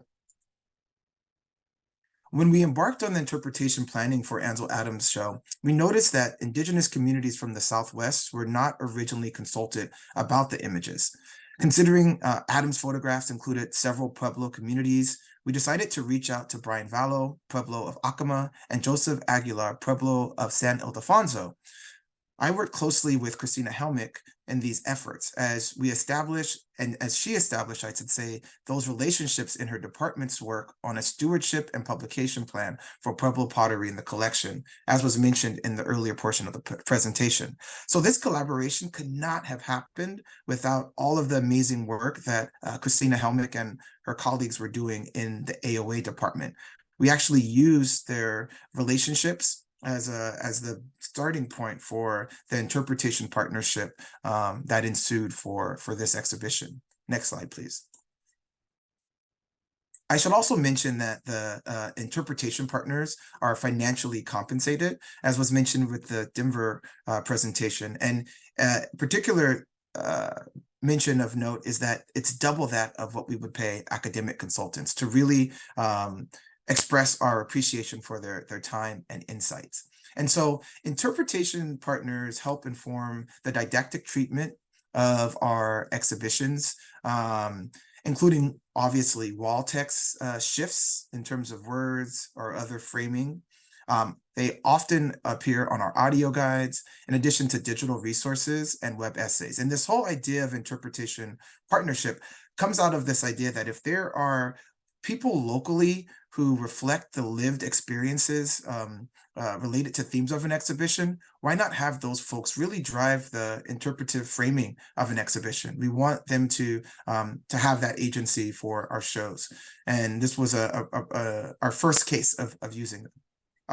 When we embarked on the interpretation planning for Ansel Adams' show, we noticed that Indigenous communities from the Southwest were not originally consulted about the images. Considering Adams' photographs included several Pueblo communities, we decided to reach out to Brian Vallo, Pueblo of Acoma, and Joseph Aguilar, Pueblo of San Ildefonso. I worked closely with Christina Helmick in these efforts as we established, and as she established, I should say, those relationships in her department's work on a stewardship and publication plan for Pueblo pottery in the collection, as was mentioned in the earlier portion of the presentation. So this collaboration could not have happened without all of the amazing work that Christina Helmick and her colleagues were doing in the AOA department. We actually used their relationships as the starting point for the interpretation partnership that ensued for this exhibition. Next slide, please. I should also mention that the interpretation partners are financially compensated, as was mentioned with the Denver presentation. And particular mention of note is that it's double that of what we would pay academic consultants to really express our appreciation for their time and insights. And so interpretation partners help inform the didactic treatment of our exhibitions, including obviously wall text shifts in terms of words or other framing. They often appear on our audio guides, in addition to digital resources and web essays. And this whole idea of interpretation partnership comes out of this idea that if there are people locally who reflect the lived experiences related to themes of an exhibition, why not have those folks really drive the interpretive framing of an exhibition? We want them to have that agency for our shows. And this was our first case of using them.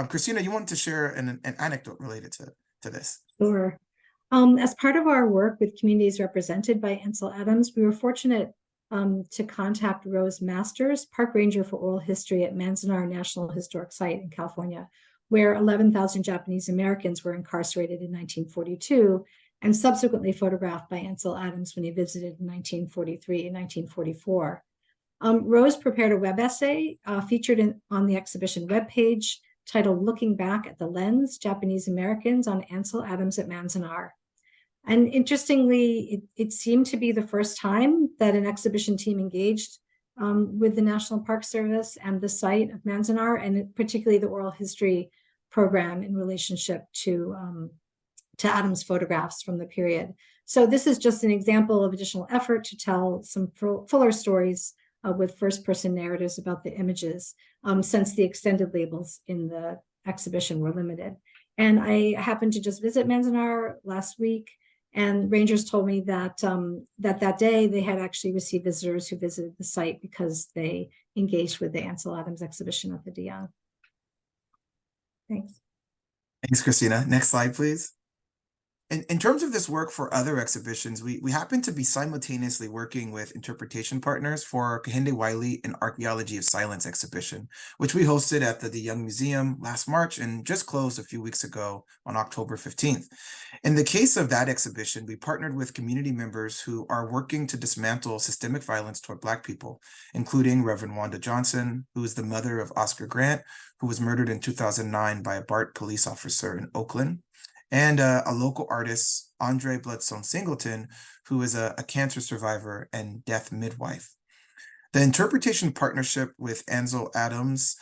Christina, you wanted to share an anecdote related to this. Sure. As part of our work with communities represented by Ansel Adams, we were fortunate to contact Rose Masters, park ranger for oral history at Manzanar National Historic Site in California, where 11,000 Japanese Americans were incarcerated in 1942 and subsequently photographed by Ansel Adams when he visited in 1943 and 1944. Rose prepared a web essay featured on the exhibition webpage titled Looking Back at the Lens, Japanese Americans on Ansel Adams at Manzanar. And interestingly, it seemed to be the first time that an exhibition team engaged with the National Park Service and the site of Manzanar, and particularly the oral history program in relationship to Adams' photographs from the period. So this is just an example of additional effort to tell some fuller stories with first-person narratives about the images, since the extended labels in the exhibition were limited. And I happened to just visit Manzanar last week, and rangers told me that that day they had actually received visitors who visited the site because they engaged with the Ansel Adams exhibition at the Dion. Thanks. Thanks, Christina. Next slide, please. In terms of this work for other exhibitions, we happen to be simultaneously working with interpretation partners for our Kehinde Wiley and Archaeology of Silence exhibition, which we hosted at the DeYoung Museum last March and just closed a few weeks ago on October 15th. In the case of that exhibition, we partnered with community members who are working to dismantle systemic violence toward Black people, including Reverend Wanda Johnson, who is the mother of Oscar Grant, who was murdered in 2009 by a BART police officer in Oakland, and a local artist, Andre Bloodstone Singleton, who is a cancer survivor and death midwife. The interpretation partnership with Ansel Adams,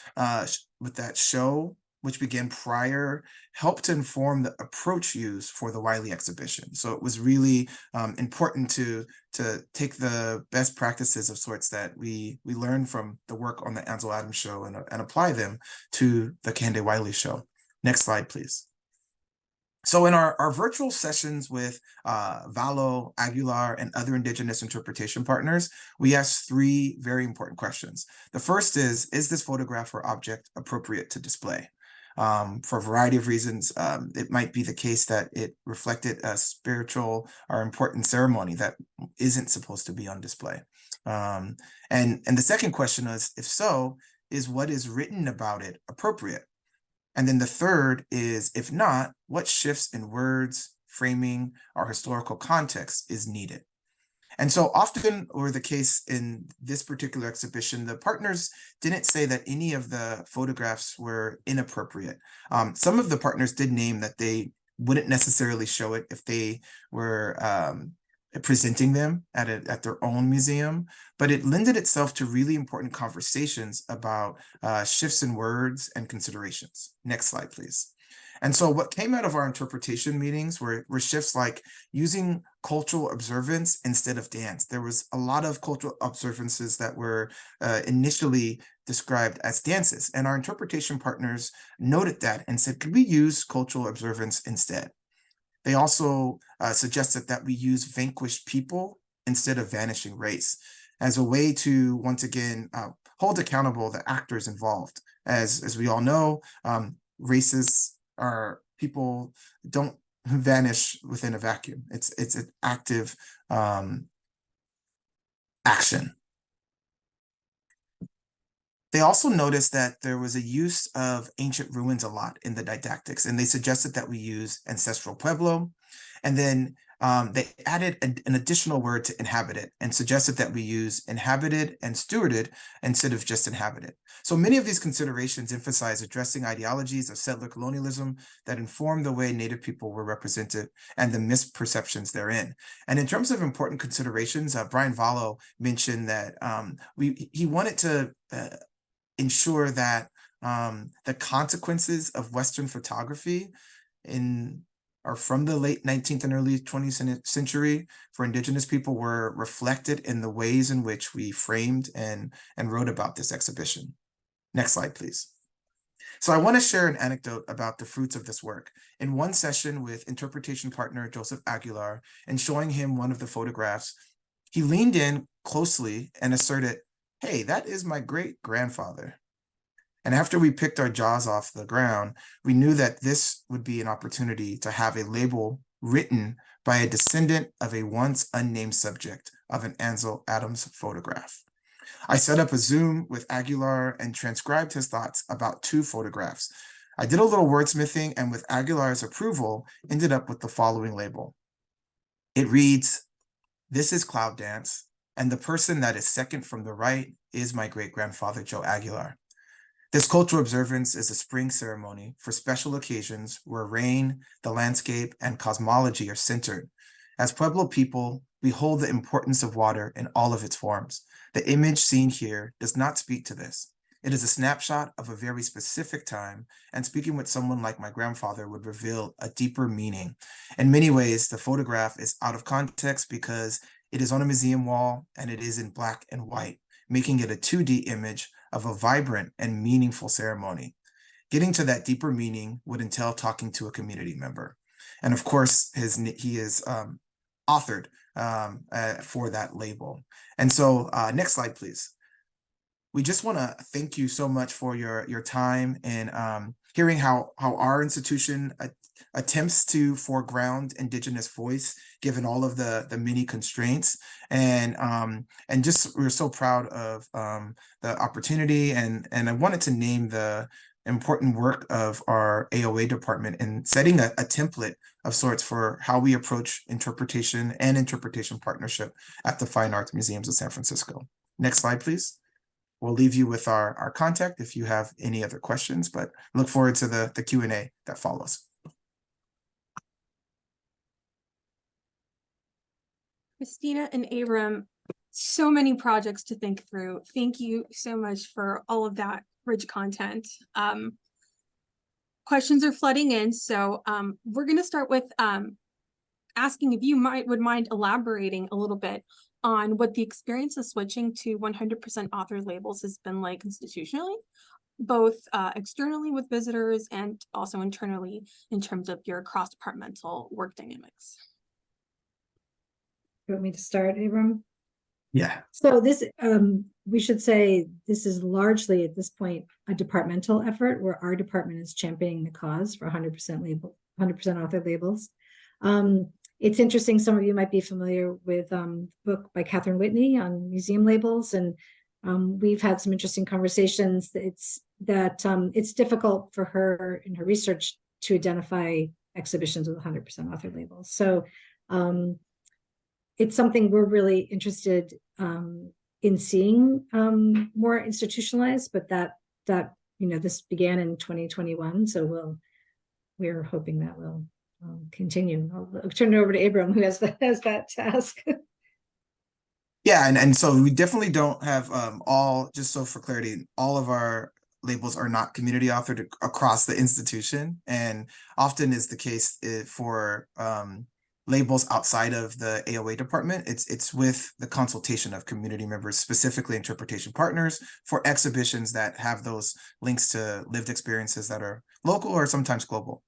with that show, which began prior, helped to inform the approach used for the Wiley exhibition. So it was really important to take the best practices of sorts that we learned from the work on the Ansel Adams show and apply them to the Kehinde Wiley show. Next slide, please. So in our virtual sessions with Valo, Aguilar, and other Indigenous interpretation partners, we asked three very important questions. The first is this photograph or object appropriate to display? For a variety of reasons, it might be the case that it reflected a spiritual or important ceremony that isn't supposed to be on display. And the second question is, if so, is what is written about it appropriate? And then the third is, if not, what shifts in words, framing, or historical context is needed? And so often, or the case in this particular exhibition, the partners didn't say that any of the photographs were inappropriate. Some of the partners did name that they wouldn't necessarily show it if they were presenting them at their own museum, but it lended itself to really important conversations about shifts in words and considerations. Next slide, please. And so what came out of our interpretation meetings were shifts like using cultural observance instead of dance. There was a lot of cultural observances that were initially described as dances, and our interpretation partners noted that and said, could we use cultural observance instead? They also suggested that we use vanquished people instead of vanishing race as a way to, once again, hold accountable the actors involved. As we all know, races are people don't vanish within a vacuum. It's an active action. They also noticed that there was a use of ancient ruins a lot in the didactics, and they suggested that we use ancestral pueblo. And then they added an additional word to inhabited and suggested that we use inhabited and stewarded instead of just inhabited. So many of these considerations emphasize addressing ideologies of settler colonialism that inform the way Native people were represented and the misperceptions therein. And in terms of important considerations, Brian Vallo mentioned that he wanted to ensure that the consequences of Western photography are from the late 19th and early 20th century for Indigenous people were reflected in the ways in which we framed and wrote about this exhibition. Next slide, please. So I want to share an anecdote about the fruits of this work. In one session with interpretation partner Joseph Aguilar and showing him one of the photographs, he leaned in closely and asserted, "Hey, that is my great-grandfather." And after we picked our jaws off the ground, we knew that this would be an opportunity to have a label written by a descendant of a once unnamed subject of an Ansel Adams photograph. I set up a Zoom with Aguilar and transcribed his thoughts about 2 photographs. I did a little wordsmithing and with Aguilar's approval, ended up with the following label. It reads, "This is Cloud Dance, and the person that is second from the right is my great-grandfather, Joe Aguilar. This cultural observance is a spring ceremony for special occasions where rain, the landscape, and cosmology are centered. As Pueblo people, we hold the importance of water in all of its forms. The image seen here does not speak to this. It is a snapshot of a very specific time, and speaking with someone like my grandfather would reveal a deeper meaning. In many ways, the photograph is out of context because it is on a museum wall and it is in black and white, making it a 2D image of a vibrant and meaningful ceremony. Getting to that deeper meaning would entail talking to a community member. And of course, he is authored for that label. And so next slide, please. We just want to thank you so much for your time and hearing how our institution attempts to foreground Indigenous voice, given all of the many constraints. And just we're so proud of the opportunity. And I wanted to name the important work of our AOA department in setting a template of sorts for how we approach interpretation and interpretation partnership at the Fine Arts Museums of San Francisco. Next slide, please. We'll leave you with our contact if you have any other questions, but look forward to the Q&A that follows. Christina and Abram, so many projects to think through. Thank you so much for all of that rich content. Questions are flooding in, so we're going to start with asking if you would mind elaborating a little bit on what the experience of switching to 100% author labels has been like institutionally, both externally with visitors and also internally in terms of your cross-departmental work dynamics. You want me to start, Abram? Yeah. So this, we should say this is largely at this point a departmental effort where our department is championing the cause for 100% author labels. It's interesting, some of you might be familiar with a book by Catherine Whitney on museum labels, and we've had some interesting conversations. It's difficult for her in her research to identify exhibitions with 100% author labels. So it's something we're really interested in seeing more institutionalized, but that this began in 2021, so we're hoping that will continue. I'll turn it over to Abram, who has that task. Yeah, and so we definitely don't have all, just so for clarity, all of our labels are not community authored across the institution, and often is the case for labels outside of the AOA department. It's with the consultation of community members, specifically interpretation partners, for exhibitions that have those links to lived experiences that are local or sometimes global.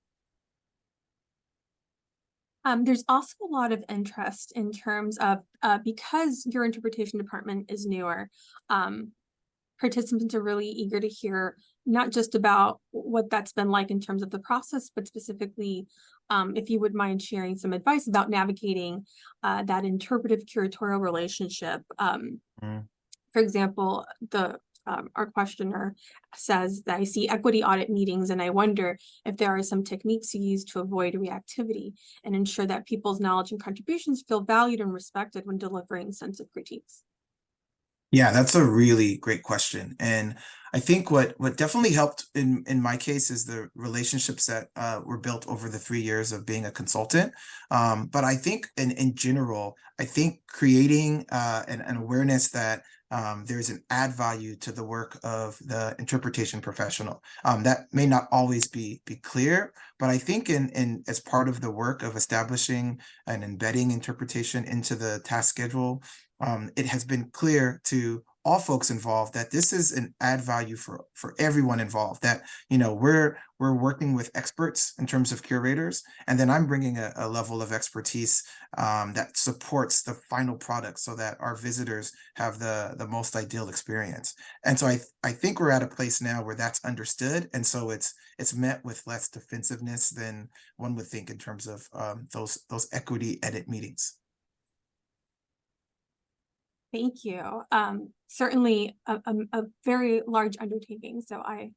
There's also a lot of interest in terms of, because your interpretation department is newer, participants are really eager to hear not just about what that's been like in terms of the process, but specifically, if you would mind sharing some advice about navigating that interpretive curatorial relationship. For example, the our questioner says that I see equity audit meetings and I wonder if there are some techniques you use to avoid reactivity and ensure that people's knowledge and contributions feel valued and respected when delivering sensitive critiques. Yeah, that's a really great question. And I think what definitely helped in my case is the relationships that were built over the 3 years of being a consultant. But I think in general, I think creating an awareness that there's an add value to the work of the interpretation professional. That may not always be clear, but I think in as part of the work of establishing and embedding interpretation into the task schedule, it has been clear to all folks involved that this is an add value for everyone involved, that, you know, we're working with experts in terms of curators, and then I'm bringing a level of expertise that supports the final product so that our visitors have the most ideal experience. And so I think we're at a place now where that's understood, and so it's met with less defensiveness than one would think in terms of those equity edit meetings. Thank you. Certainly a very large undertaking. So I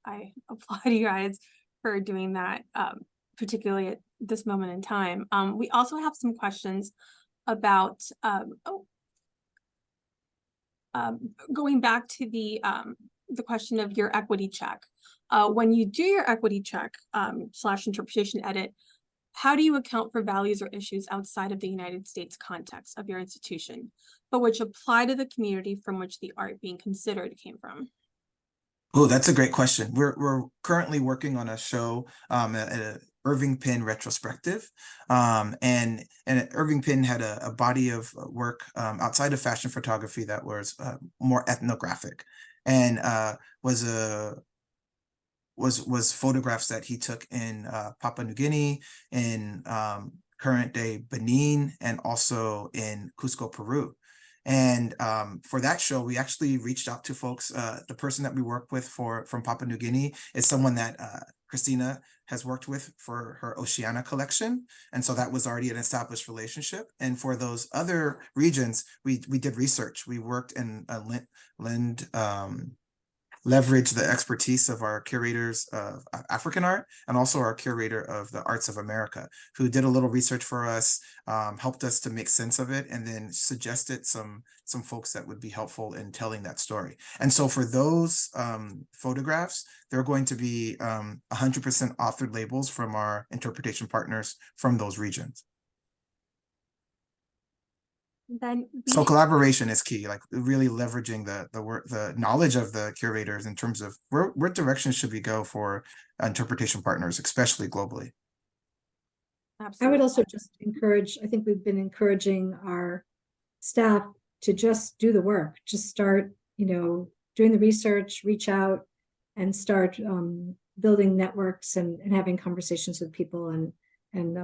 applaud you guys for doing that, particularly at this moment in time. We also have some questions about going back to the question of your equity check. When you do your equity check / interpretation edit, how do you account for values or issues outside of the United States context of your institution, but which apply to the community from which the art being considered came from? Oh, that's a great question. We're currently working on a show, a Irving Penn retrospective, and Irving Penn had a body of work outside of fashion photography that was more ethnographic, and was photographs that he took in Papua New Guinea, in current day Benin, and also in Cusco, Peru. And for that show, we actually reached out to folks. The person that we work with from Papua New Guinea is someone that Christina has worked with for her Oceania collection. And so that was already an established relationship. And for those other regions, we did research. We worked and leverage the expertise of our curators of African art and also our curator of the Arts of America, who did a little research for us, helped us to make sense of it, and then suggested some folks that would be helpful in telling that story. And so for those photographs, they're going to be 100% authored labels from our interpretation partners from those regions. Then so collaboration is key, like really leveraging the work, the knowledge of the curators in terms of what direction should we go for interpretation partners, especially globally. Absolutely. I would also just encourage, I think we've been encouraging our staff to just do the work, just start, doing the research, reach out and start building networks and having conversations with people. And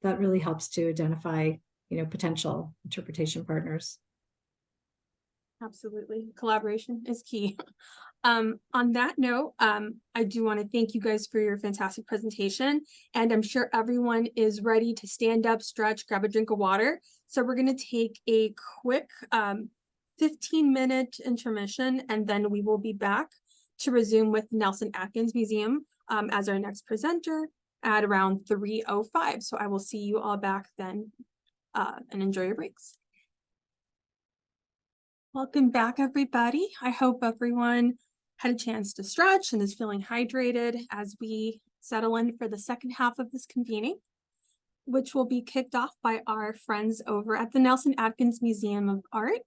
that really helps to identify potential interpretation partners. Absolutely. Collaboration is key. On that note, I do want to thank you guys for your fantastic presentation. And I'm sure everyone is ready to stand up, stretch, grab a drink of water. So we're going to take a quick 15-minute intermission, and then we will be back to resume with Nelson Atkins Museum as our next presenter at around 3:05. So I will see you all back then. And enjoy your breaks. Welcome back, everybody. I hope everyone had a chance to stretch and is feeling hydrated as we settle in for the second half of this convening, which will be kicked off by our friends over at the Nelson Atkins Museum of Art.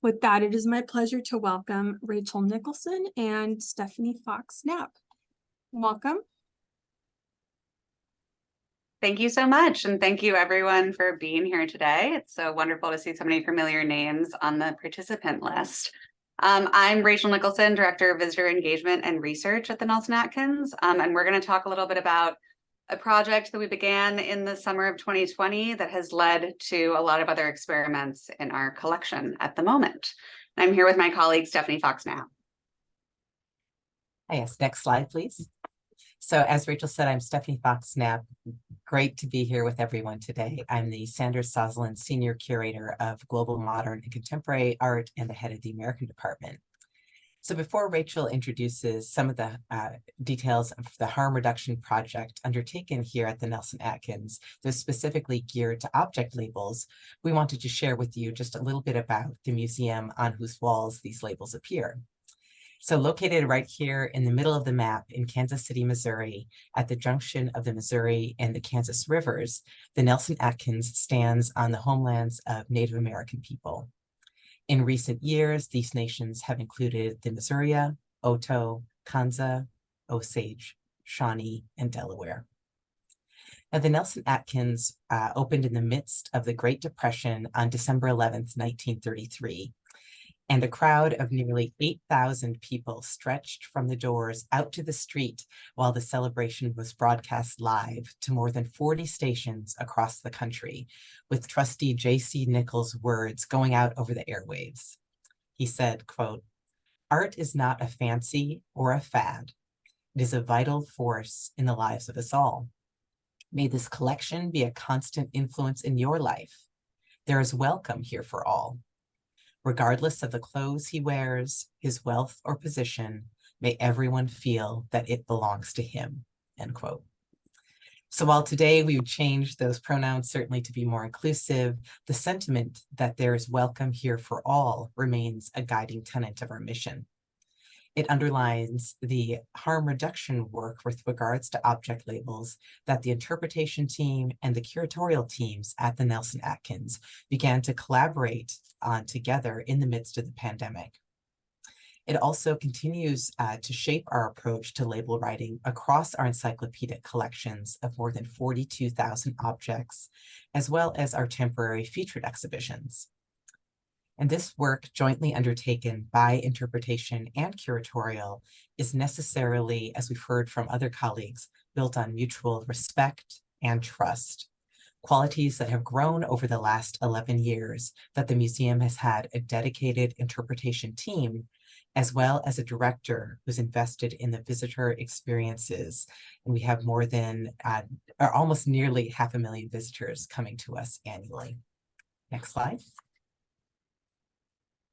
With that, it is my pleasure to welcome Rachel Nicholson and Stephanie Fox-Knapp. Welcome. Thank you so much. And thank you everyone for being here today. It's so wonderful to see so many familiar names on the participant list. I'm Rachel Nicholson, Director of Visitor Engagement and Research at the Nelson Atkins. And we're going to talk a little bit about a project that we began in the summer of 2020 that has led to a lot of other experiments in our collection at the moment. I'm here with my colleague, Stephanie Fox-Knapp. Yes, next slide, please. So as Rachel said, I'm Stephanie Fox-Knapp. Great to be here with everyone today. I'm the Sanders Sosland Senior Curator of Global Modern and Contemporary Art and the head of the American Department. So before Rachel introduces some of the details of the harm reduction project undertaken here at the Nelson Atkins, that's specifically geared to object labels, we wanted to share with you just a little bit about the museum on whose walls these labels appear. So located right here in the middle of the map in Kansas City, Missouri, at the junction of the Missouri and the Kansas rivers, the Nelson Atkins stands on the homelands of Native American people. In recent years, these nations have included the Missouri, Oto, Kanza, Osage, Shawnee, and Delaware. Now, the Nelson Atkins opened in the midst of the Great Depression on December 11th, 1933, and a crowd of nearly 8,000 people stretched from the doors out to the street while the celebration was broadcast live to more than 40 stations across the country, with trustee J.C. Nichols' words going out over the airwaves. He said, quote, "Art is not a fancy or a fad. It is a vital force in the lives of us all. May this collection be a constant influence in your life. There is welcome here for all. Regardless of the clothes he wears, his wealth or position, may everyone feel that it belongs to him," end quote. So while today we would change those pronouns certainly to be more inclusive, the sentiment that there is welcome here for all remains a guiding tenet of our mission. It underlines the harm reduction work with regards to object labels that the interpretation team and the curatorial teams at the Nelson Atkins began to collaborate on together in the midst of the pandemic. It also continues to shape our approach to label writing across our encyclopedic collections of more than 42,000 objects, as well as our temporary featured exhibitions. And this work, jointly undertaken by interpretation and curatorial, is necessarily, as we've heard from other colleagues, built on mutual respect and trust, qualities that have grown over the last 11 years that the museum has had a dedicated interpretation team, as well as a director who's invested in the visitor experiences. And we have more than, or almost nearly 500,000 visitors coming to us annually. Next slide.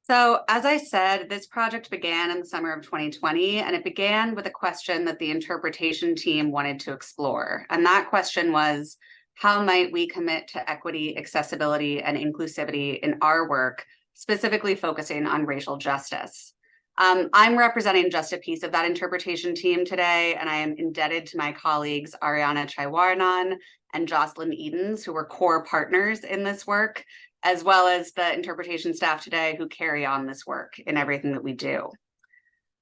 So as I said, this project began in the summer of 2020, and it began with a question that the interpretation team wanted to explore. And that question was, how might we commit to equity, accessibility, and inclusivity in our work, specifically focusing on racial justice? I'm representing just a piece of that interpretation team today, and I am indebted to my colleagues Ariana Chaiwarnan and Jocelyn Edens, who were core partners in this work, as well as the interpretation staff today who carry on this work in everything that we do.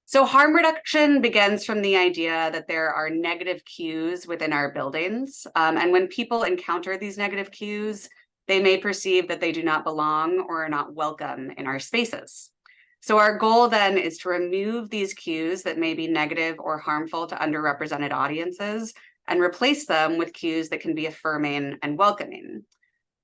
So harm reduction begins from the idea that there are negative cues within our buildings. And when people encounter these negative cues, they may perceive that they do not belong or are not welcome in our spaces. So our goal then is to remove these cues that may be negative or harmful to underrepresented audiences and replace them with cues that can be affirming and welcoming.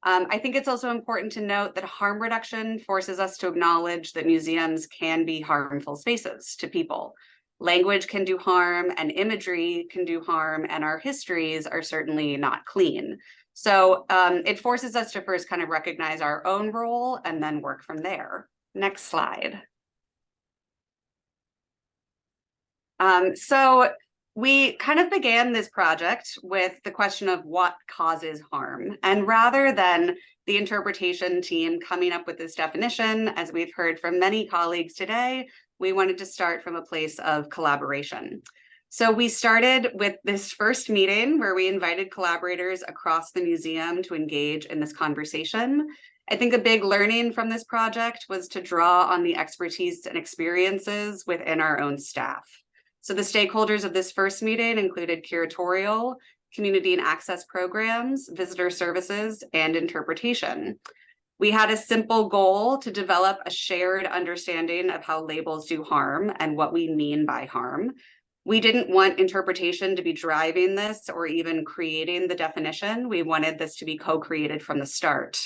I think it's also important to note that harm reduction forces us to acknowledge that museums can be harmful spaces to people. Language can do harm and imagery can do harm, and our histories are certainly not clean. So it forces us to first kind of recognize our own role and then work from there. Next slide. So we kind of began this project with the question of what causes harm. And rather than the interpretation team coming up with this definition, as we've heard from many colleagues today, we wanted to start from a place of collaboration. So we started with this first meeting where we invited collaborators across the museum to engage in this conversation. I think a big learning from this project was to draw on the expertise and experiences within our own staff. So the stakeholders of this first meeting included curatorial, community and access programs, visitor services, and interpretation. We had a simple goal to develop a shared understanding of how labels do harm and what we mean by harm. We didn't want interpretation to be driving this or even creating the definition. We wanted this to be co-created from the start.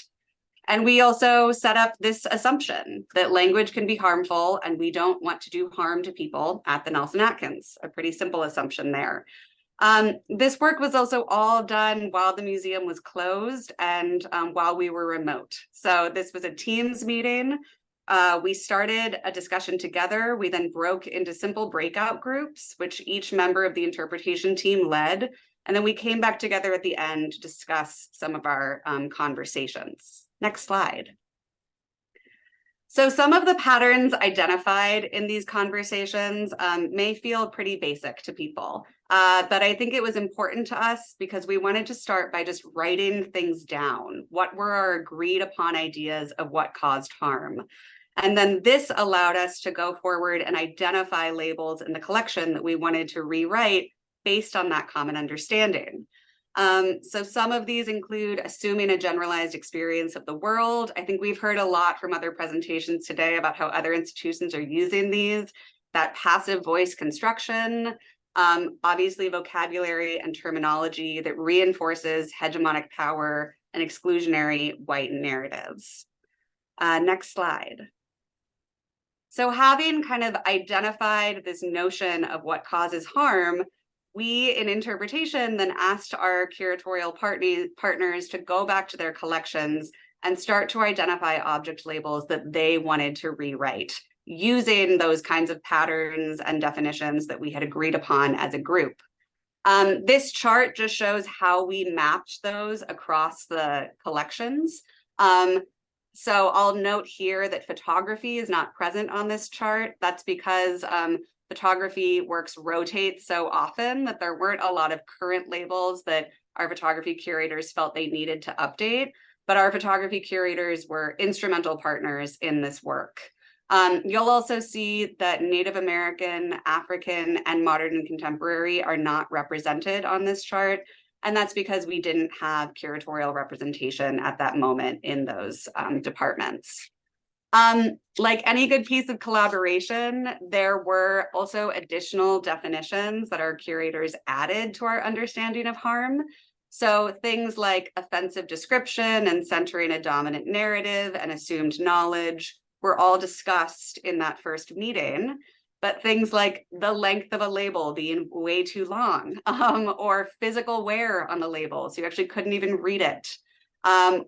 And we also set up this assumption that language can be harmful and we don't want to do harm to people at the Nelson Atkins, a pretty simple assumption there. This work was also all done while the museum was closed and while we were remote. So this was a Teams meeting We started a discussion together. We then broke into simple breakout groups, which each member of the interpretation team led. And then we came back together at the end to discuss some of our conversations. Next slide. So some of the patterns identified in these conversations may feel pretty basic to people, but I think it was important to us because we wanted to start by just writing things down. What were our agreed upon ideas of what caused harm? And then this allowed us to go forward and identify labels in the collection that we wanted to rewrite based on that common understanding. So some of these include assuming a generalized experience of the world. I think we've heard a lot from other presentations today about how other institutions are using these, that passive voice construction, obviously vocabulary and terminology that reinforces hegemonic power and exclusionary white narratives. Next slide. So having kind of identified this notion of what causes harm, we in interpretation then asked our curatorial partners to go back to their collections and start to identify object labels that they wanted to rewrite using those kinds of patterns and definitions that we had agreed upon as a group. This chart just shows how we mapped those across the collections. So I'll note here that photography is not present on this chart. That's because photography works rotate so often that there weren't a lot of current labels that our photography curators felt they needed to update, but our photography curators were instrumental partners in this work. You'll also see that Native American, African, and modern and contemporary are not represented on this chart, and that's because we didn't have curatorial representation at that moment in those departments. Like any good piece of collaboration, there were also additional definitions that our curators added to our understanding of harm. So things like offensive description and centering a dominant narrative and assumed knowledge were all discussed in that first meeting. But things like the length of a label being way too long, or physical wear on the label, so you actually couldn't even read it.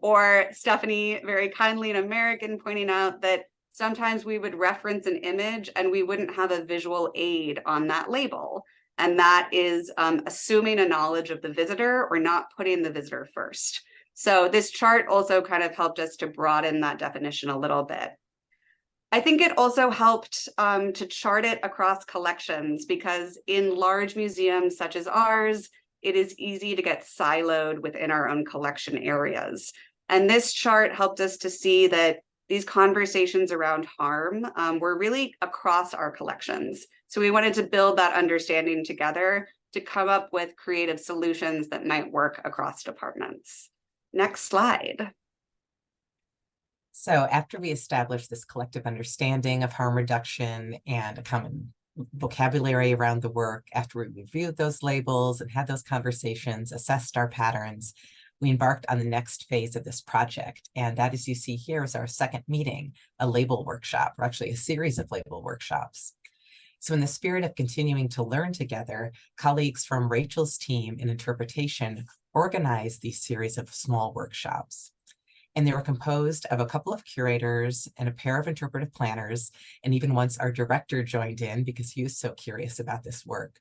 Or Stephanie very kindly, an American, pointing out that sometimes we would reference an image and we wouldn't have a visual aid on that label. And that is assuming a knowledge of the visitor or not putting the visitor first. So this chart also kind of helped us to broaden that definition a little bit. I think it also helped to chart it across collections, because in large museums such as ours, it is easy to get siloed within our own collection areas. And this chart helped us to see that these conversations around harm were really across our collections. So we wanted to build that understanding together to come up with creative solutions that might work across departments. Next slide. So after we established this collective understanding of harm reduction and a common vocabulary around the work, after we reviewed those labels and had those conversations, assessed our patterns, we embarked on the next phase of this project. And that, as you see here, is our second meeting, a label workshop, or actually a series of label workshops. So in the spirit of continuing to learn together, colleagues from Rachel's team in interpretation organized these series of small workshops. And they were composed of a couple of curators and a pair of interpretive planners, and even once our director joined in because he was so curious about this work.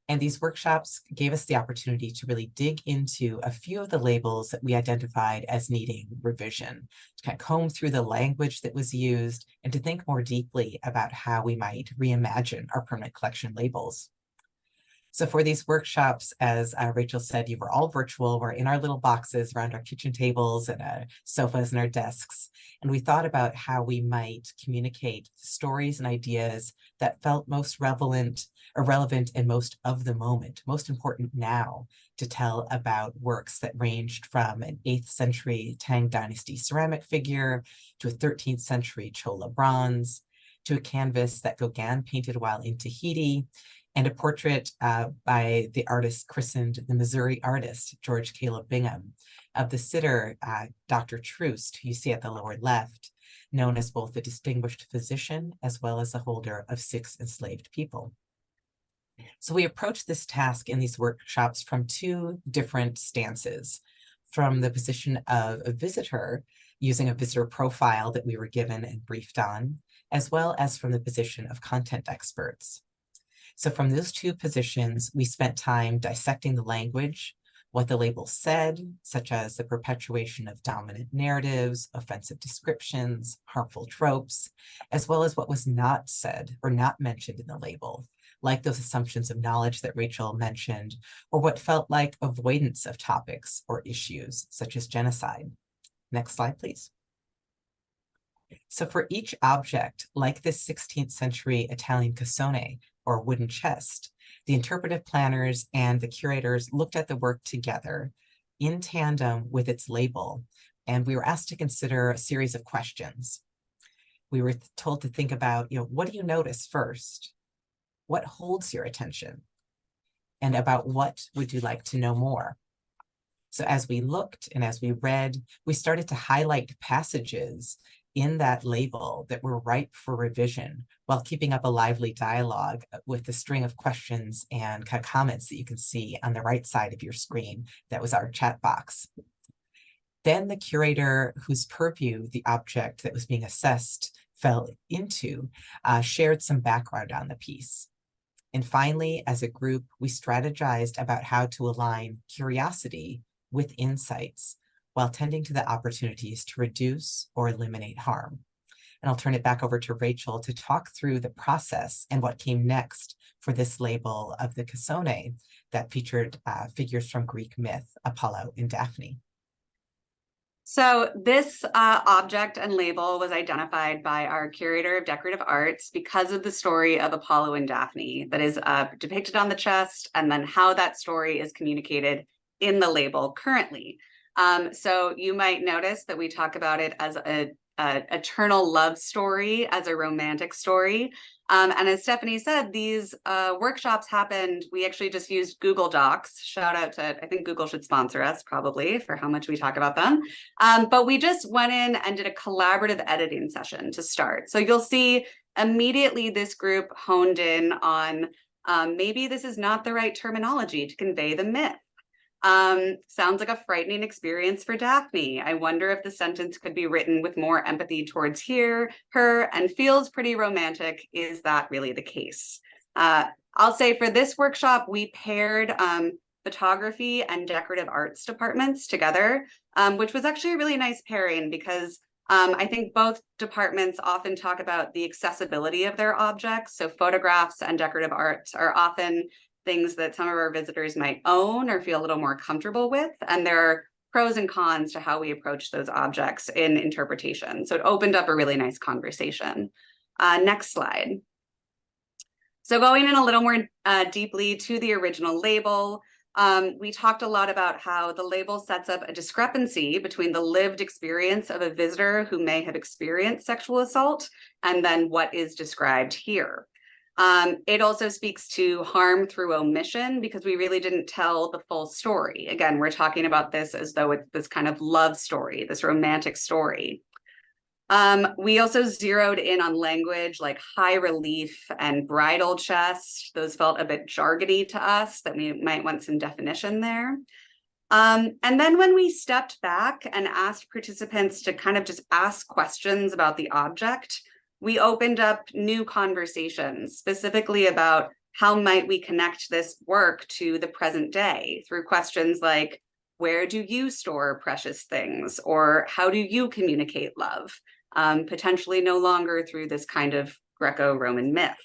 And these workshops gave us the opportunity to really dig into a few of the labels that we identified as needing revision, to kind of comb through the language that was used and to think more deeply about how we might reimagine our permanent collection labels. So for these workshops, as Rachel said, you were all virtual. We're in our little boxes around our kitchen tables and sofas and our desks. And we thought about how we might communicate stories and ideas that felt most relevant and most of the moment, most important now, to tell about works that ranged from an 8th century Tang Dynasty ceramic figure to a 13th century Chola bronze, to a canvas that Gauguin painted while in Tahiti, and a portrait by the artist christened the Missouri artist, George Caleb Bingham, of the sitter, Dr. Troost, who you see at the lower left, known as both a distinguished physician as well as the holder of 6 enslaved people. So we approached this task in these workshops from 2 different stances. From the position of a visitor, using a visitor profile that we were given and briefed on, as well as from the position of content experts. So from those two positions, we spent time dissecting the language, what the label said, such as the perpetuation of dominant narratives, offensive descriptions, harmful tropes, as well as what was not said or not mentioned in the label, like those assumptions of knowledge that Rachel mentioned, or what felt like avoidance of topics or issues, such as genocide. Next slide, please. So for each object, like this 16th century Italian cassone or wooden chest, the interpretive planners and the curators looked at the work together in tandem with its label, and we were asked to consider a series of questions. We were told to think about, what do you notice first? What holds your attention? And about what would you like to know more? So as we looked and as we read, we started to highlight passages in that label that were ripe for revision while keeping up a lively dialogue with the string of questions and comments that you can see on the right side of your screen. That was our chat box. Then the curator whose purview the object that was being assessed fell into shared some background on the piece. And finally, as a group, we strategized about how to align curiosity with insights while tending to the opportunities to reduce or eliminate harm. And I'll turn it back over to Rachel to talk through the process and what came next for this label of the cassone that featured figures from Greek myth, Apollo and Daphne. So this object and label was identified by our curator of decorative arts because of the story of Apollo and Daphne that is depicted on the chest, and then how that story is communicated in the label currently. So you might notice that we talk about it as an eternal love story, as a romantic story. And as Stephanie said, these workshops happened, we actually just used Google Docs. Shout out to, I think Google should sponsor us probably for how much we talk about them. But we just went in and did a collaborative editing session to start. So you'll see immediately this group honed in on maybe this is not the right terminology to convey the myth. Sounds like a frightening experience for Daphne. I wonder if the sentence could be written with more empathy towards her, and feels pretty romantic. Is that really the case? I'll say for this workshop, we paired photography and decorative arts departments together, which was actually a really nice pairing because I think both departments often talk about the accessibility of their objects. So photographs and decorative arts are often things that some of our visitors might own or feel a little more comfortable with. And there are pros and cons to how we approach those objects in interpretation. So it opened up a really nice conversation. Next slide. So going in a little more deeply to the original label, we talked a lot about how the label sets up a discrepancy between the lived experience of a visitor who may have experienced sexual assault and then what is described here. It also speaks to harm through omission because we really didn't tell the full story. Again, we're talking about this as though it's this kind of love story, this romantic story. We also zeroed in on language like high relief and bridal chest. Those felt a bit jargony to us, that we might want some definition there. And then when we stepped back and asked participants to kind of just ask questions about the object, we opened up new conversations, specifically about how might we connect this work to the present day through questions like, where do you store precious things? Or how do you communicate love? Potentially no longer through this kind of Greco-Roman myth.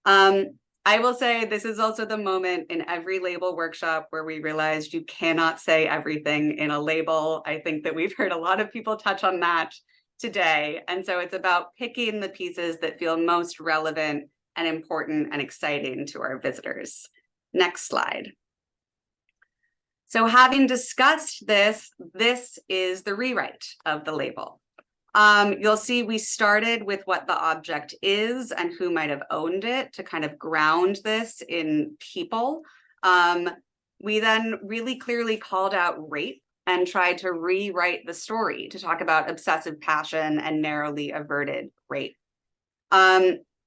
I will say this is also the moment in every label workshop where we realized you cannot say everything in a label. I think that we've heard a lot of people touch on that today. And so it's about picking the pieces that feel most relevant and important and exciting to our visitors. Next slide. So having discussed this, this is the rewrite of the label. You'll see we started with what the object is and who might have owned it to kind of ground this in people. We then really clearly called out rape and tried to rewrite the story to talk about obsessive passion and narrowly averted rape.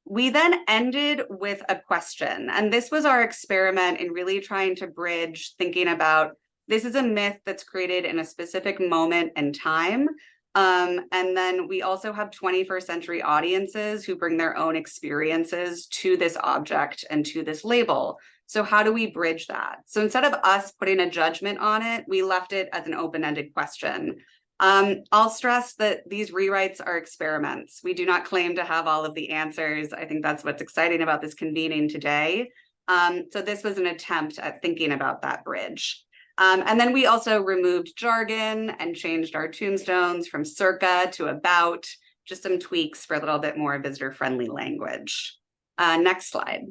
We then ended with a question, and this was our experiment in really trying to bridge thinking about this is a myth that's created in a specific moment and time, And then we also have 21st century audiences who bring their own experiences to this object and to this label. So how do we bridge that? So instead of us putting a judgment on it, we left it as an open-ended question. I'll stress that these rewrites are experiments. We do not claim to have all of the answers. I think that's what's exciting about this convening today. So this was an attempt at thinking about that bridge. And then we also removed jargon and changed our tombstones from circa to about, just some tweaks for a little bit more visitor-friendly language. Next slide.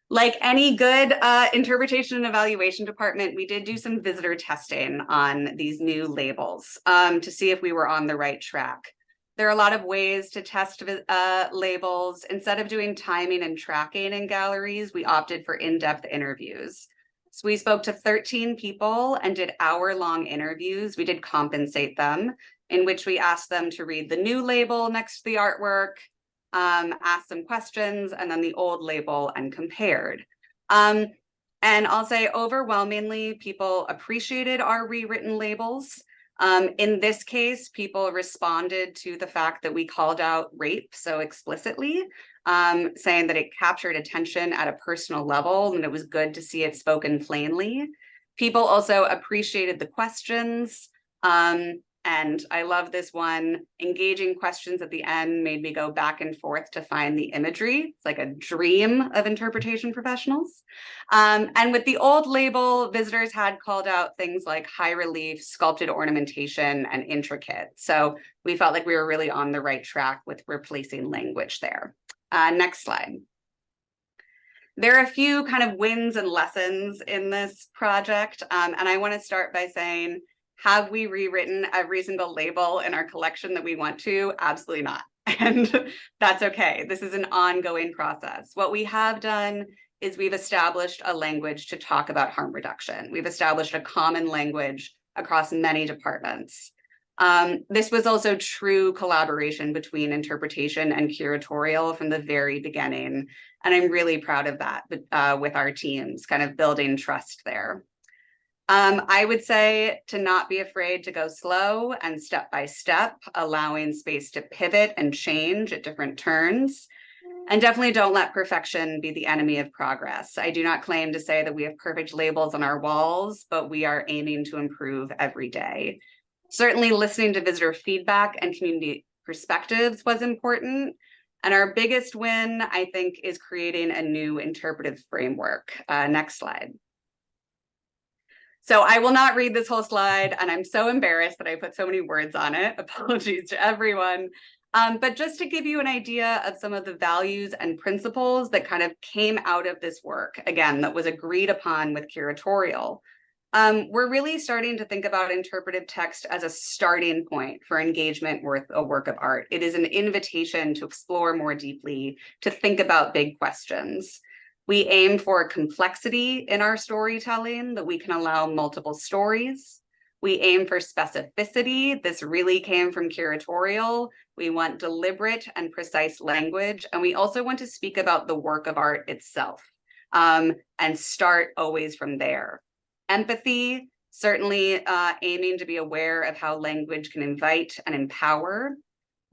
Like any good interpretation and evaluation department, we did do some visitor testing on these new labels to see if we were on the right track. There are a lot of ways to test labels. Instead of doing timing and tracking in galleries, we opted for in-depth interviews. So we spoke to 13 people and did hour-long interviews. We did compensate them, in which we asked them to read the new label next to the artwork, asked some questions, and then the old label and compared. And I'll say overwhelmingly, people appreciated our rewritten labels. In this case, people responded to the fact that we called out rape so explicitly, saying that it captured attention at a personal level and it was good to see it spoken plainly. People also appreciated the questions. And I love this one. Engaging questions at the end made me go back and forth to find the imagery. It's like a dream of interpretation professionals. And with the old label, visitors had called out things like high relief, sculpted ornamentation, and intricate. So we felt like we were really on the right track with replacing language there. Next slide. There are a few kind of wins and lessons in this project. And I want to start by saying, have we rewritten every single label in our collection that we want to? Absolutely not. And that's okay. This is an ongoing process. What we have done is we've established a language to talk about harm reduction. We've established a common language across many departments. This was also true collaboration between interpretation and curatorial from the very beginning. And I'm really proud of that with our teams, kind of building trust there. I would say to not be afraid to go slow and step by step, allowing space to pivot and change at different turns. And definitely don't let perfection be the enemy of progress. I do not claim to say that we have perfect labels on our walls, but we are aiming to improve every day. Certainly listening to visitor feedback and community perspectives was important. And our biggest win, I think, is creating a new interpretive framework. Next slide. So I will not read this whole slide, and I'm so embarrassed that I put so many words on it. Apologies to everyone. But just to give you an idea of some of the values and principles that kind of came out of this work, again, that was agreed upon with curatorial. We're really starting to think about interpretive text as a starting point for engagement with a work of art. It is an invitation to explore more deeply, to think about big questions. We aim for complexity in our storytelling, that we can allow multiple stories. We aim for specificity. This really came from curatorial. We want deliberate and precise language. And we also want to speak about the work of art itself and start always from there. Empathy, certainly aiming to be aware of how language can invite and empower.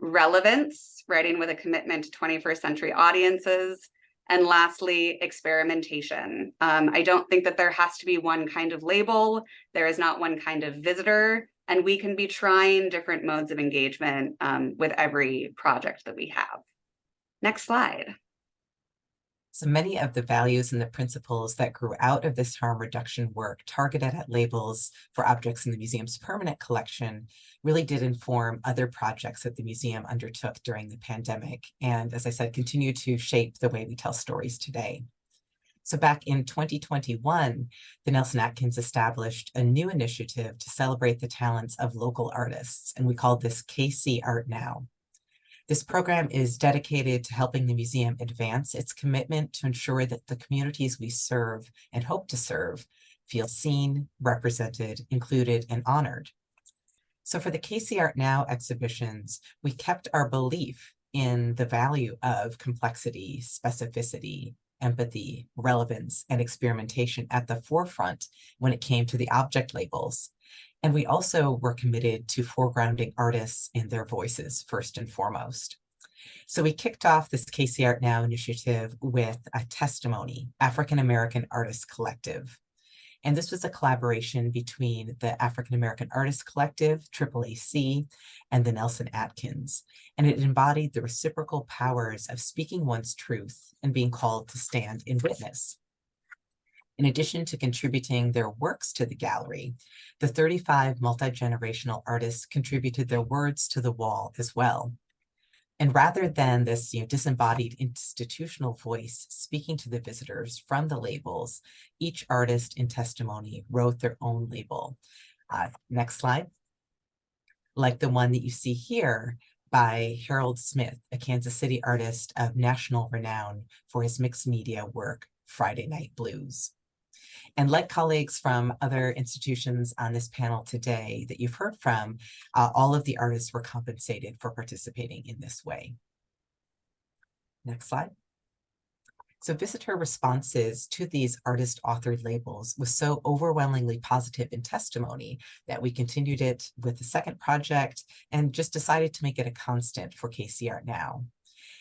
Relevance, writing with a commitment to 21st century audiences. And lastly, experimentation. I don't think that there has to be one kind of label. There is not one kind of visitor, and we can be trying different modes of engagement with every project that we have. Next slide. So many of the values and the principles that grew out of this harm reduction work targeted at labels for objects in the museum's permanent collection really did inform other projects that the museum undertook during the pandemic. And as I said, continue to shape the way we tell stories today. So back in 2021, the Nelson Atkins established a new initiative to celebrate the talents of local artists, and we called this KC Art Now. This program is dedicated to helping the museum advance its commitment to ensure that the communities we serve and hope to serve feel seen, represented, included, and honored. So for the KC Art Now exhibitions, we kept our belief in the value of complexity, specificity, empathy, relevance, and experimentation at the forefront when it came to the object labels. And we also were committed to foregrounding artists and their voices first and foremost. So we kicked off this KC Art Now initiative with a testimony, African American Artists Collective. And this was a collaboration between the African American Artists Collective, AAAC, and the Nelson Atkins. And it embodied the reciprocal powers of speaking one's truth and being called to stand in witness. In addition to contributing their works to the gallery, the 35 multi-generational artists contributed their words to the wall as well. And rather than this disembodied institutional voice speaking to the visitors from the labels, each artist in testimony wrote their own label. Next slide. Like the one that you see here by Harold Smith, a Kansas City artist of national renown for his mixed media work, Friday Night Blues. And like colleagues from other institutions on this panel today that you've heard from, all of the artists were compensated for participating in this way. Next slide. So visitor responses to these artist-authored labels was so overwhelmingly positive in testimony that we continued it with the second project and just decided to make it a constant for KC Art Now.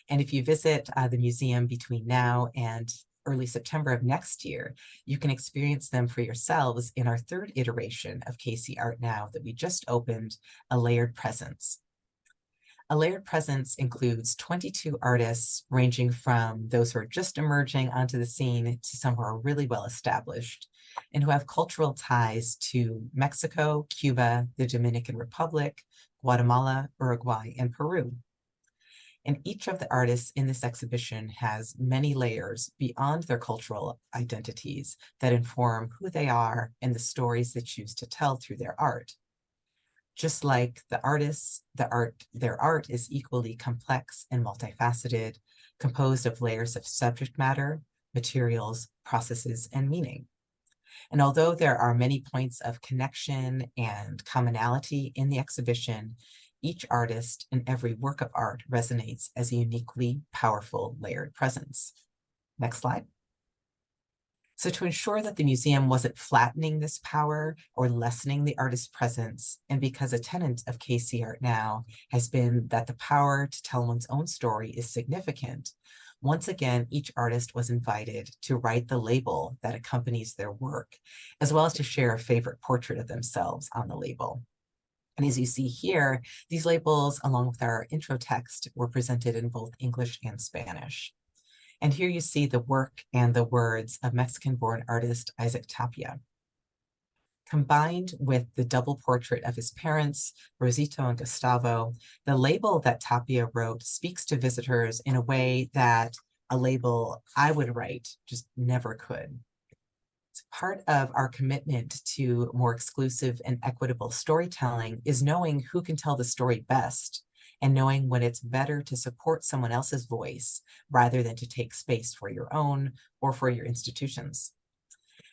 And if you visit the museum between now and early September of next year, you can experience them for yourselves in our third iteration of KC Art Now that we just opened, A Layered Presence. A Layered Presence includes 22 artists ranging from those who are just emerging onto the scene to some who are really well established and who have cultural ties to Mexico, Cuba, the Dominican Republic, Guatemala, Uruguay, and Peru. And each of the artists in this exhibition has many layers beyond their cultural identities that inform who they are and the stories they choose to tell through their art. Just like the artists, their art is equally complex and multifaceted, composed of layers of subject matter, materials, processes, and meaning. And although there are many points of connection and commonality in the exhibition, each artist and every work of art resonates as a uniquely powerful layered presence. Next slide. So to ensure that the museum wasn't flattening this power or lessening the artist's presence, and because a tenet of KC Art Now has been that the power to tell one's own story is significant, once again, each artist was invited to write the label that accompanies their work, as well as to share a favorite portrait of themselves on the label. And as you see here, these labels, along with our intro text, were presented in both English and Spanish. And here you see the work and the words of Mexican-born artist Isaac Tapia. Combined with the double portrait of his parents, Rosito and Gustavo, the label that Tapia wrote speaks to visitors in a way that a label I would write just never could. Part of our commitment to more exclusive and equitable storytelling is knowing who can tell the story best and knowing when it's better to support someone else's voice rather than to take space for your own or for your institutions.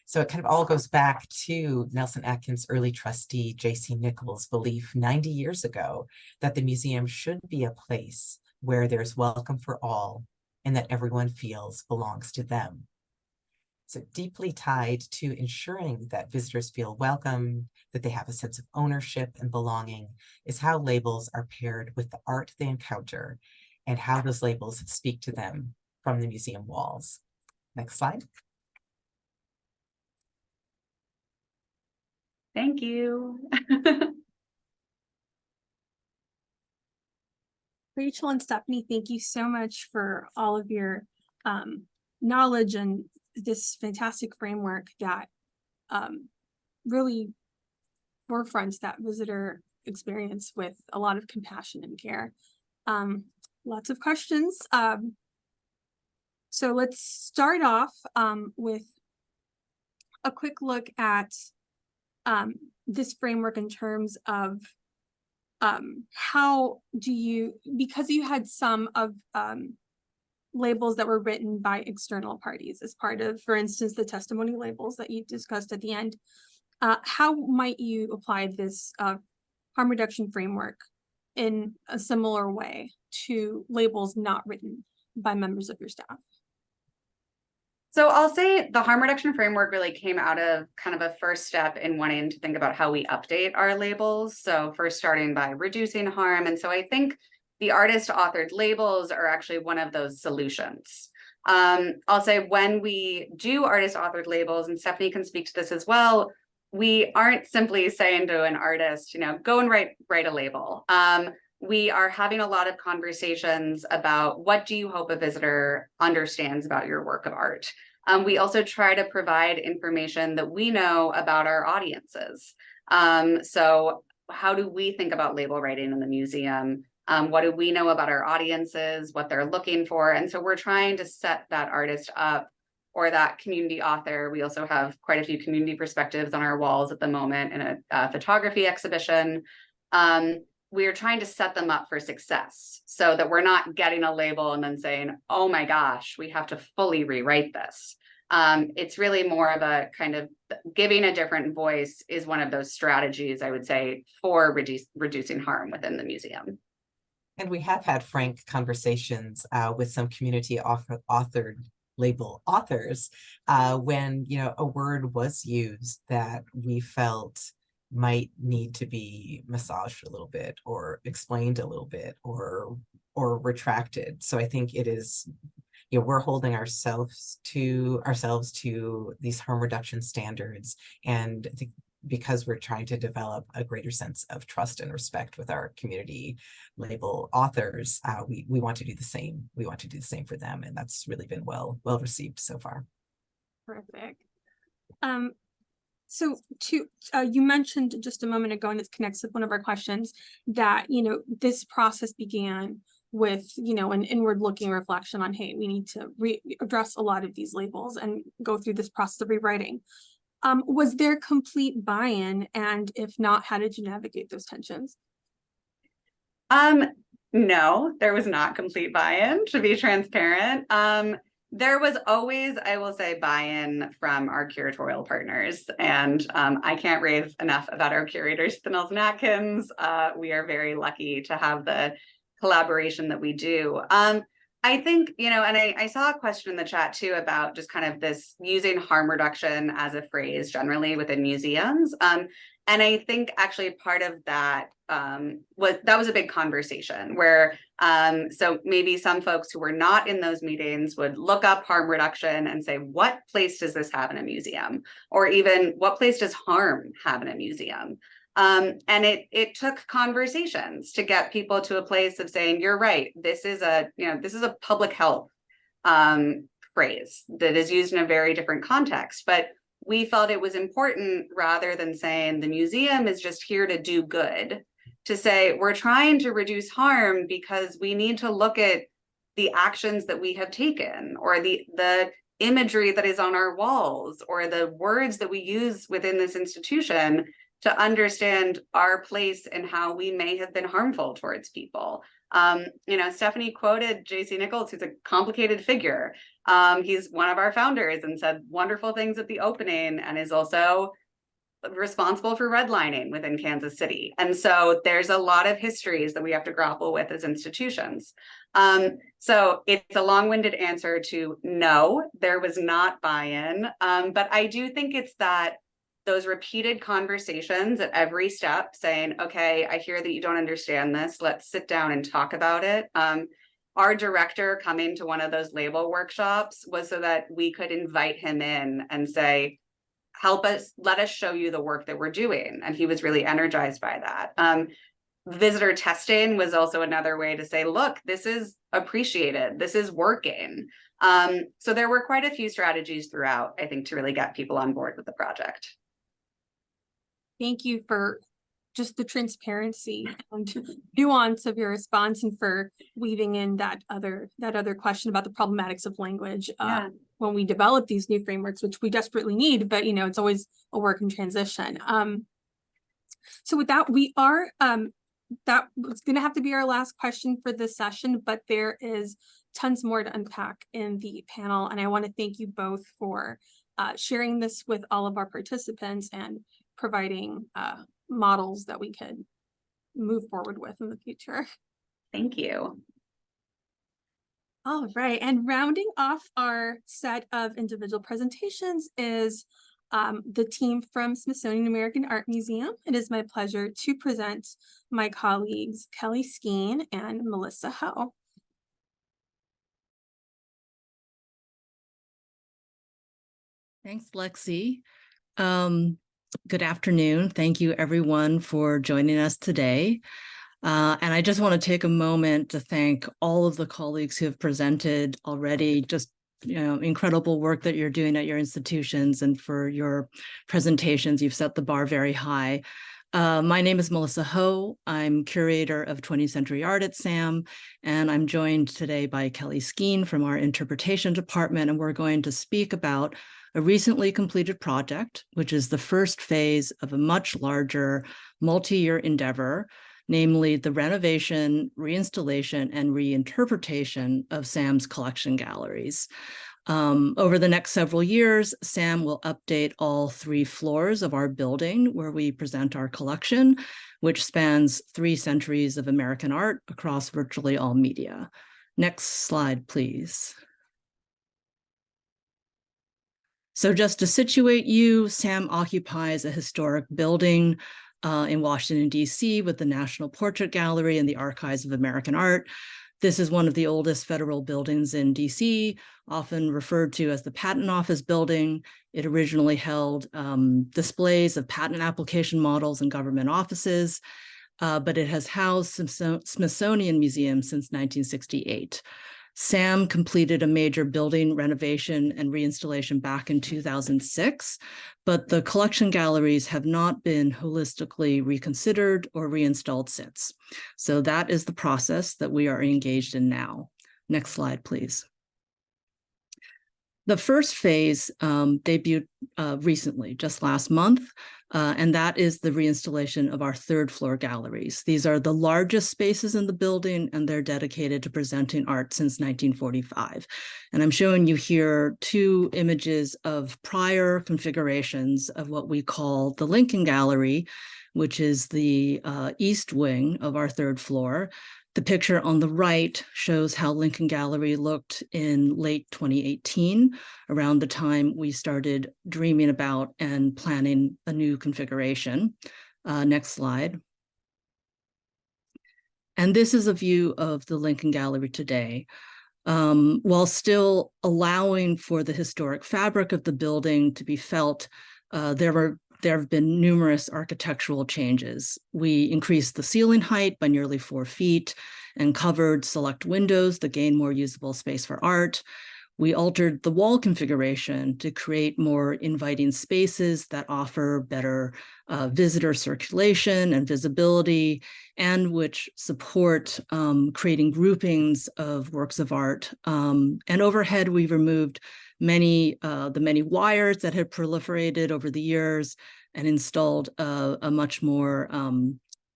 So it kind of all goes back to Nelson Atkins' early trustee, J.C. Nichols' belief 90 years ago that the museum should be a place where there's welcome for all and that everyone feels belongs to them. So deeply tied to ensuring that visitors feel welcome, that they have a sense of ownership and belonging, is how labels are paired with the art they encounter and how those labels speak to them from the museum walls. Next slide. Thank you. Rachel and Stephanie, thank you so much for all of your knowledge and this fantastic framework that really forefronts that visitor experience with a lot of compassion and care. Lots of questions. So let's start off with a quick look at this framework in terms of how do you, because you had some of labels that were written by external parties as part of, for instance, the testimony labels that you discussed at the end, how might you apply this harm reduction framework in a similar way to labels not written by members of your staff? So I'll say the harm reduction framework really came out of kind of a first step in wanting to think about how we update our labels. So first starting by reducing harm. And so I think the artist authored labels are actually one of those solutions. I'll say when we do artist authored labels, and Stephanie can speak to this as well, we aren't simply saying to an artist, you know, go and write a label. We are having a lot of conversations about what do you hope a visitor understands about your work of art. We also try to provide information that we know about our audiences. So how do we think about label writing in the museum? What do we know about our audiences, what they're looking for? And so we're trying to set that artist up or that community author. We also have quite a few community perspectives on our walls at the moment in a photography exhibition. We are trying to set them up for success so that we're not getting a label and then saying, oh my gosh, we have to fully rewrite this. It's really more of a kind of giving a different voice is one of those strategies, I would say, for reducing harm within the museum. And we have had frank conversations with some community authored label authors when, you know, a word was used that we felt might need to be massaged a little bit or explained a little bit or retracted. So I think it is, you know, we're holding ourselves to these harm reduction standards. And I think because we're trying to develop a greater sense of trust and respect with our community label authors, we want to do the same. We want to do the same for them. And that's really been well received so far. Terrific. So you mentioned just a moment ago, and this connects with one of our questions, that, you know, this process began with, you know, an inward looking reflection on, hey, we need to address a lot of these labels and go through this process of rewriting. Was there complete buy-in? And if not, how did you navigate those tensions? No, there was not complete buy-in, to be transparent. There was always, I will say, buy-in from our curatorial partners. And I can't rave enough about our curators at the Nelson Atkins. We are very lucky to have the collaboration that we do. I think, you know, and I saw a question in the chat too about just kind of this using harm reduction as a phrase generally within museums. And I think actually part of that was a big conversation where so maybe some folks who were not in those meetings would look up harm reduction and say, what place does this have in a museum? Or even what place does harm have in a museum? And it took conversations to get people to a place of saying, you're right, this is a public health phrase that is used in a very different context. But we felt it was important, rather than saying the museum is just here to do good, to say we're trying to reduce harm because we need to look at the actions that we have taken, or the imagery that is on our walls, or the words that we use within this institution, to understand our place and how we may have been harmful towards people. You know, Stephanie quoted J.C. Nichols, who's a complicated figure. He's one of our founders and said wonderful things at the opening, and is also responsible for redlining within Kansas City. And so there's a lot of histories that we have to grapple with as institutions. So it's a long-winded answer to no, there was not buy-in. But I do think it's that those repeated conversations at every step saying, okay, I hear that you don't understand this. Let's sit down and talk about it. Our director coming to one of those label workshops was so that we could invite him in and say, help us, let us show you the work that we're doing. And he was really energized by that. Visitor testing was also another way to say, look, this is appreciated. This is working. So there were quite a few strategies throughout, I think, to really get people on board with the project. Thank you for just the transparency and nuance of your response, and for weaving in that other question about the problematics of language when we develop these new frameworks, which we desperately need, but, you know, it's always a work in transition. So with that, we are that was going to have to be our last question for this session, but there is tons more to unpack in the panel, and I want to thank you both for sharing this with all of our participants and providing models that we could move forward with in the future. Thank you. All right, and rounding off our set of individual presentations is the team from Smithsonian American Art Museum. It is my pleasure to present my colleagues Kelly Skeen and Melissa Ho. Thanks, Lexi. Good afternoon. Thank you, everyone, for joining us today. And I just want to take a moment to thank all of the colleagues who have presented already. Just incredible work that you're doing at your institutions, and for your presentations. You've set the bar very high. My name is Melissa Ho. I'm curator of 20th Century Art at SAM, and I'm joined today by Kelly Skeen from our interpretation department, and we're going to speak about a recently completed project, which is the first phase of a much larger multi-year endeavor, namely the renovation, reinstallation, and reinterpretation of SAM's collection galleries. Over the next several years, SAM will update all 3 floors of our building where we present our collection, which spans 3 centuries of American art across virtually all media. Next slide, please. So just to situate you, SAM occupies a historic building in Washington, D.C. with the National Portrait Gallery and the Archives of American Art. This is one of the oldest federal buildings in D.C., often referred to as the Patent Office Building. It originally held displays of patent application models in government offices, but it has housed Smithsonian Museum since 1968. SAM completed a major building renovation and reinstallation back in 2006, but the collection galleries have not been holistically reconsidered or reinstalled since. So that is the process that we are engaged in now. Next slide, please. The first phase debuted recently, just last month, and that is the reinstallation of our 3rd floor galleries. These are the largest spaces in the building, and they're dedicated to presenting art since 1945. And I'm showing you here 2 images of prior configurations of what we call the Lincoln Gallery, which is the east wing of our 3rd floor. The picture on the right shows how Lincoln Gallery looked in late 2018, around the time we started dreaming about and planning a new configuration. Next slide. And this is a view of the Lincoln Gallery today. While still allowing for the historic fabric of the building to be felt, there have been numerous architectural changes. We increased the ceiling height by nearly 4 feet and covered select windows that gain more usable space for art. We altered the wall configuration to create more inviting spaces that offer better visitor circulation and visibility, and which support creating groupings of works of art. And overhead, we removed the many wires that had proliferated over the years and installed a much more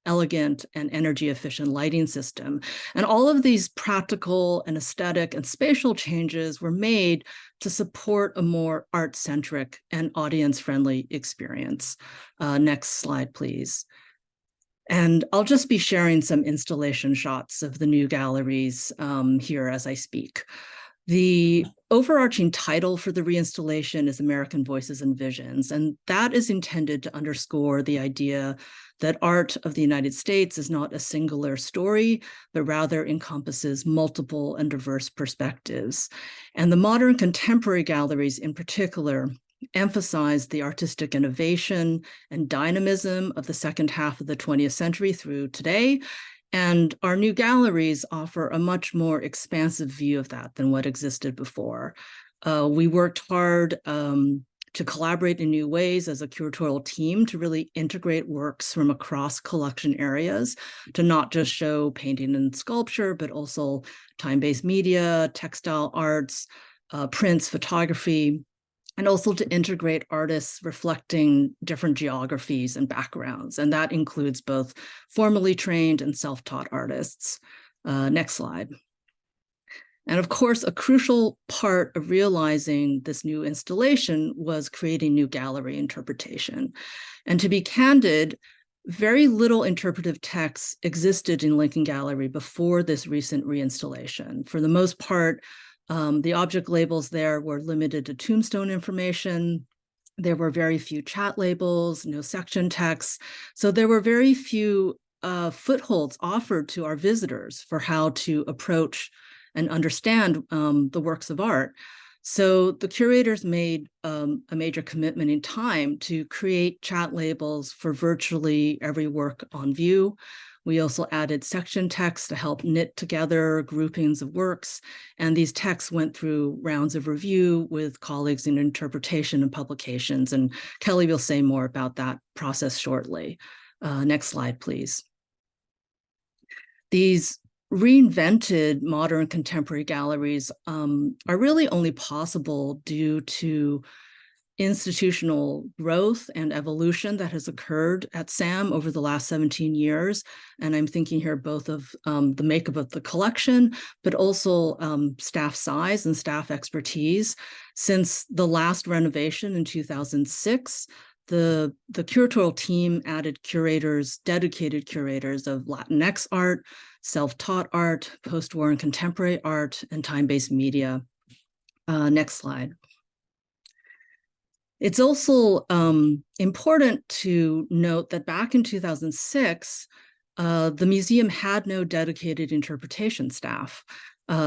elegant and energy efficient lighting system. And all of these practical and aesthetic and spatial changes were made to support a more art-centric and audience-friendly experience. Next slide, please. And I'll just be sharing some installation shots of the new galleries here as I speak. The overarching title for the reinstallation is American Voices and Visions, and that is intended to underscore the idea that art of the United States is not a singular story, but rather encompasses multiple and diverse perspectives. And the modern contemporary galleries in particular emphasize the artistic innovation and dynamism of the second half of the 20th century through today. And our new galleries offer a much more expansive view of that than what existed before. We worked hard to collaborate in new ways as a curatorial team to really integrate works from across collection areas, to not just show painting and sculpture, but also time-based media, textile arts, prints, photography, and also to integrate artists reflecting different geographies and backgrounds. And that includes both formally trained and self-taught artists. Next slide. And of course, a crucial part of realizing this new installation was creating new gallery interpretation. And to be candid, very little interpretive text existed in Lincoln Gallery before this recent reinstallation. For the most part, the object labels there were limited to tombstone information. There were very few chat labels, no section text. So there were very few footholds offered to our visitors for how to approach and understand the works of art. So the curators made a major commitment in time to create chat labels for virtually every work on view. We also added section text to help knit together groupings of works. And these texts went through rounds of review with colleagues in interpretation and publications. And Kelly will say more about that process shortly. Next slide, please. These reinvented modern contemporary galleries are really only possible due to institutional growth and evolution that has occurred at SAM over the last 17 years. And I'm thinking here both of the makeup of the collection, but also staff size and staff expertise. Since the last renovation in 2006, the curatorial team added curators, dedicated curators of Latinx art, self-taught art, post-war and contemporary art, and time-based media. Next slide. It's also important to note that back in 2006, the museum had no dedicated interpretation staff.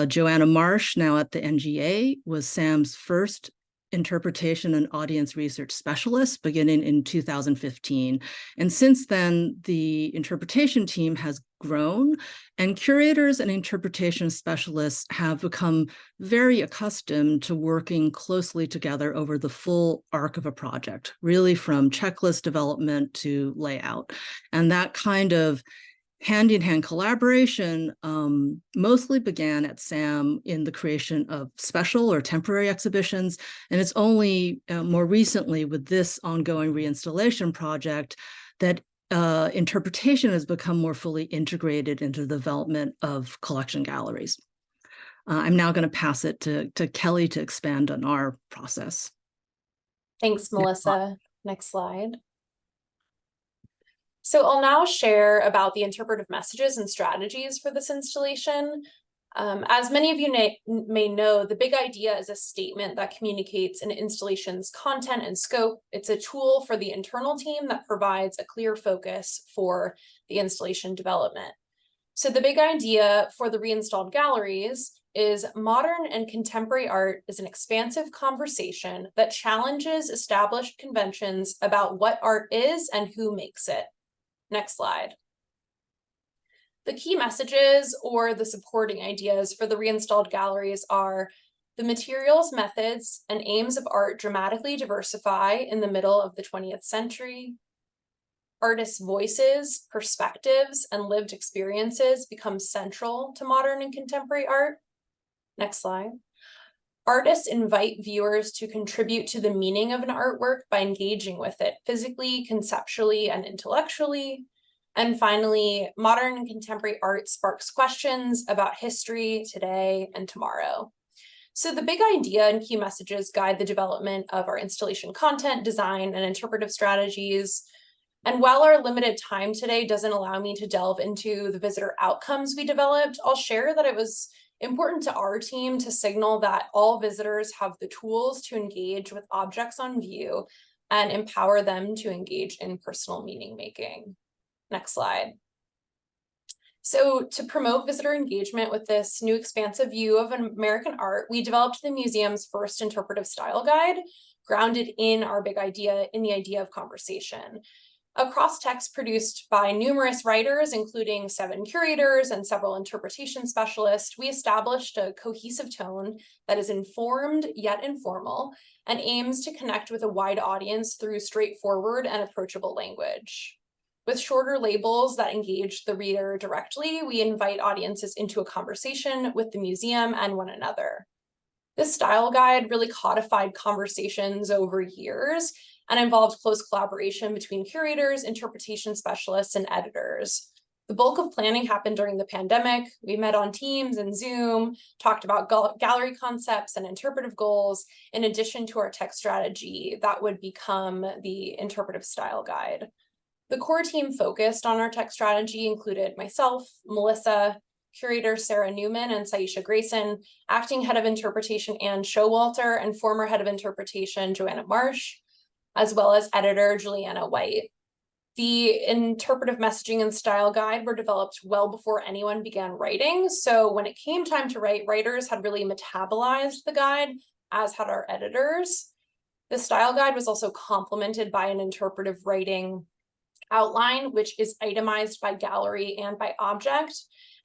Joanna Marsh, now at the NGA, was SAM's first interpretation and audience research specialist beginning in 2015. And since then, the interpretation team has grown, and curators and interpretation specialists have become very accustomed to working closely together over the full arc of a project, really from checklist development to layout. And that kind of hand-in-hand collaboration mostly began at SAM in the creation of special or temporary exhibitions. And it's only more recently with this ongoing reinstallation project that interpretation has become more fully integrated into the development of collection galleries. I'm now going to pass it to Kelly to expand on our process. Thanks, Melissa. Next slide. So I'll now share about the interpretive messages and strategies for this installation. As many of you may know, the big idea is a statement that communicates an installation's content and scope. It's a tool for the internal team that provides a clear focus for the installation development. So the big idea for the reinstalled galleries is modern and contemporary art is an expansive conversation that challenges established conventions about what art is and who makes it. Next slide. The key messages or the supporting ideas for the reinstalled galleries are the materials, methods, and aims of art dramatically diversify in the middle of the 20th century. Artists' voices, perspectives, and lived experiences become central to modern and contemporary art. Next slide. Artists invite viewers to contribute to the meaning of an artwork by engaging with it physically, conceptually, and intellectually. And finally, modern and contemporary art sparks questions about history, today, and tomorrow. So the big idea and key messages guide the development of our installation content, design, and interpretive strategies. And while our limited time today doesn't allow me to delve into the visitor outcomes we developed, I'll share that it was important to our team to signal that all visitors have the tools to engage with objects on view and empower them to engage in personal meaning making. Next slide. So to promote visitor engagement with this new expansive view of American art, we developed the museum's first interpretive style guide, grounded in our big idea, in the idea of conversation. A cross-text produced by numerous writers, including 7 curators and several interpretation specialists, we established a cohesive tone that is informed yet informal and aims to connect with a wide audience through straightforward and approachable language. With shorter labels that engage the reader directly, we invite audiences into a conversation with the museum and one another. This style guide really codified conversations over years and involved close collaboration between curators, interpretation specialists, and editors. The bulk of planning happened during the pandemic. We met on Teams and Zoom, talked about gallery concepts and interpretive goals, in addition to our text strategy that would become the interpretive style guide. The core team focused on our text strategy included myself, Melissa, curator Sarah Newman and Saisha Grayson, acting head of interpretation Anne Showalter, and former head of interpretation Joanna Marsh, as well as editor Juliana White. The interpretive messaging and style guide were developed well before anyone began writing. So when it came time to write, writers had really metabolized the guide, as had our editors. The style guide was also complemented by an interpretive writing outline, which is itemized by gallery and by object,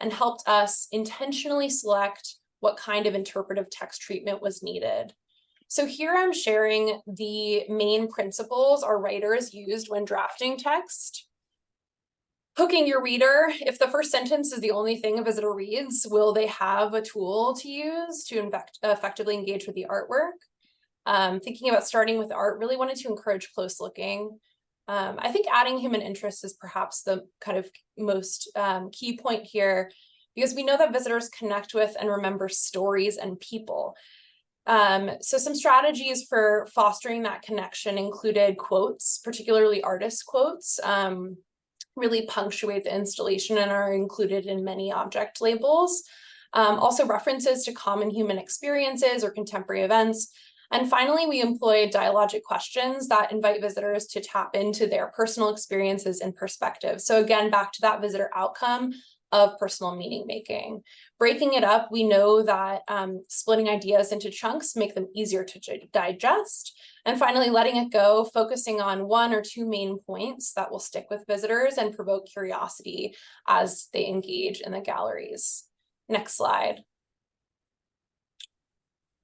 and helped us intentionally select what kind of interpretive text treatment was needed. So here I'm sharing the main principles our writers used when drafting text. Hooking your reader. If the first sentence is the only thing a visitor reads, will they have a tool to use to effectively engage with the artwork? Thinking about starting with art, really wanted to encourage close looking. I think adding human interest is perhaps the kind of most key point here, because we know that visitors connect with and remember stories and people. So some strategies for fostering that connection included quotes, particularly artist quotes, really punctuate the installation and are included in many object labels. Also references to common human experiences or contemporary events. And finally, we employed dialogic questions that invite visitors to tap into their personal experiences and perspectives. So again, back to that visitor outcome of personal meaning making. Breaking it up, we know that splitting ideas into chunks make them easier to digest. And finally, letting it go, focusing on one or two main points that will stick with visitors and provoke curiosity as they engage in the galleries. Next slide.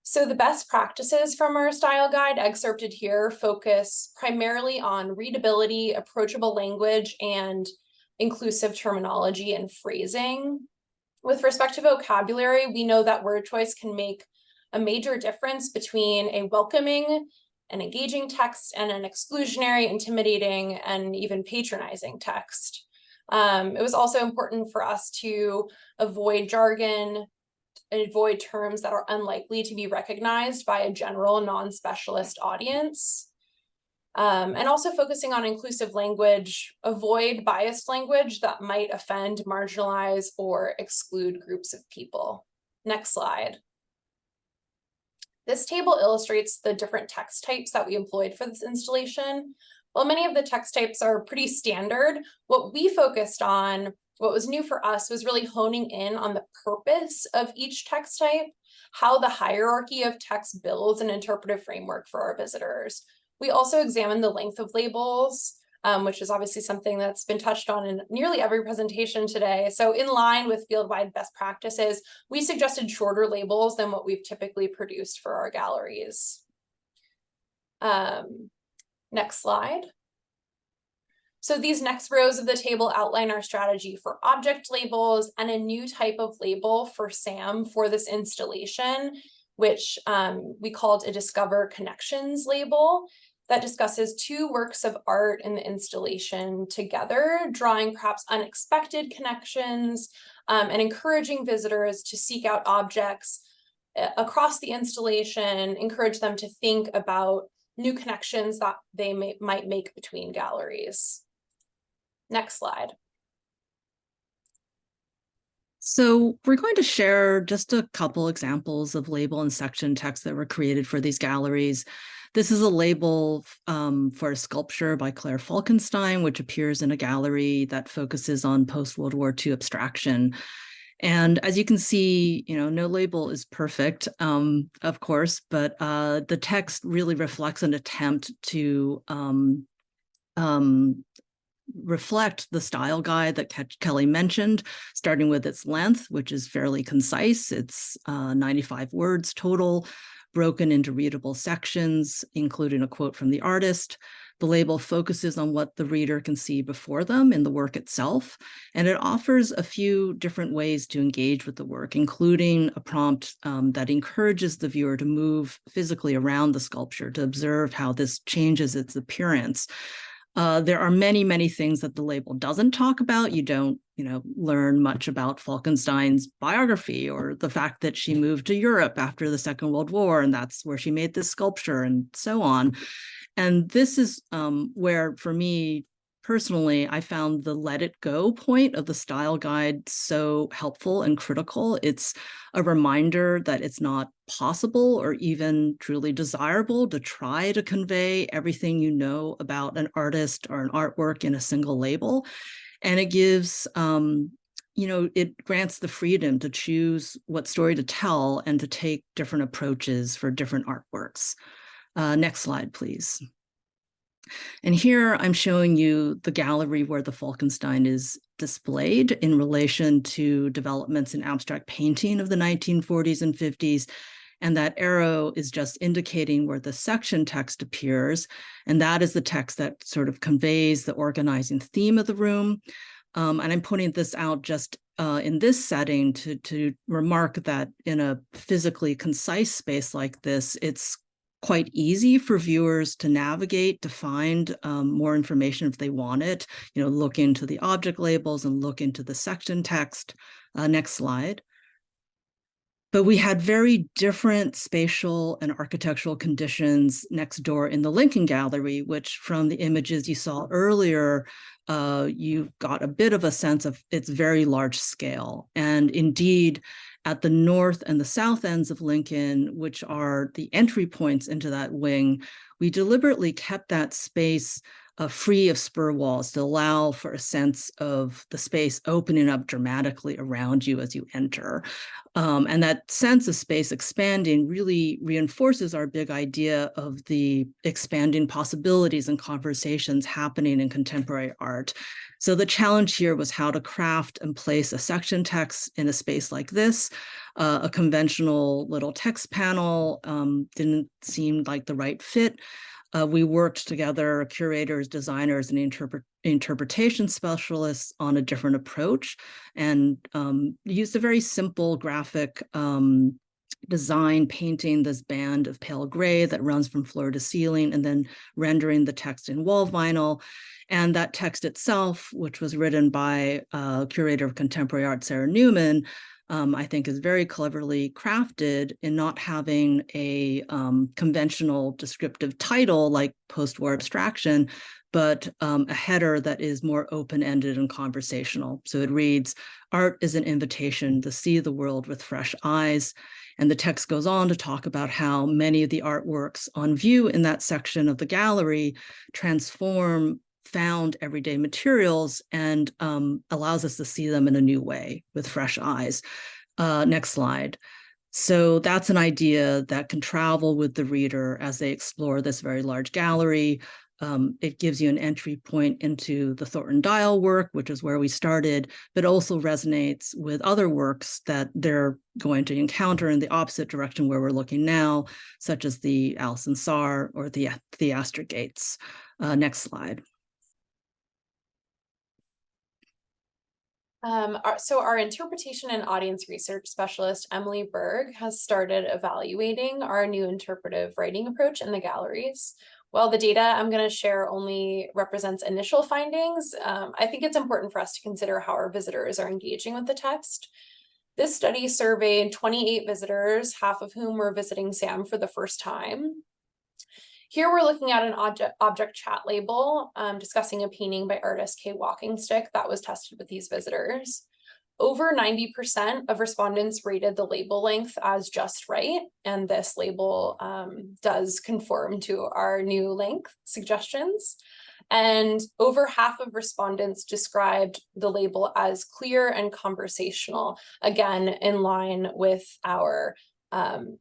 So the best practices from our style guide excerpted here focus primarily on readability, approachable language, and inclusive terminology and phrasing. With respect to vocabulary, we know that word choice can make a major difference between a welcoming and engaging text and an exclusionary, intimidating, and even patronizing text. It was also important for us to avoid jargon, avoid terms that are unlikely to be recognized by a general non-specialist audience. And also focusing on inclusive language, avoid biased language that might offend, marginalize, or exclude groups of people. Next slide. This table illustrates the different text types that we employed for this installation. While many of the text types are pretty standard, what we focused on, what was new for us, was really honing in on the purpose of each text type, how the hierarchy of text builds an interpretive framework for our visitors. We also examined the length of labels, which is obviously something that's been touched on in nearly every presentation today. So in line with field-wide best practices, we suggested shorter labels than what we've typically produced for our galleries. Next slide. So these next rows of the table outline our strategy for object labels and a new type of label for SAM for this installation, which we called a Discover Connections label that discusses two works of art in the installation together, drawing perhaps unexpected connections and encouraging visitors to seek out objects across the installation, encourage them to think about new connections that they might make between galleries. Next slide. So we're going to share just a couple examples of label and section text that were created for these galleries. This is a label for a sculpture by Claire Falkenstein, which appears in a gallery that focuses on post-World War II abstraction. And as you can see, no label is perfect, of course, but the text really reflects an attempt to reflect the style guide that Kelly mentioned, starting with its length, which is fairly concise. It's 95 words total, broken into readable sections, including a quote from the artist. The label focuses on what the reader can see before them in the work itself, and it offers a few different ways to engage with the work, including a prompt that encourages the viewer to move physically around the sculpture, to observe how this changes its appearance. There are many, many things that the label doesn't talk about. You don't, learn much about Falkenstein's biography or the fact that she moved to Europe after the Second World War, and that's where she made this sculpture and so on. And this is where, for me, personally, I found the let it go point of the style guide so helpful and critical. It's a reminder that it's not possible or even truly desirable to try to convey everything you know about an artist or an artwork in a single label. And it gives, it grants the freedom to choose what story to tell and to take different approaches for different artworks. Next slide, please. And here I'm showing you the gallery where the Falkenstein is displayed in relation to developments in abstract painting of the 1940s and 50s. And that arrow is just indicating where the section text appears. And that is the text that sort of conveys the organizing theme of the room. And I'm pointing this out just in this setting to remark that in a physically concise space like this, it's quite easy for viewers to navigate, to find more information if they want it, look into the object labels and look into the section text. Next slide. But we had very different spatial and architectural conditions next door in the Lincoln Gallery, which from the images you saw earlier, you got a bit of a sense of its very large scale. And indeed, at the north and the south ends of Lincoln, which are the entry points into that wing, we deliberately kept that space free of spur walls to allow for a sense of the space opening up dramatically around you as you enter. And that sense of space expanding really reinforces our big idea of the expanding possibilities and conversations happening in contemporary art. So the challenge here was how to craft and place a section text in a space like this. A conventional little text panel didn't seem like the right fit. We worked together, curators, designers, and interpretation specialists on a different approach and used a very simple graphic design, painting this band of pale gray that runs from floor to ceiling and then rendering the text in wall vinyl. And that text itself, which was written by curator of contemporary art, Sarah Newman, I think is very cleverly crafted in not having a conventional descriptive title like post-war abstraction, but a header that is more open-ended and conversational. So it reads, "Art is an invitation to see the world with fresh eyes." And the text goes on to talk about how many of the artworks on view in that section of the gallery transform found everyday materials and allows us to see them in a new way with fresh eyes. Next slide. So that's an idea that can travel with the reader as they explore this very large gallery. It gives you an entry point into the Thornton Dial work, which is where we started, but also resonates with other works that they're going to encounter in the opposite direction where we're looking now, such as the Alison Saar or the Theaster Gates. Next slide. So our interpretation and audience research specialist, Emily Berg, has started evaluating our new interpretive writing approach in the galleries. While the data I'm going to share only represents initial findings, I think it's important for us to consider how our visitors are engaging with the text. This study surveyed 28 visitors, half of whom were visiting SAM for the first time. Here we're looking at an object chat label, discussing a painting by artist Kay Walkingstick that was tested with these visitors. Over 90% of respondents rated the label length as just right, and this label does conform to our new length suggestions. And over half of respondents described the label as clear and conversational, again, in line with our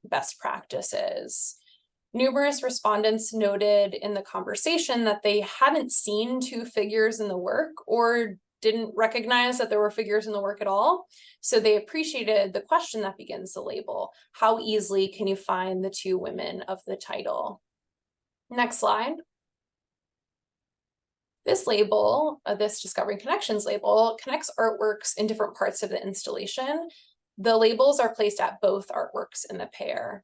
best practices. Numerous respondents noted in the conversation that they hadn't seen two figures in the work or didn't recognize that there were figures in the work at all. So they appreciated the question that begins the label. How easily can you find the two women of the title? Next slide. This label, this Discovering Connections label, connects artworks in different parts of the installation. The labels are placed at both artworks in the pair.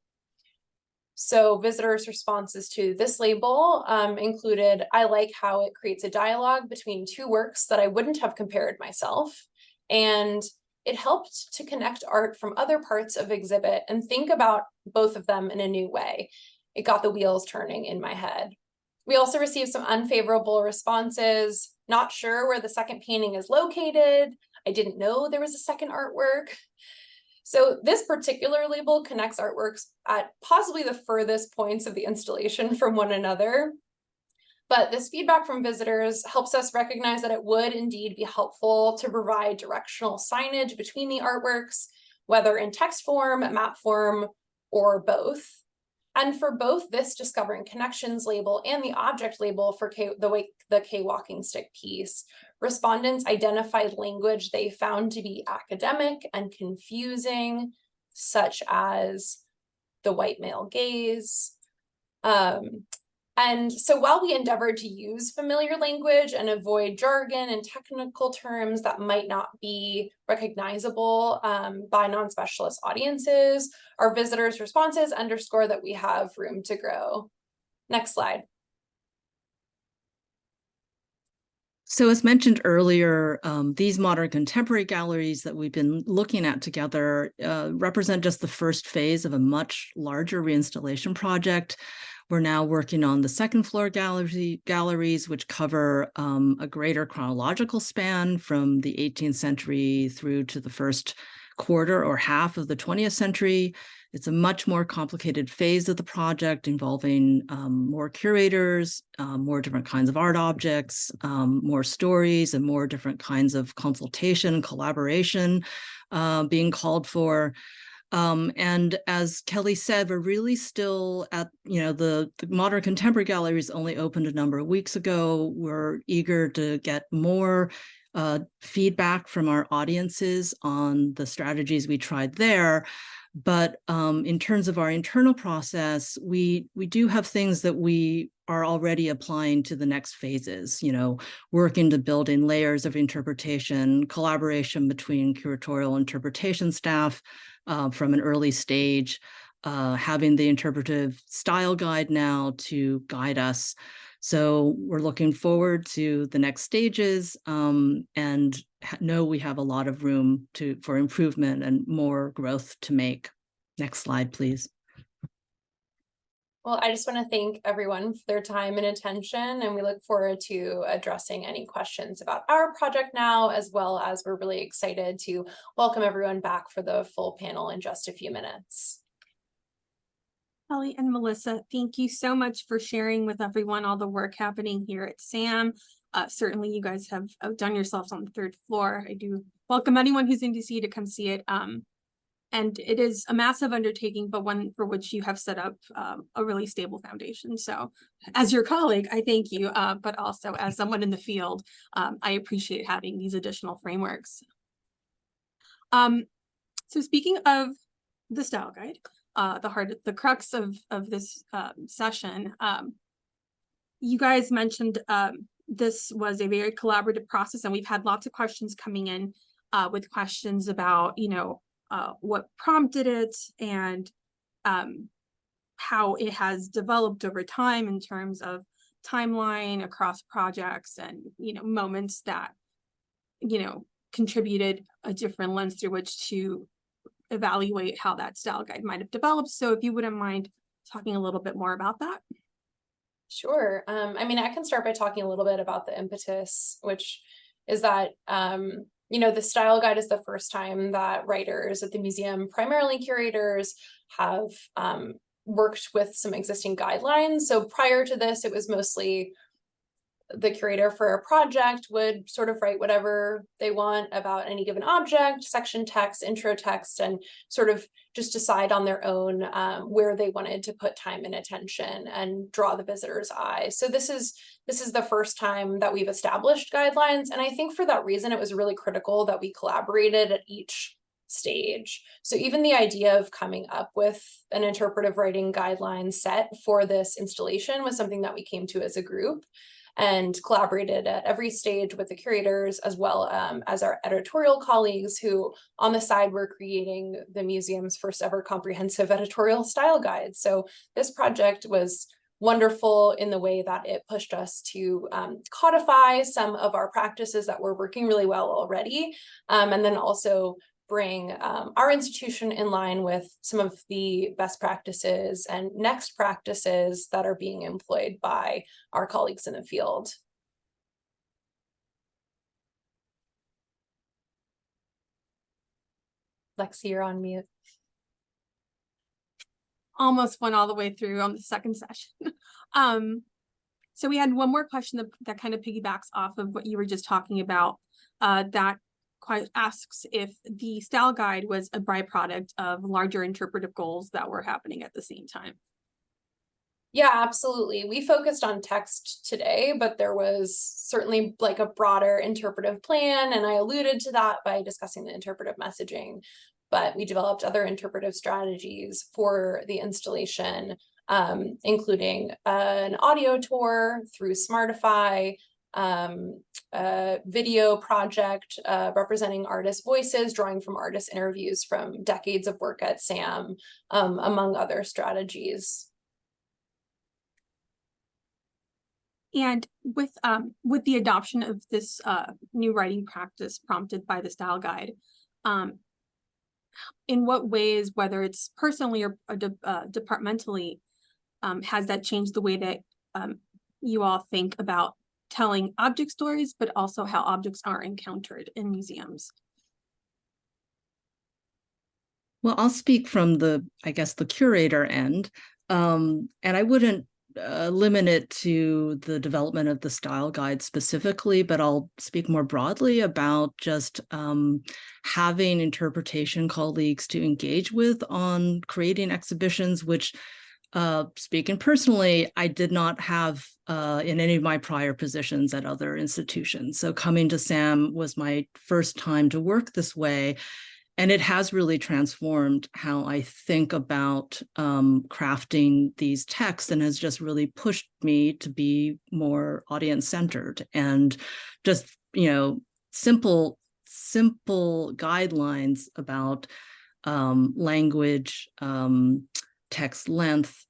So visitors' responses to this label included, "I like how it creates a dialogue between two works that I wouldn't have compared myself. And it helped to connect art from other parts of exhibit and think about both of them in a new way. It got the wheels turning in my head." We also received some unfavorable responses. not sure where the second painting is located. I didn't know there was a second artwork. So this particular label connects artworks at possibly the furthest points of the installation from one another. But this feedback from visitors helps us recognize that it would indeed be helpful to provide directional signage between the artworks, whether in text form, map form, or both. And for both this Discovering Connections label and the object label for the K walking stick piece, respondents identified language they found to be academic and confusing, such as the white male gaze. And so while we endeavored to use familiar language and avoid jargon and technical terms that might not be recognizable by non-specialist audiences, our visitors' responses underscore that we have room to grow. Next slide. So as mentioned earlier, these modern contemporary galleries that we've been looking at together represent just the first phase of a much larger reinstallation project. We're now working on the second floor galleries, which cover a greater chronological span from the 18th century through to the first quarter or half of the 20th century. It's a much more complicated phase of the project involving more curators, more different kinds of art objects, more stories, and more different kinds of consultation, collaboration being called for. And as Kelly said, we're really still at, the modern contemporary galleries only opened a number of weeks ago. We're eager to get more feedback from our audiences on the strategies we tried there. But in terms of our internal process, we do have things that we are already applying to the next phases, working to building layers of interpretation, collaboration between curatorial interpretation staff from an early stage, having the interpretive style guide now to guide us. So we're looking forward to the next stages and know we have a lot of room for improvement and more growth to make. Next slide, please. Well, I just want to thank everyone for their time and attention, and we look forward to addressing any questions about our project now, as well as we're really excited to welcome everyone back for the full panel in just a few minutes. Kelly and Melissa, thank you so much for sharing with everyone all the work happening here at SAM. Certainly you guys have outdone yourselves on the third floor. I do welcome anyone who's in DC to come see it. And it is a massive undertaking, but one for which you have set up a really stable foundation. So as your colleague, I thank you, but also as someone in the field, I appreciate having these additional frameworks. So speaking of the style guide, the crux of this session, you guys mentioned this was a very collaborative process, and we've had lots of questions coming in with questions about, what prompted it and how it has developed over time in terms of timeline across projects and, moments that, contributed a different lens through which to evaluate how that style guide might have developed. So if you wouldn't mind talking a little bit more about that. Sure. I can start by talking a little bit about the impetus, which is that, the style guide is the first time that writers at the museum, primarily curators, have worked with some existing guidelines. So prior to this, it was mostly the curator for a project would sort of write whatever they want about any given object, section text, intro text, and sort of just decide on their own where they wanted to put time and attention and draw the visitor's eye. So this is the first time that we've established guidelines. And I think for that reason, it was really critical that we collaborated at each stage. So even the idea of coming up with an interpretive writing guideline set for this installation was something that we came to as a group, and collaborated at every stage with the curators, as well as our editorial colleagues who on the side were creating the museum's first ever comprehensive editorial style guide. So this project was wonderful in the way that it pushed us to codify some of our practices that were working really well already, and then also bring our institution in line with some of the best practices and next practices that are being employed by our colleagues in the field. Lexi, you're on mute. Almost went all the way through on the second session. So we had one more question that kind of piggybacks off of what you were just talking about. That asks if the style guide was a byproduct of larger interpretive goals that were happening at the same time. Yeah, absolutely. We focused on text today, but there was certainly like a broader interpretive plan, and I alluded to that by discussing the interpretive messaging. But we developed other interpretive strategies for the installation, including an audio tour through Smartify, a video project representing artist voices, drawing from artist interviews from decades of work at SAM, among other strategies. And with the adoption of this new writing practice prompted by the style guide, in what ways, whether it's personally or departmentally, has that changed the way that you all think about telling object stories, but also how objects are encountered in museums? Well, I'll speak from the, I guess, the curator end, and I wouldn't limit it to the development of the style guide specifically, but I'll speak more broadly about just having interpretation colleagues to engage with on creating exhibitions, which, speaking personally, I did not have in any of my prior positions at other institutions. So coming to SAM was my first time to work this way. And it has really transformed how I think about crafting these texts, and has just really pushed me to be more audience-centered and just, simple guidelines about language, text length,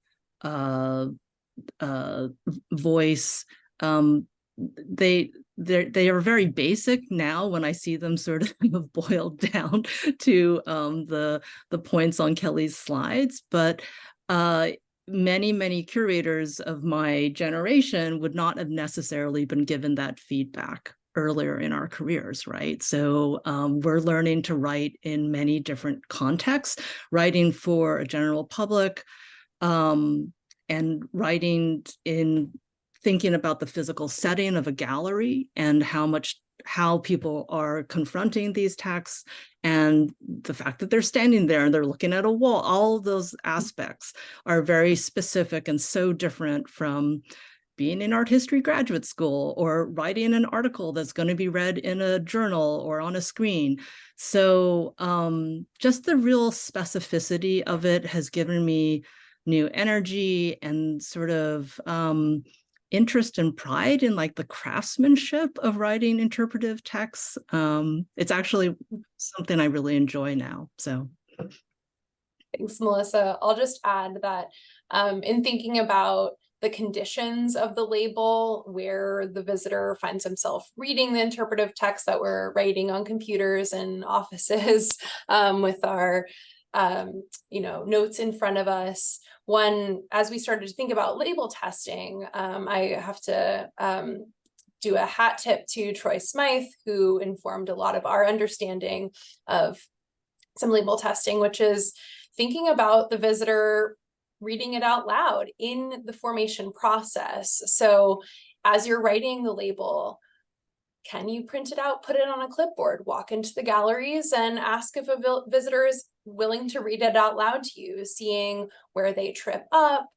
voice. They are very basic now when I see them sort of boiled down to the points on Kelly's slides, but many curators of my generation would not have necessarily been given that feedback earlier in our careers, right? So we're learning to write in many different contexts, writing for a general public, and writing in thinking about the physical setting of a gallery and how people are confronting these texts, and the fact that they're standing there and they're looking at a wall. All of those aspects are very specific and so different from being in art history graduate school or writing an article that's going to be read in a journal or on a screen. So just the real specificity of it has given me new energy and sort of interest and pride in like the craftsmanship of writing interpretive texts. It's actually something I really enjoy now. So thanks, Melissa. I'll just add that in thinking about the conditions of the label, where the visitor finds himself reading the interpretive text that we're writing on computers and offices with our notes in front of us. As we started to think about label testing, I have to do a hat tip to Troy Smythe, who informed a lot of our understanding of some label testing, which is thinking about the visitor reading it out loud in the formation process. So as you're writing the label, can you print it out, put it on a clipboard, walk into the galleries and ask if a visitor is willing to read it out loud to you, seeing where they trip up,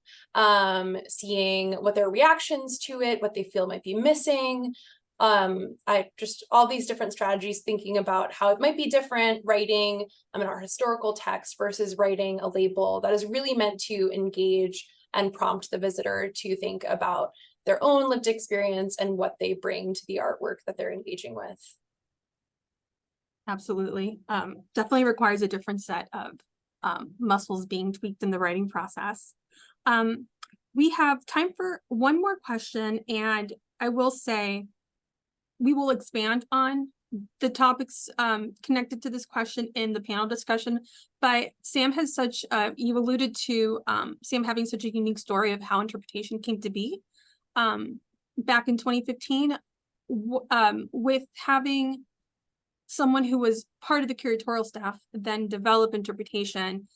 seeing what their reactions to it, what they feel might be missing. All these different strategies, thinking about how it might be different writing an art historical text versus writing a label that is really meant to engage and prompt the visitor to think about their own lived experience and what they bring to the artwork that they're engaging with. Absolutely. Definitely requires a different set of muscles being tweaked in the writing process. We have time for one more question, and I will say we will expand on the topics connected to this question in the panel discussion, but Sam has you alluded to Sam having such a unique story of how interpretation came to be. Back in 2015, with having someone who was part of the curatorial staff then develop interpretation,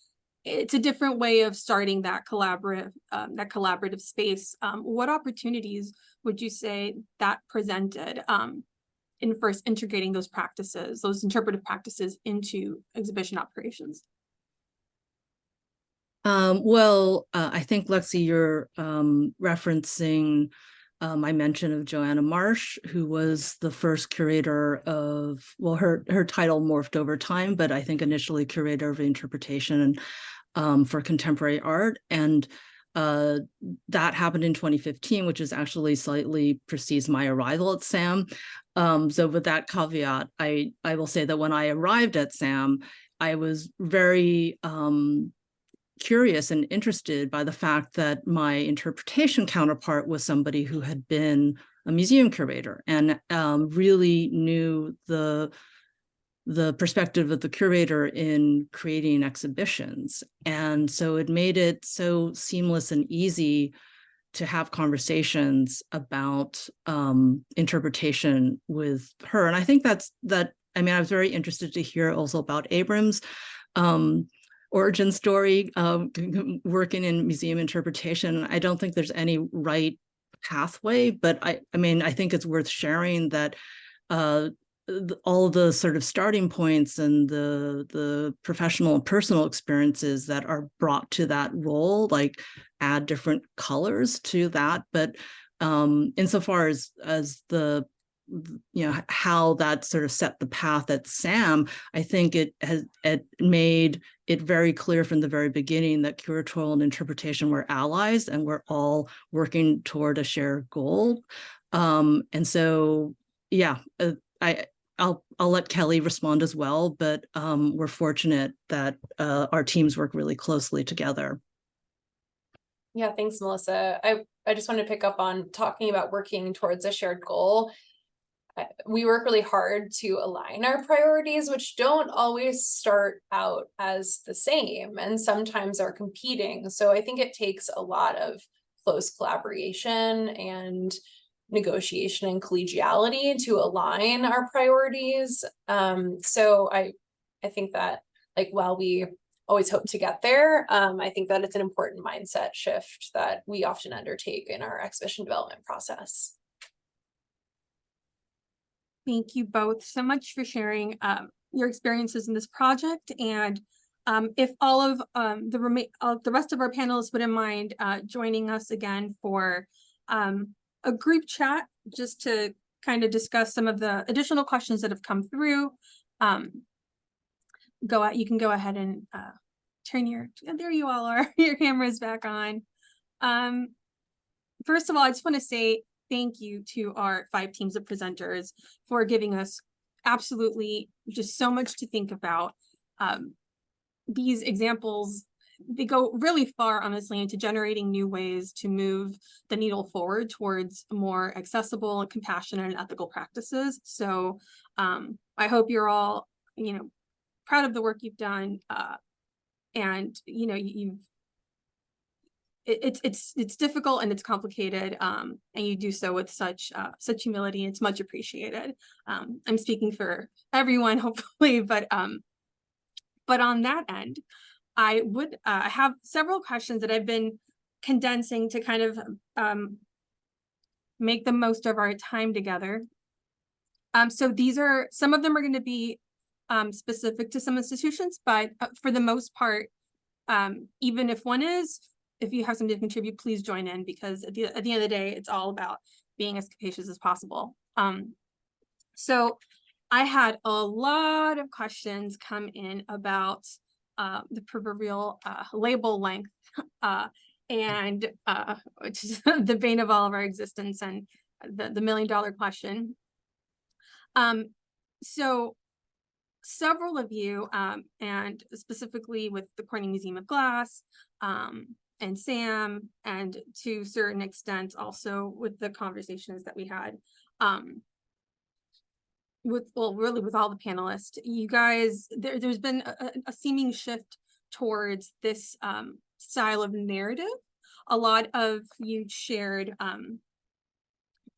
it's a different way of starting that collaborative space. What opportunities would you say that presented in first integrating those practices, those interpretive practices, into exhibition operations? I think, Lexi, you're referencing my mention of Joanna Marsh, who was the first curator of, well, her title morphed over time, but I think initially curator of interpretation for contemporary art. And that happened in 2015, which is actually slightly precedes my arrival at SAM. So with that caveat, I will say that when I arrived at SAM, I was very curious and interested by the fact that my interpretation counterpart was somebody who had been a museum curator and really knew the perspective of the curator in creating exhibitions. And so it made it so seamless and easy to have conversations about interpretation with her. And I think I was very interested to hear also about Abram's origin story, working in museum interpretation. I don't think there's any right pathway, but I think it's worth sharing that all the sort of starting points and the professional and personal experiences that are brought to that role, like, add different colors to that. But insofar as the how that sort of set the path at SAM, I think it made it very clear from the very beginning that curatorial and interpretation were allies and we're all working toward a shared goal. And so, yeah, I'll let Kelly respond as well, but we're fortunate that our teams work really closely together. Yeah, thanks, Melissa. I just want to pick up on talking about working towards a shared goal. We work really hard to align our priorities, which don't always start out as the same and sometimes are competing. So I think it takes a lot of close collaboration and negotiation and collegiality to align our priorities. So I think that, like, while we always hope to get there, I think that it's an important mindset shift that we often undertake in our exhibition development process. Thank you both so much for sharing your experiences in this project. And if all of the rest of our panelists wouldn't mind joining us again for a group chat, just to kind of discuss some of the additional questions that have come through. You can go ahead and turn there you all are, your camera's back on. First of all, I just want to say thank you to our 5 teams of presenters for giving us absolutely just so much to think about. These examples, they go really far, honestly, into generating new ways to move the needle forward towards more accessible and compassionate and ethical practices. So I hope you're all, proud of the work you've done, and it's difficult and it's complicated, and you do so with such humility. It's much appreciated. I'm speaking for everyone, hopefully, but on that end, I would have several questions that I've been condensing to kind of make the most of our time together. So some of them are going to be specific to some institutions, but for the most part, even if one is, if you have something to contribute, please join in, because at the end of the day, it's all about being as capacious as possible. So I had a lot of questions come in about the proverbial label length, and which is the bane of all of our existence, and the $1 million question. So several of you, and specifically with the Corning Museum of Glass, and SAM, and to a certain extent also with the conversations that we had with all the panelists, you guys, there's been a seeming shift towards this style of narrative. A lot of you shared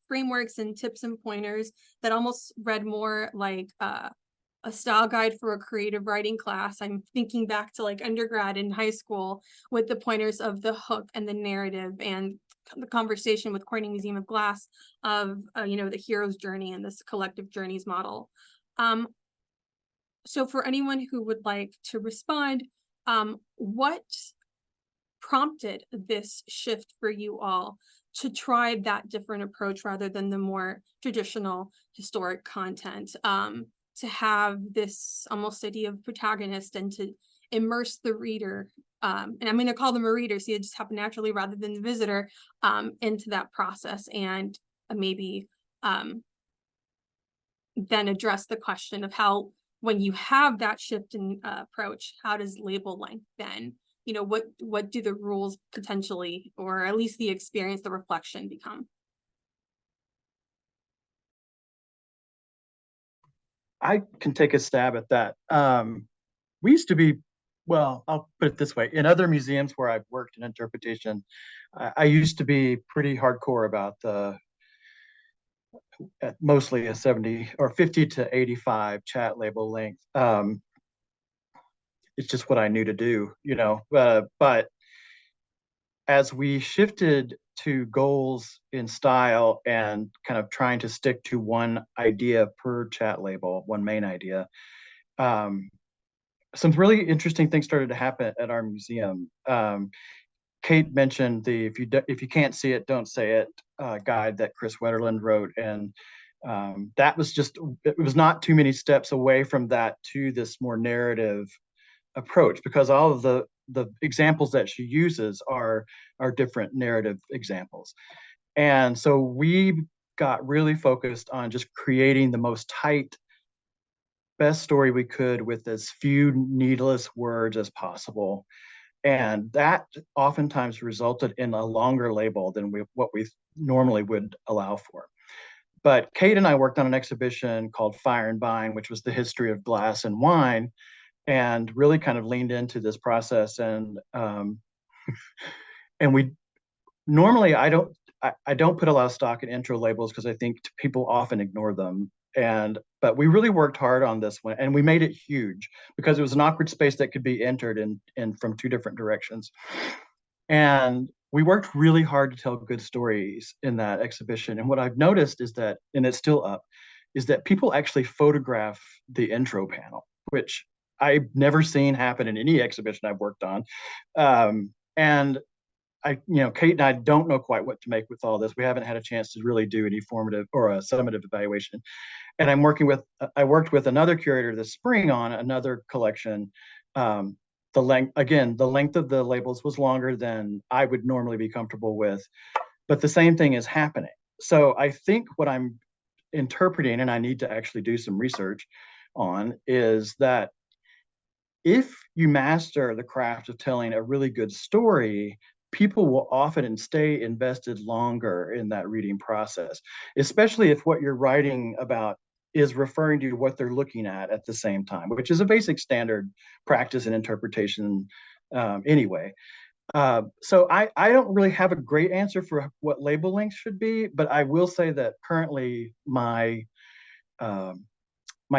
frameworks and tips and pointers that almost read more like a style guide for a creative writing class. I'm thinking back to like undergrad in high school with the pointers of the hook and the narrative and the conversation with Corning Museum of Glass of, the hero's journey and this collective journeys model. So for anyone who would like to respond, what prompted this shift for you all to try that different approach rather than the more traditional historic content, to have this almost idea of protagonist and to immerse the reader, and I'm going to call them a reader, so it just happen naturally rather than the visitor, into that process, and maybe then address the question of how, when you have that shift in approach, how does label length then, what do the rules potentially, or at least the experience, the reflection become? I can take a stab at that. We used to be, well, I'll put it this way. In other museums where I've worked in interpretation, I used to be pretty hardcore about mostly a 70 or 50 to 85 chat label length. It's just what I knew to do, but as we shifted to goals in style and kind of trying to stick to one idea per chat label, one main idea, some really interesting things started to happen at our museum. Kate mentioned the if you can't see it, don't say it guide that Chris Wetterland wrote, and that was it was not too many steps away from that to this more narrative approach, because all of the examples that she uses are different narrative examples. And so we got really focused on just creating the most tight, best story we could with as few needless words as possible. And that oftentimes resulted in a longer label than what we normally would allow for. But Kate and I worked on an exhibition called Fire and Vine, which was the history of glass and wine, and really kind of leaned into this process. And we normally, I don't put a lot of stock in intro labels because I think people often ignore them. But we really worked hard on this one, and we made it huge because it was an awkward space that could be entered in from two different directions. And we worked really hard to tell good stories in that exhibition. And what I've noticed is that, and it's still up, is that people actually photograph the intro panel, which I've never seen happen in any exhibition I've worked on. And Kate and I don't know quite what to make with all this. We haven't had a chance to really do any formative or a summative evaluation. And I worked with another curator this spring on another collection. The length of the labels was longer than I would normally be comfortable with, but the same thing is happening. So I think what I'm interpreting, and I need to actually do some research on, is that if you master the craft of telling a really good story, people will often stay invested longer in that reading process, especially if what you're writing about is referring to what they're looking at the same time, which is a basic standard practice in interpretation anyway. So I don't really have a great answer for what label length should be, but I will say that currently my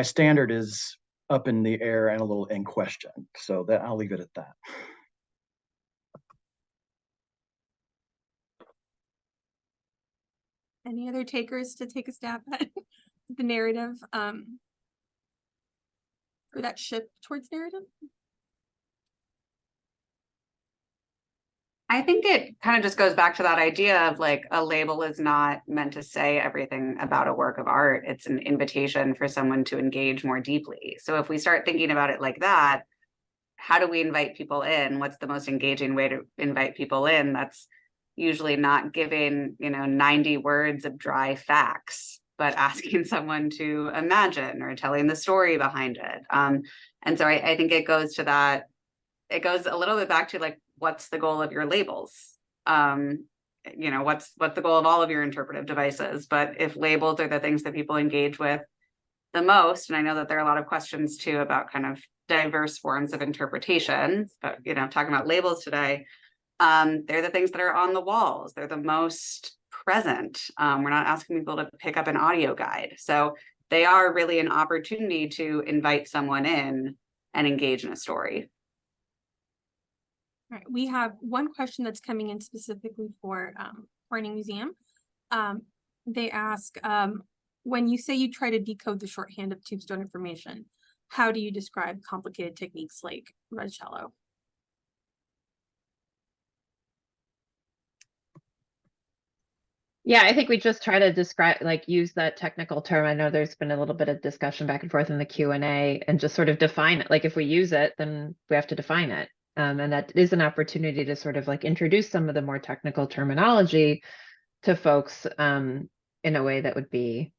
standard is up in the air and a little in question. So that I'll leave it at that. Any other takers to take a stab at the narrative, or that shift towards narrative? I think it kind of just goes back to that idea of like a label is not meant to say everything about a work of art. It's an invitation for someone to engage more deeply. So if we start thinking about it like that, how do we invite people in? What's the most engaging way to invite people in? That's usually not giving, 90 words of dry facts, but asking someone to imagine or telling the story behind it. And so I think it goes to that. It goes a little bit back to like, what's the goal of your labels? What's the goal of all of your interpretive devices? But if labels are the things that people engage with the most, and I know that there are a lot of questions too about kind of diverse forms of interpretation, but talking about labels today, they're the things that are on the walls. They're the most present. We're not asking people to pick up an audio guide. So they are really an opportunity to invite someone in and engage in a story. All right, we have one question that's coming in specifically for Foregrounding Museum. They ask, when you say you try to decode the shorthand of tombstone information, how do you describe complicated techniques like red shallow? Yeah, I think we just try to describe, like, use that technical term. I know there's been a little bit of discussion back and forth in the Q&A, and just sort of define it. Like, if we use it, then we have to define it. And that is an opportunity to sort of like introduce some of the more technical terminology to folks in a way that would be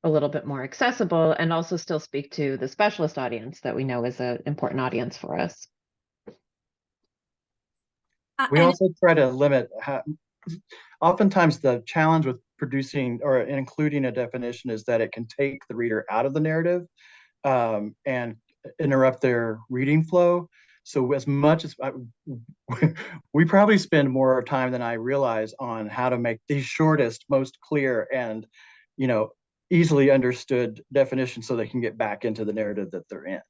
a little bit more accessible, and also still speak to the specialist audience that we know is an important audience for us. We also try to limit oftentimes the challenge with producing or including a definition is that it can take the reader out of the narrative and interrupt their reading flow. So as much as we probably spend more time than I realize on how to make the shortest, most clear, and easily understood definitions so they can get back into the narrative that they're in.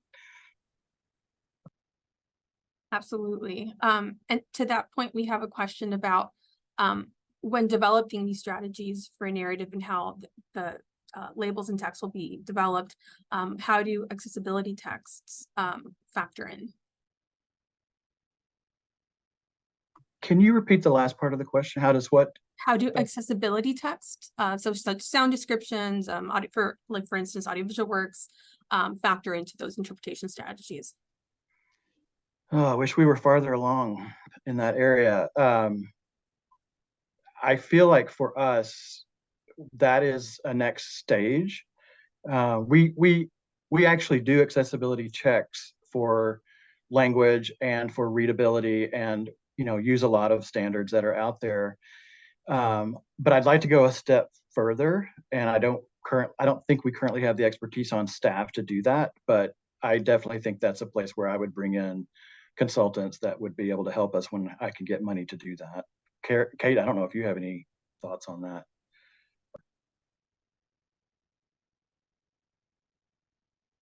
Absolutely. And to that point, we have a question about when developing these strategies for a narrative and how the labels and text will be developed, how do accessibility texts factor in? Can you repeat the last part of the question? How does what? How do accessibility text, so such sound descriptions, audio, for instance, audiovisual works, factor into those interpretation strategies? Oh, I wish we were farther along in that area. I feel like for us, that is a next stage. We actually do accessibility checks for language and for readability, and use a lot of standards that are out there. But I'd like to go a step further, and I don't think we currently have the expertise on staff to do that, but I definitely think that's a place where I would bring in consultants that would be able to help us when I can get money to do that. Kate, I don't know if you have any thoughts on that.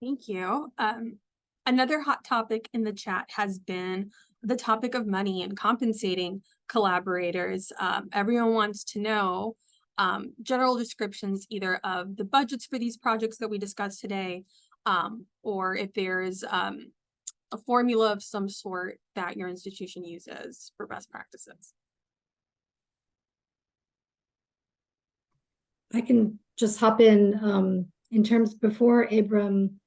Thank you. Another hot topic in the chat has been the topic of money and compensating collaborators. Everyone wants to know general descriptions either of the budgets for these projects that we discussed today, or if there's a formula of some sort that your institution uses for best practices. I can just hop in terms before Abram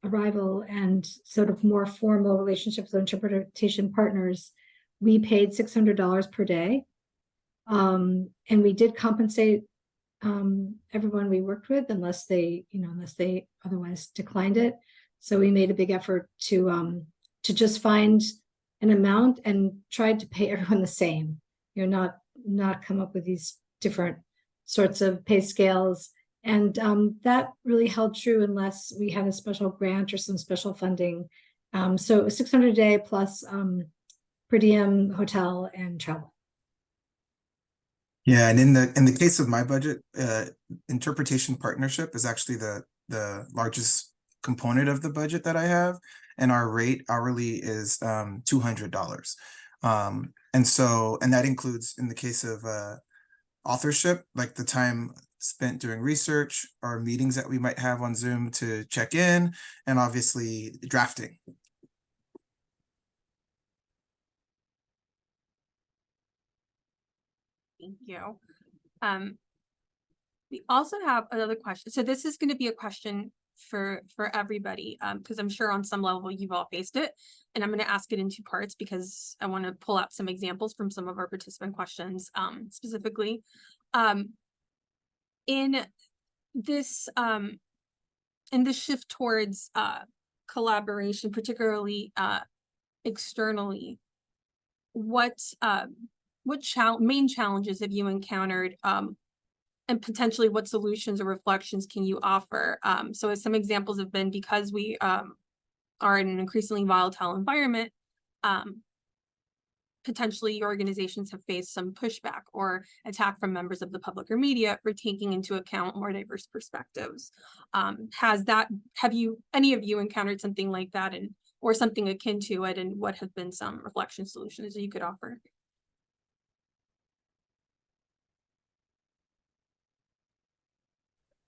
arrival and sort of more formal relationships with interpretation partners, we paid $600 per day. And we did compensate everyone we worked with unless they otherwise declined it. So we made a big effort to just find an amount and tried to pay everyone the same. Not come up with these different sorts of pay scales. And that really held true unless we had a special grant or some special funding. So it was $600 a day plus per diem, hotel, and travel. Yeah, and in the case of my budget, interpretation partnership is actually the largest component of the budget that I have, and our rate hourly is $200. And that includes, in the case of authorship, like the time spent doing research or meetings that we might have on Zoom to check in, and obviously drafting. Thank you. We also have another question. So this is going to be a question for everybody, because I'm sure on some level you've all faced it, and I'm going to ask it in two parts because I want to pull out some examples from some of our participant questions, specifically. In this shift towards collaboration, particularly externally, what main challenges have you encountered, and potentially what solutions or reflections can you offer? So as some examples have been, because we are in an increasingly volatile environment, potentially your organizations have faced some pushback or attack from members of the public or media for taking into account more diverse perspectives. Have any of you encountered something like that, and or something akin to it, and what have been some reflection solutions that you could offer?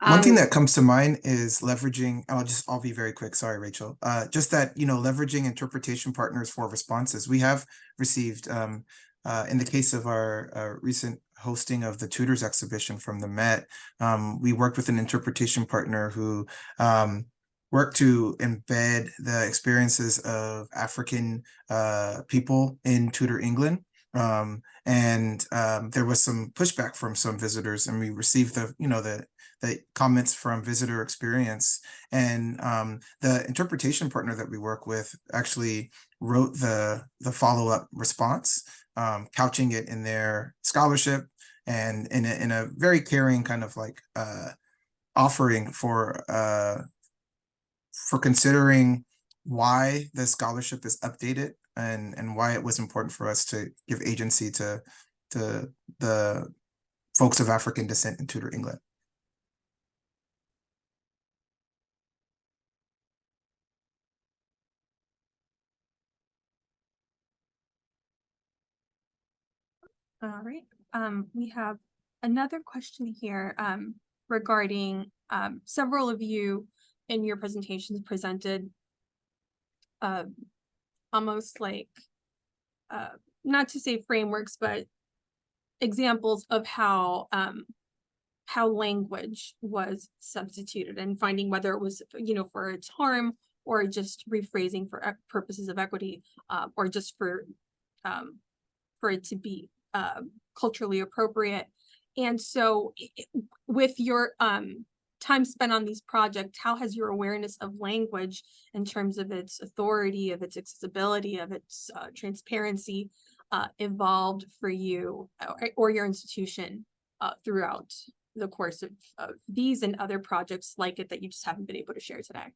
One thing that comes to mind is leveraging, I'll be very quick. Sorry, Rachel. Just that, leveraging interpretation partners for responses. We have received, in the case of our recent hosting of the Tutors exhibition from the Met, we worked with an interpretation partner who worked to embed the experiences of African people in Tudor England. There was some pushback from some visitors, and we received the comments from visitor experience, and the interpretation partner that we work with actually wrote the follow-up response, couching it in their scholarship and in a very caring kind of like offering for considering why the scholarship is updated and why it was important for us to give agency to the folks of African descent in Tudor England. All right. We have another question here regarding several of you in your presentations presented almost like, not to say frameworks, but examples of how language was substituted, and finding whether it was, for its harm or just rephrasing for purposes of equity, or just for it to be culturally appropriate. And so with your time spent on these projects, how has your awareness of language in terms of its authority, of its accessibility, of its transparency evolved for you or your institution throughout the course of these and other projects like it that you just haven't been able to share today?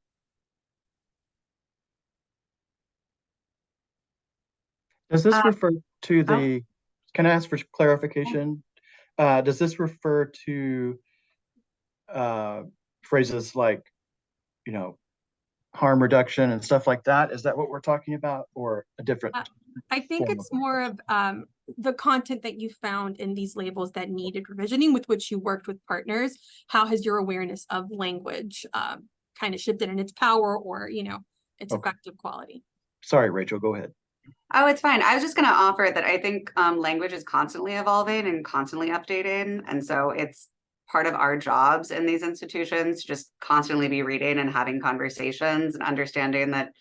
Does this refer to the, can I ask for clarification? Does this refer to phrases like, harm reduction and stuff like that? Is that what we're talking about, or a different? I think it's more of the content that you found in these labels that needed revisioning, with which you worked with partners. How has your awareness of language kind of shifted in its power or, its effective quality? Sorry, Rachel, go ahead. Oh, it's fine. I was just going to offer that I think language is constantly evolving and constantly updating. And so it's part of our jobs in these institutions, just constantly be reading and having conversations and understanding that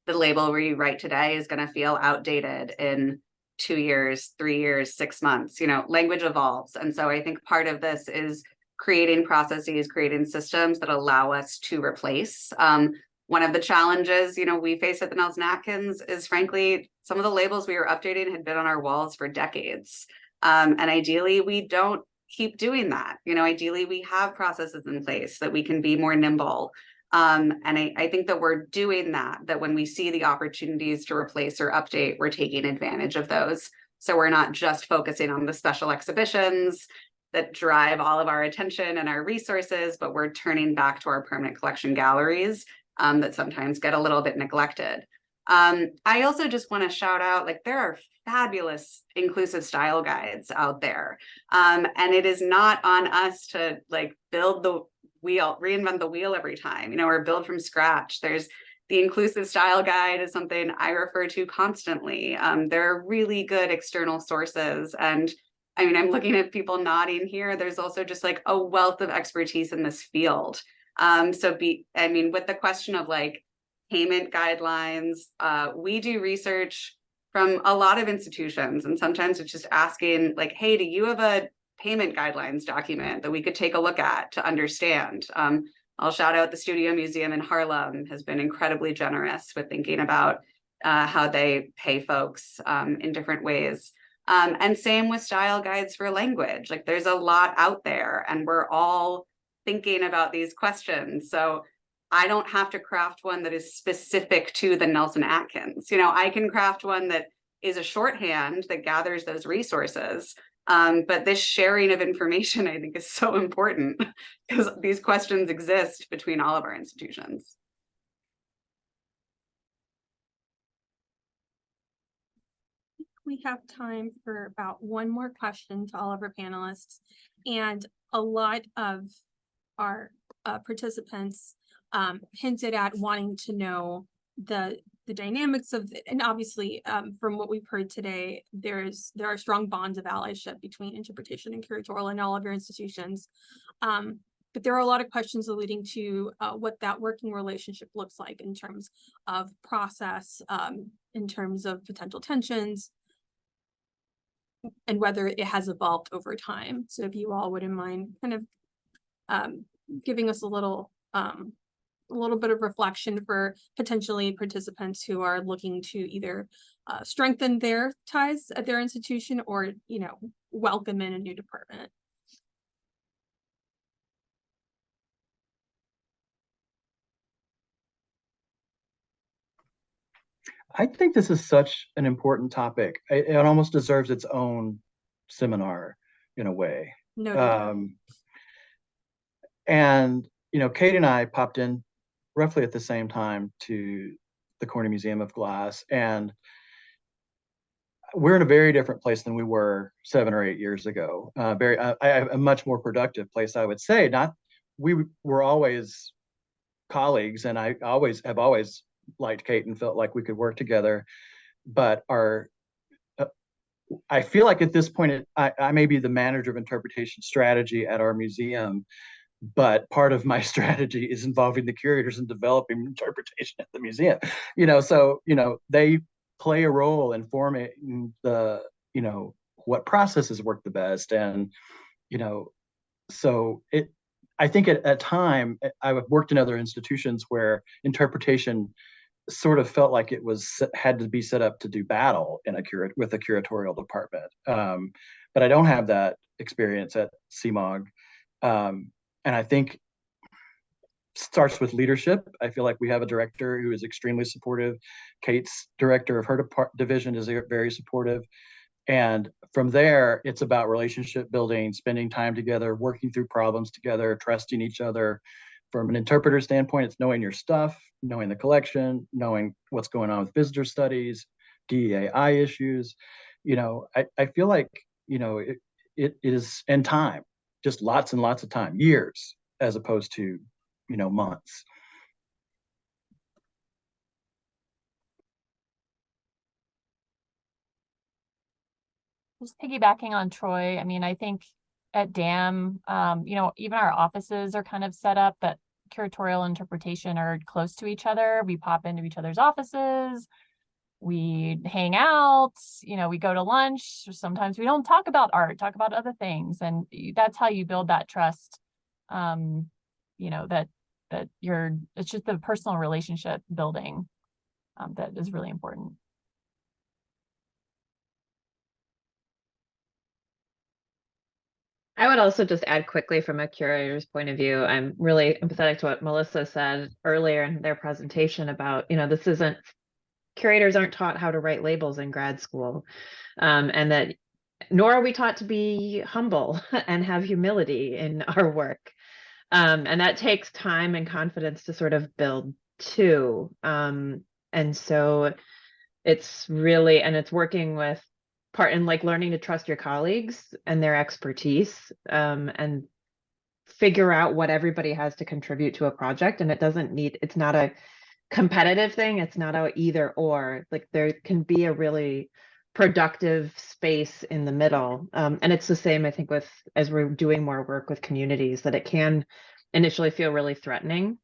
the label we write today is going to feel outdated in 2 years, 3 years, 6 months. Language evolves. And so I think part of this is creating processes, creating systems that allow us to replace. One of the challenges, we face at the Nelson Atkins is, frankly, some of the labels we were updating had been on our walls for decades. And ideally, we don't keep doing that. Ideally, we have processes in place that we can be more nimble. And I think that we're doing that when we see the opportunities to replace or update, we're taking advantage of those. So we're not just focusing on the special exhibitions that drive all of our attention and our resources, but we're turning back to our permanent collection galleries that sometimes get a little bit neglected. I also just want to shout out, there are fabulous inclusive style guides out there. And it is not on us to build the wheel, reinvent the wheel every time, or build from scratch. There's the inclusive style guide is something I refer to constantly. There are really good external sources. And I'm looking at people nodding here. There's also just a wealth of expertise in this field. With the question of payment guidelines, we do research from a lot of institutions, and sometimes it's just asking hey, do you have a payment guidelines document that we could take a look at to understand? I'll shout out the Studio Museum in Harlem has been incredibly generous with thinking about how they pay folks in different ways. And same with style guides for language. There's a lot out there, and we're all thinking about these questions. So I don't have to craft one that is specific to the Nelson Atkins. I can craft one that is a shorthand that gathers those resources. But this sharing of information, I think, is so important because these questions exist between all of our institutions. We have time for about one more question to all of our panelists. And a lot of our participants hinted at wanting to know the dynamics of and obviously from what we've heard today, there are strong bonds of allyship between interpretation and curatorial in all of your institutions. But there are a lot of questions alluding to what that working relationship looks like in terms of process, in terms of potential tensions, and whether it has evolved over time. So if you all wouldn't mind kind of giving us a little bit of reflection for potentially participants who are looking to either strengthen their ties at their institution or, you know, welcome in a new department. I think this is such an important topic. It almost deserves its own seminar in a way. No. And, you know, Kate and I popped in roughly at the same time to the Corning Museum of Glass, and we're in a very different place than we were 7 or 8 years ago. A much more productive place, I would say. We were always colleagues, and I have always liked Kate and felt like we could work together. But I feel like at this point, I may be the manager of interpretation strategy at our museum, but part of my strategy is involving the curators in developing interpretation at the museum. You know, so, you know, they play a role in forming the, you know, what processes work the best. And, you know, so I think at a time, I've worked in other institutions where interpretation sort of felt like it had to be set up to do battle in with a curatorial department. But I don't have that experience at CMOG. And I think starts with leadership. I feel like we have a director who is extremely supportive. Kate's director of her division is very supportive. And from there, it's about relationship building, spending time together, working through problems together, trusting each other. From an interpreter standpoint, it's knowing your stuff, knowing the collection, knowing what's going on with visitor studies, DEAI issues. You know, I feel like, you know, it is, and time, just lots and lots of time, years, as opposed to, you know, months. Just piggybacking on Troy, I mean, I think at DAM, you know, even our offices are kind of set up that curatorial interpretation are close to each other. We pop into each other's offices, we hang out, you know, we go to lunch. Sometimes we don't talk about art, talk about other things. And that's how you build that trust. You know, that it's just the personal relationship building that is really important. I would also just add quickly from a curator's point of view, I'm really empathetic to what Melissa said earlier in their presentation about, you know, curators aren't taught how to write labels in grad school, and that nor are we taught to be humble and have humility in our work. And that takes time and confidence to sort of build too. And so it's really, and it's working with like learning to trust your colleagues and their expertise, and figure out what everybody has to contribute to a project. And it's not a competitive thing. It's not a either or. Like there can be a really productive space in the middle. And it's the same, I think, as we're doing more work with communities, that it can initially feel really threatening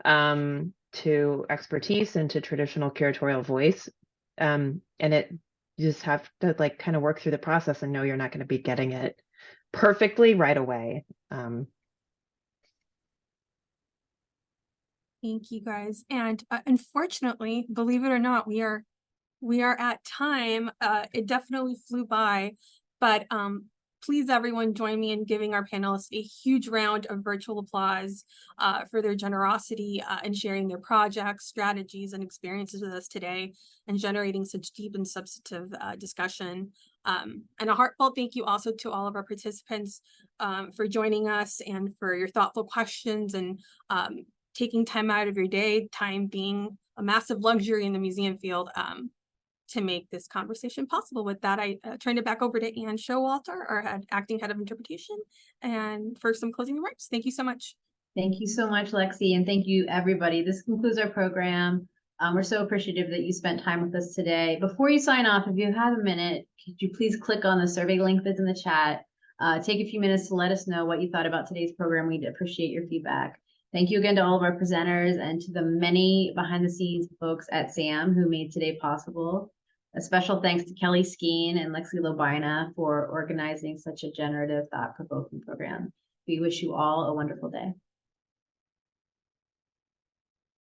to expertise and to traditional curatorial voice. And you just have to like kind of work through the process and know you're not going to be getting it perfectly right away. Thank you guys. And unfortunately, believe it or not, we are at time. It definitely flew by, but please everyone join me in giving our panelists a huge round of virtual applause for their generosity in sharing their projects, strategies, and experiences with us today and generating such deep and substantive discussion. And a heartfelt thank you also to all of our participants for joining us and for your thoughtful questions and taking time out of your day, time being a massive luxury in the museum field, to make this conversation possible. With that, I turn it back over to Anne Showalter, our acting head of interpretation, and for some closing remarks. Thank you so much. Thank you so much, Lexi, and thank you, everybody. This concludes our program. We're so appreciative that you spent time with us today. Before you sign off, if you have a minute, could you please click on the survey link that's in the chat? Take a few minutes to let us know what you thought about today's program. We'd appreciate your feedback. Thank you again to all of our presenters and to the many behind the scenes folks at SAM who made today possible. A special thanks to Kelly Skeen and Lexi Lobina for organizing such a generative, thought-provoking program. We wish you all a wonderful day.